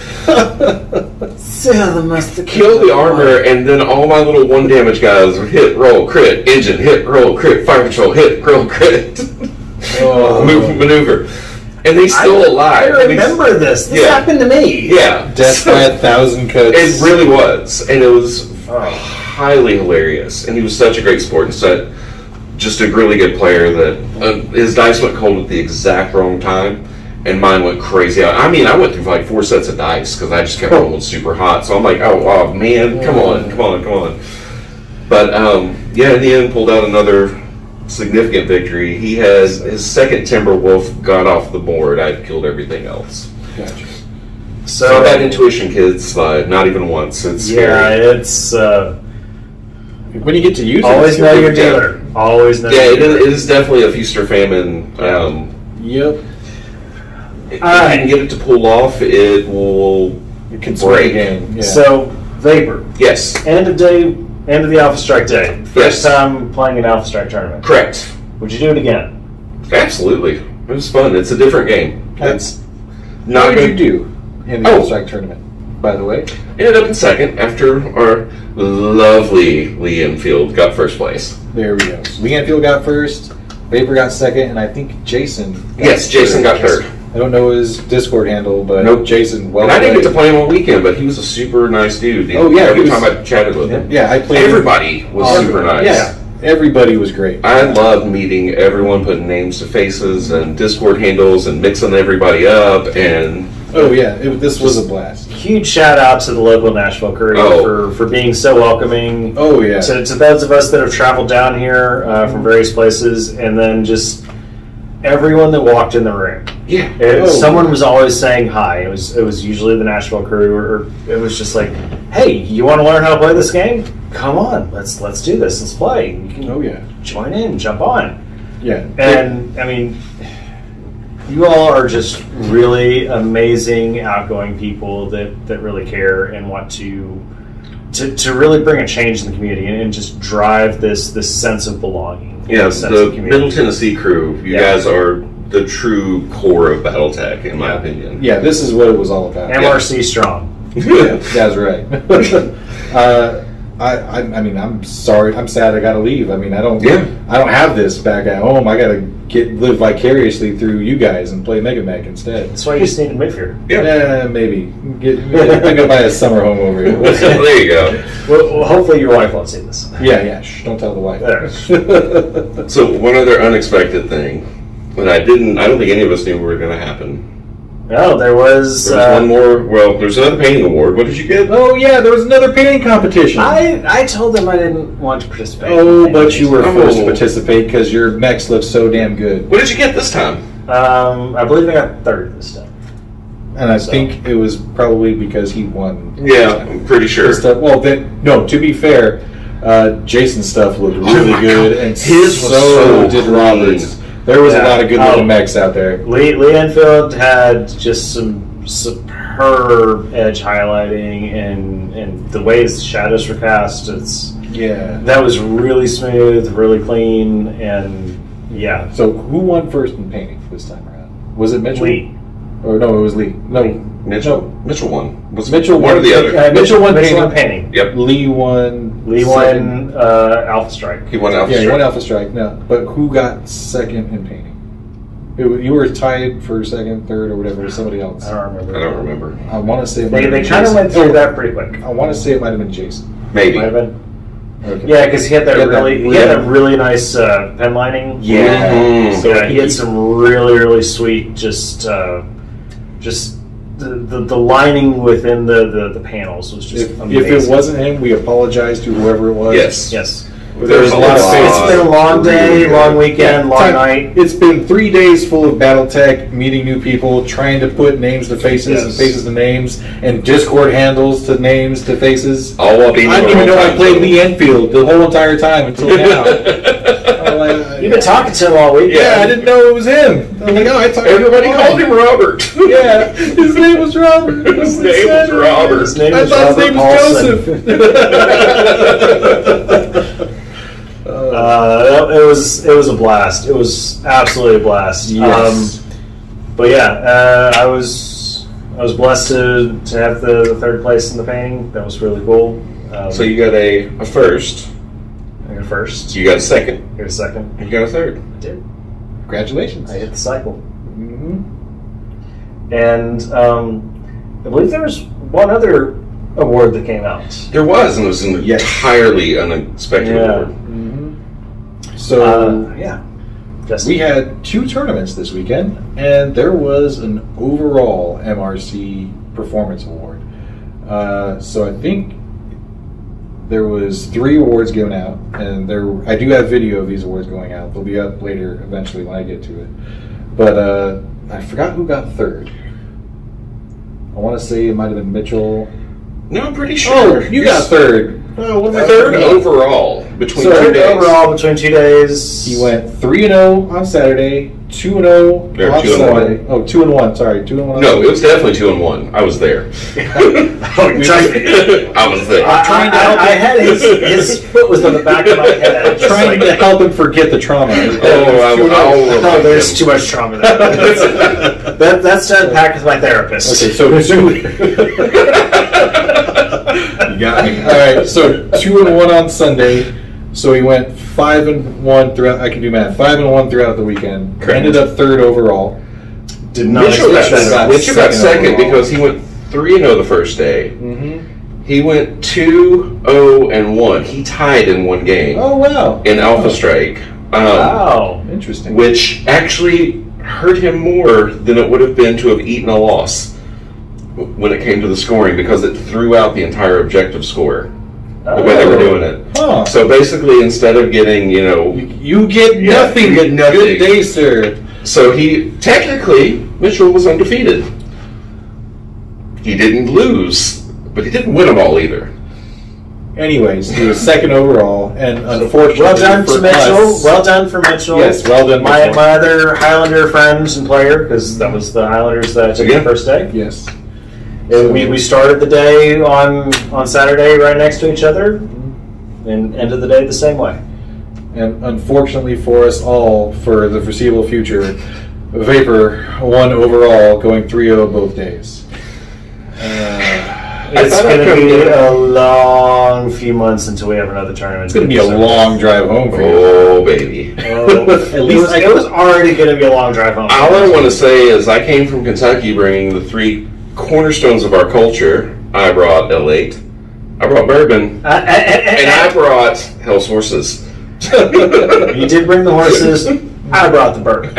kill the armor, and then all my little 1 damage guys hit, roll, crit, engine, hit, roll, crit, fire control, hit, roll, crit. maneuver. And he's still alive. I remember this. This happened to me. Yeah. Death by 1,000 cuts. It really was. And it was highly hilarious. And he was such a great sport and just a really good player that his dice went cold at the exact wrong time. And mine went crazy. I mean, I went through like 4 sets of dice because I just kept rolling super hot. So I'm like, oh man, come on. But yeah, in the end, pulled out another significant victory. He has his second Timberwolf got off the board. I'd killed everything else. Gotcha. So that intuition, kids, not even once. It's scary. It's when you get to use always it. Know your dealer. Always know. Yeah, it is definitely a feast or famine. Yep. If you can get it to pull off, it will break. Game. Yeah. So Vapor. Yes. End of the Alpha Strike day. First time playing an Alpha Strike tournament. Correct. Would you do it again? Absolutely. It was fun. It's a different game. It's not What did you do in the Alpha Strike tournament, by the way? Ended up in second after our lovely Lee Enfield got first place. There we go. So Lee Enfield got first, Vapor got second, and I think Jason got third. I don't know his Discord handle, but Jason. Well, and I didn't get to play him all weekend, but he was a super nice dude. Every time I chatted with him, I played. Everybody was super nice. Yeah, everybody was great. I loved meeting everyone, putting names to faces and Discord handles, and mixing everybody up. And this was a blast. Huge shout out to the local Nashville crew for being so welcoming. Oh yeah, to those of us that have traveled down here from various places, and then just everyone that walked in the room. Yeah. Someone was always saying hi. It was usually the Nashville crew, or it was just like, hey, you want to learn how to play this game? Come on, let's do this. Let's play. You can join in, jump on. Yeah. And I mean, you all are just really amazing, outgoing people that really care and want to really bring a change in the community and just drive this sense of belonging. Yeah, the Middle Tennessee crew, you guys are the true core of BattleTech, in my opinion. Yeah, this is what it was all about. MRC strong. Yeah, that's right. I mean, I'm sorry. I'm sad I got to leave. I mean, I don't have this back at home. I got to live vicariously through you guys and play Mega Mech instead. That's why you just need to move here. Yeah, maybe. I'm gonna buy a summer home over here. There you go. Well, hopefully your wife won't see this. Yeah. Shh, don't tell the wife. So one other unexpected thing that I don't think any of us knew were going to happen. No, there was one more. Well, there's another painting award. What did you get? Oh yeah, there was another painting competition. I told them I didn't want to participate. Oh, but you were forced to participate because your mechs looked so damn good. What did you get this time? I believe I got third this time. And I think it was probably because he won. Yeah, I'm pretty sure. Well, then, no, to be fair, Jason's stuff looked really good. And his was so did Robert's. There was a lot of good little mechs out there. Lee Enfield had just some superb edge highlighting and the way his shadows were cast. That was really smooth, really clean, and yeah. So who won first in painting this time around? Was it Mitchell? Lee. Or no, it was Lee. No, Mitchell won. Was Mitchell one or the other? Mitchell won painting. Yep. Lee won Alpha Strike. He won Alpha Strike. Yeah, he won Alpha Strike. No, but who got second in painting? You were tied for second, third, or whatever with somebody else. I don't remember. I want to say they kind of went through that pretty quick. I want to say it might have been Jason. Maybe. Might have been. Okay. Yeah, because he had that really nice pen lining. Yeah. Mm-hmm. So he had some really sweet just the lining within the panels was just amazing. If it wasn't him, we apologize to whoever it was. Yes. There was a lot of faces. It's been a long day, long weekend, long night. It's been 3 days full of BattleTech, meeting new people, trying to put names to faces and faces to names, and Discord handles to names to faces. All while being I didn't even know I played Lee Enfield the whole entire time until now. You've been talking to him all week. Yeah, I didn't know it was him. I'm like, I talked. Everybody called him Robert. Yeah, his name was Robert. His name was Robert. I thought his name was Joseph. It was a blast. It was absolutely a blast. Yes. But yeah, I was blessed to have the third place in the painting. That was really cool. So you got a first. I got a first. You got a second. I got a second. You got a third. I did. Congratulations. I hit the cycle. Mm-hmm. And I believe there was one other award that came out. There was, and it was an entirely unexpected award. Mm-hmm. So, we had 2 tournaments this weekend, and there was an overall MRC performance award. So I think there was 3 awards given out, and I do have video of these awards going out. They'll be up later eventually when I get to it. But I forgot who got 3rd. I want to say it might have been Mitchell. No, I'm pretty sure. Oh, you got 3rd. Oh, what was 3rd overall between 2 days. Overall between 2 days. He went 3-0 on Saturday, 2-0 on Sunday. Oh, 2-1. Sorry, 2-1. No, it was definitely 2-1. I was there. I was there. I had his foot was on the back of my head, trying to help him forget the trauma. There's too much trauma there. That's done packed with my therapist. Okay, so you got me. All right, so 2-1 on Sunday. So he went 5-1 throughout. I can do math. 5-1 throughout the weekend. Correct. Ended up 3rd overall. Did not. Mitchell got second because he went 3-0 the first day. Mm-hmm. He went 2-0-1. He tied in 1 game. Oh wow! In Alpha Strike. Wow, interesting. Which actually hurt him more than it would have been to have eaten a loss when it came to the scoring, because it threw out the entire objective score. The way they were doing it. Huh. So basically, instead of getting, you get nothing. You get nothing. Good day, sir. So Mitchell was undefeated. He didn't lose, but he didn't win them all either. Anyways, he was 2nd overall, and unfortunately, well done to Mitchell. Well done for Mitchell. Yes, well done. My other Highlander friends and player, because that was the Highlanders that I took the first day. Yes. We started the day on Saturday right next to each other, and ended the day the same way. And unfortunately for us all, for the foreseeable future, Vapor won overall, going 3-0 both days. It's going to be a long few months until we have another tournament. It's going to be a long drive home for you. Oh, baby. At least it was already going to be a long drive home. All I want to say is I came from Kentucky bringing the 3 cornerstones of our culture. I brought L8, I brought bourbon, and I brought Hell's Horses. You did bring the horses. I brought the bourbon.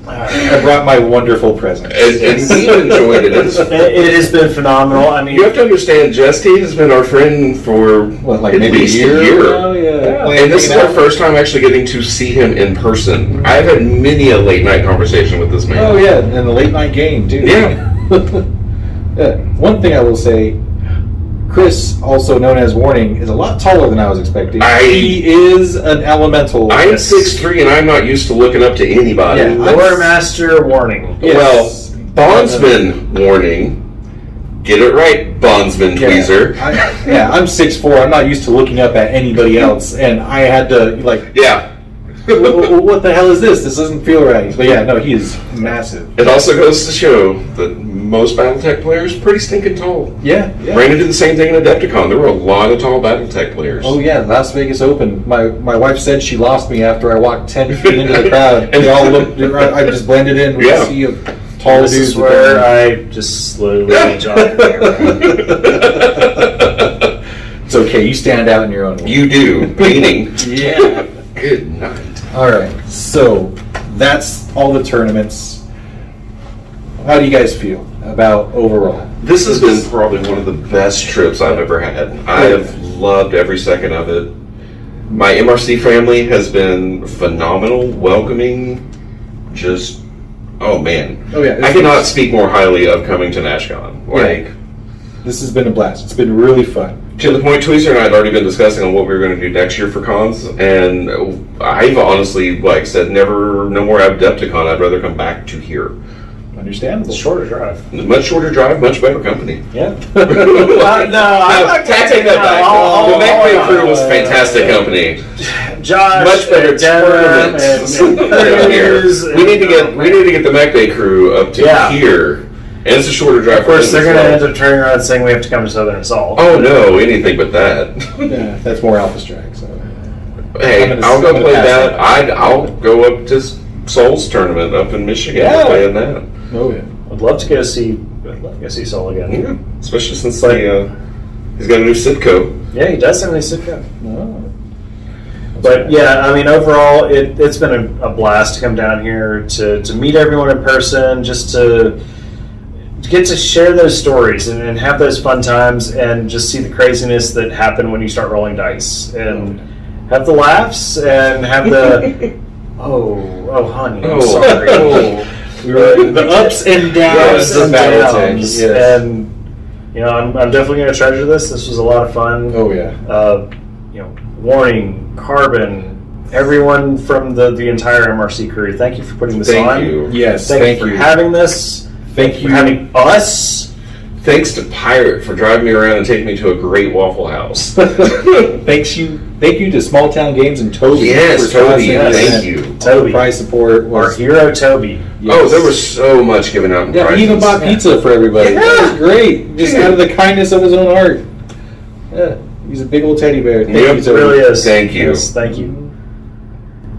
I brought my wonderful present. And we enjoyed it. It has been phenomenal. I mean, you have to understand, Justy has been our friend for like at maybe least a year. Oh, yeah. And this is our first time actually getting to see him in person. I've had many a late night conversation with this man. Oh yeah, and the late night game too. Yeah. Yeah. One thing I will say, Chris, also known as Warning, is a lot taller than I was expecting. He is an elemental. I am 6'3", and I'm not used to looking up to anybody. Yeah, Lore Master Warning. Yes. Well, Bondsman Warning. Get it right, Bondsman Tweezer. I'm 6'4". I'm not used to looking up at anybody else, and I had to what the hell is this? This doesn't feel right. But no, he is massive. It also goes to show that most Battletech players are pretty stinking tall. Yeah. Ran into the same thing in Adepticon. There were a lot of tall Battletech players. Oh yeah, Las Vegas Open. My wife said she lost me after I walked 10 feet into the crowd, and they all looked. I just blended in with a sea of tall dudes. This is where I just slowly jogged around. It's okay. You stand out in your own way. You do. Painting. Yeah. Good night. All right, so that's all the tournaments. How do you guys feel about overall? This has been probably one of the best trips I've ever had. I have loved every second of it. My MRC family has been phenomenal, welcoming, just, oh man. Oh yeah. I cannot speak more highly of coming to Nashcon. This has been a blast. It's been really fun. To the point, Tweezer and I had already been discussing on what we were going to do next year for cons, and I've honestly, said, no more Adepticon. I'd rather come back to here. Understandable. Shorter drive. Much shorter drive, much better company. Yeah. I take that back. The MacBay crew was fantastic company. Josh, much better tournaments. We need to get the MacBay crew up to here. And it's a shorter drive. Of course, they're going to end up turning around saying we have to come to Southern Assault. Oh no, anything but that. Yeah, that's more Alpha Strike. So. Hey, I'll go play that. I'll go up to Soul's tournament up in Michigan. Yeah. Playing that. Oh yeah. I'd love to go see Soul again. Yeah, especially since he's got a new Sitco. Yeah, he does have a new Sitco. Oh. But yeah, I mean, overall, it's been a blast to come down here to meet everyone in person, just to get to share those stories and have those fun times, and just see the craziness that happen when you start rolling dice, and have the laughs and have the oh honey, I'm sorry. We were the ups and downs of downs, yes. And you know, I'm definitely going to treasure this. This was a lot of fun. Oh yeah. You know, Warning, Carbon, everyone from the entire MRC crew. Thank you for putting this on. Thank you. Yes. Thank you for having this. Thank you for having us. Thanks to Pirate for driving me around and taking me to a great Waffle House. Thank you to Small Town Games and Toby. Yes, Toby. Thank you. Toby. Prize support. Our hero, Toby. Yes. Oh, there was so much given out in prizes. He even bought pizza for everybody. Yeah. That was great. Just out of the kindness of his own heart. Yeah. He's a big old teddy bear. Thank you, Toby. Really is. Thank you. Yes, thank you.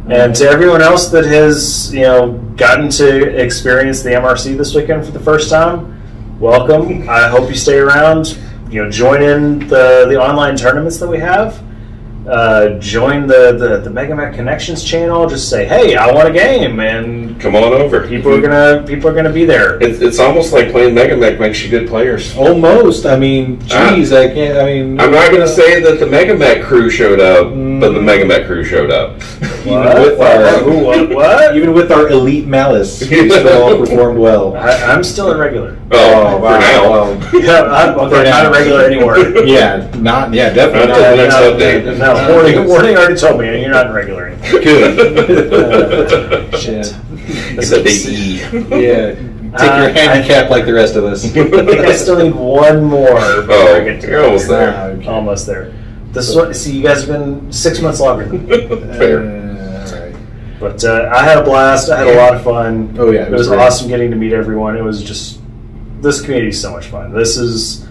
And to everyone else that has, you know, gotten to experience the MRC this weekend for the first time, welcome. I hope you stay around. You know, join in the online tournaments that we have. Join the Mega Mac Connections channel. Just say, hey, I want a game, and come on over. People are gonna be there. It's almost like playing Mega Mac makes you good players. Almost. I mean, geez, I can't. I mean, I'm not gonna say that the Mega Mac crew showed up, but the Mega Mac crew showed up. Even with our elite malice, we still all performed well. I'm still in regular. Oh, for now. Well, yeah, I'm not a regular anymore. Definitely not. Until the next update. No, Warning already told me you're not in regular anymore. Good. Shit. It's a big E. Yeah. Take your handicap like the rest of us. I think I still need one more before I get to you're almost there. Okay. Almost there. This is what. See, you guys have been 6 months longer than me. Fair. All right. But I had a blast. I had a lot of fun. Oh yeah, it was awesome getting to meet everyone. It was just, this community is so much fun. This is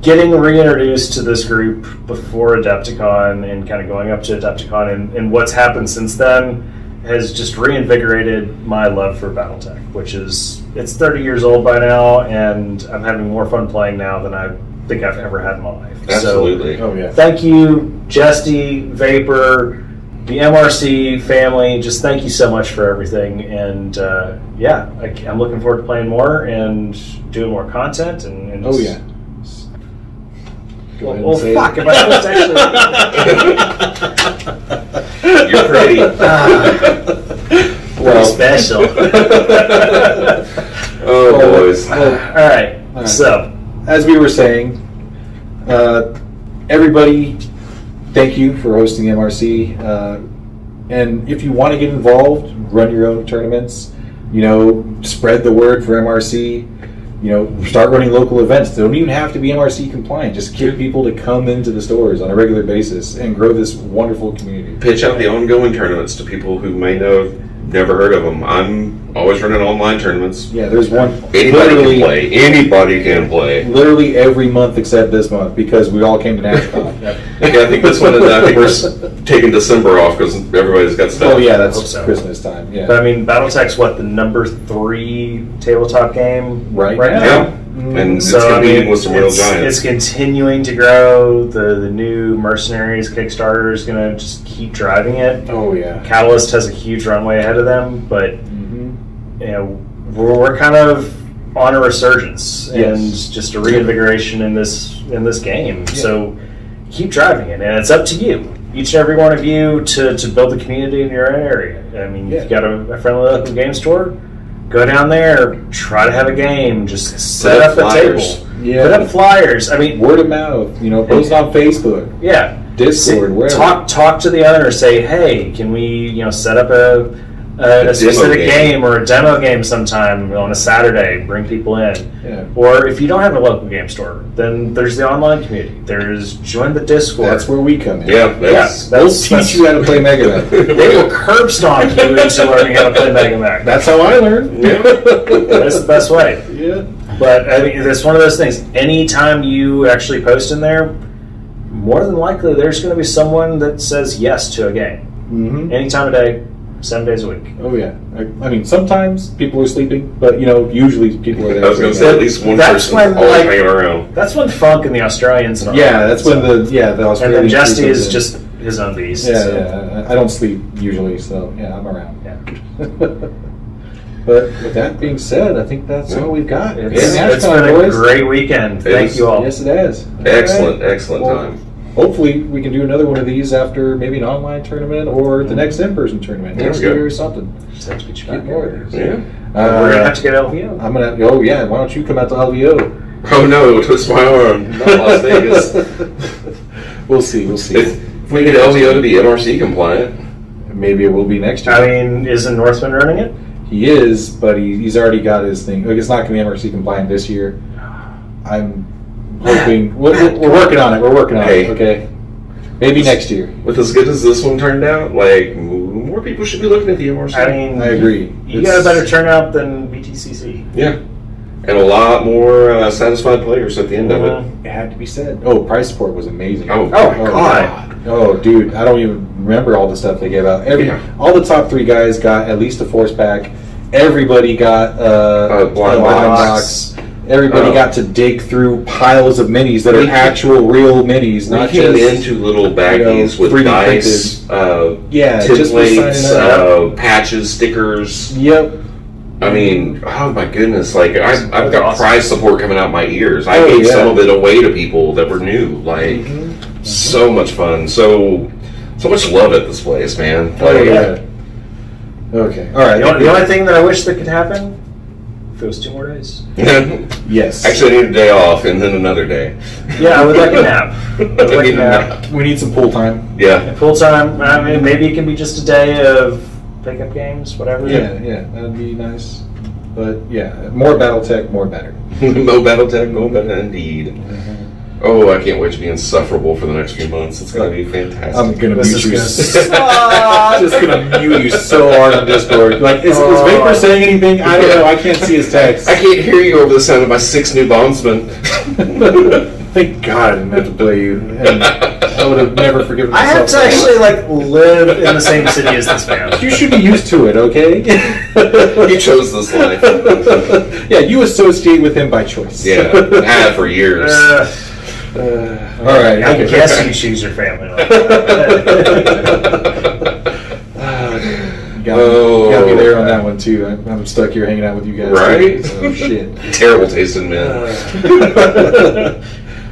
getting reintroduced to this group before Adepticon and kind of going up to Adepticon, and what's happened since then has just reinvigorated my love for BattleTech, which is, it's 30 years old by now, and I'm having more fun playing now than I think I've ever had in my life. Absolutely. So, thank you, Jesty, Vapor, the MRC family. Just thank you so much for everything, and I'm looking forward to playing more and doing more content. And just, well, fuck! Am I supposed to actually? You're pretty. Well, special. Boys. All right. So, as we were saying, everybody, thank you for hosting the MRC. And if you want to get involved, run your own tournaments. You know, spread the word for MRC. You know, start running local events. They don't even have to be MRC compliant. Just get people to come into the stores on a regular basis and grow this wonderful community. Pitch out the ongoing tournaments to people who may have never heard of them. I'm always running online tournaments. Yeah, there's one. Anybody can play. Anybody can play. Literally every month except this month, because we all came to Nashcon. Yeah, I think this one. I think we're taking December off because everybody's got stuff. Oh yeah, that's Christmas time. Yeah, but I mean, BattleTech's what, the number 3 tabletop game right now? Yeah. And so, it's competing with some real giants. It's continuing to grow. The new Mercenaries Kickstarter is going to just keep driving it. Oh yeah. Catalyst has a huge runway ahead of them, but you know, we're kind of on a resurgence and just a reinvigoration in this game. Yeah. So keep driving it, and it's up to you, each and every one of you, to build the community in your area. I mean, if you've got a friendly local game store, go down there, try to have a game, just set up a table. Yeah. Put up flyers. I mean, word of mouth, you know, post on Facebook. Yeah. Discord, wherever. Talk to the owner, say, hey, can we, you know, set up a specific game or a demo game sometime on a Saturday, bring people in. Yeah. Or if you don't have a local game store, then there's the online community. There's join the Discord. That's where we come in. Yeah, we'll teach you how to play Mega Man. They will curb stomp you into learning how to play Mega Man. That's how I learned. Yeah. That's the best way. Yeah. But I mean, it's one of those things. Anytime you actually post in there, more than likely there's going to be someone that says yes to a game. Any time of day, 7 days a week. Oh yeah. I mean, sometimes people are sleeping, but usually people are there. I was going to say at least one person always hanging around. That's when Funk and the Australians and all that's when the Australians. And then Justy is just his own beast. Yeah. I don't sleep usually, so I'm around. Yeah. But with that being said, I think that's all we've got. It's been a great weekend. Thank you all. Yes, it has. Excellent time. Hopefully, we can do another one of these after maybe an online tournament or the next in-person tournament next year or something. Just have to get you back more. Yeah. We're going to have to get LVO. I'm going to, why don't you come out to LVO? Oh no, twist my arm. Not Las Vegas. We'll see. If we get LVO to be NRC compliant. Maybe it will be next year. I mean, isn't Northman running it? He is, but he's already got his thing. It's not going to be MRC compliant this year. I'm hoping we're working on it. Okay, maybe next year. With as good as this one turned out, more people should be looking at the MRC. I mean, I agree. You got a better turnout than BTCC. Yeah, and a lot more satisfied players at the end of it. It had to be said. Oh, prize support was amazing. Oh my God. Oh, dude, I don't even remember all the stuff they gave out. All the top 3 guys got at least a force pack. Everybody got a blind box. Everybody got to dig through piles of minis that are actual, real minis. Not came into little baggies with dice, templates, patches, stickers. Yep. I mean, oh my goodness! Like I've got prize support coming out my ears. I gave some of it away to people that were new. Like so much fun. So much love at this place, man. Okay. All right. The only thing that I wish that could happen, if it was 2 more days. Yes. Actually, I need a day off and then another day. Yeah, I would like a nap. We need some pool time. Yeah. Pool time. I mean, maybe it can be just a day of pickup games, whatever. Yeah, that'd be nice. But more BattleTech, more better. More BattleTech, more better indeed. Oh, I can't wait to be insufferable for the next few months. It's going to be fantastic. I'm going to mute you. Just going to mute you so hard on Discord. Like, is Vapor saying anything? I don't know. I can't see his text. I can't hear you over the sound of my 6 new bondsmen. Thank God I didn't have to play you. And I would have never forgiven myself. I have to actually live in the same city as this man. You should be used to it, okay? He chose this life. Yeah, you associate with him by choice. Yeah, I have for years. All right. I guess you choose your family. Got me there on that one too. I'm stuck here hanging out with you guys. Right? Oh shit. Terrible tasting men.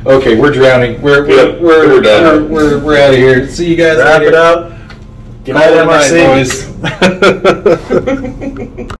Okay, we're drowning. We're done. We're out of here. See you guys later. Wrap it up. Good night, MRC. Boys.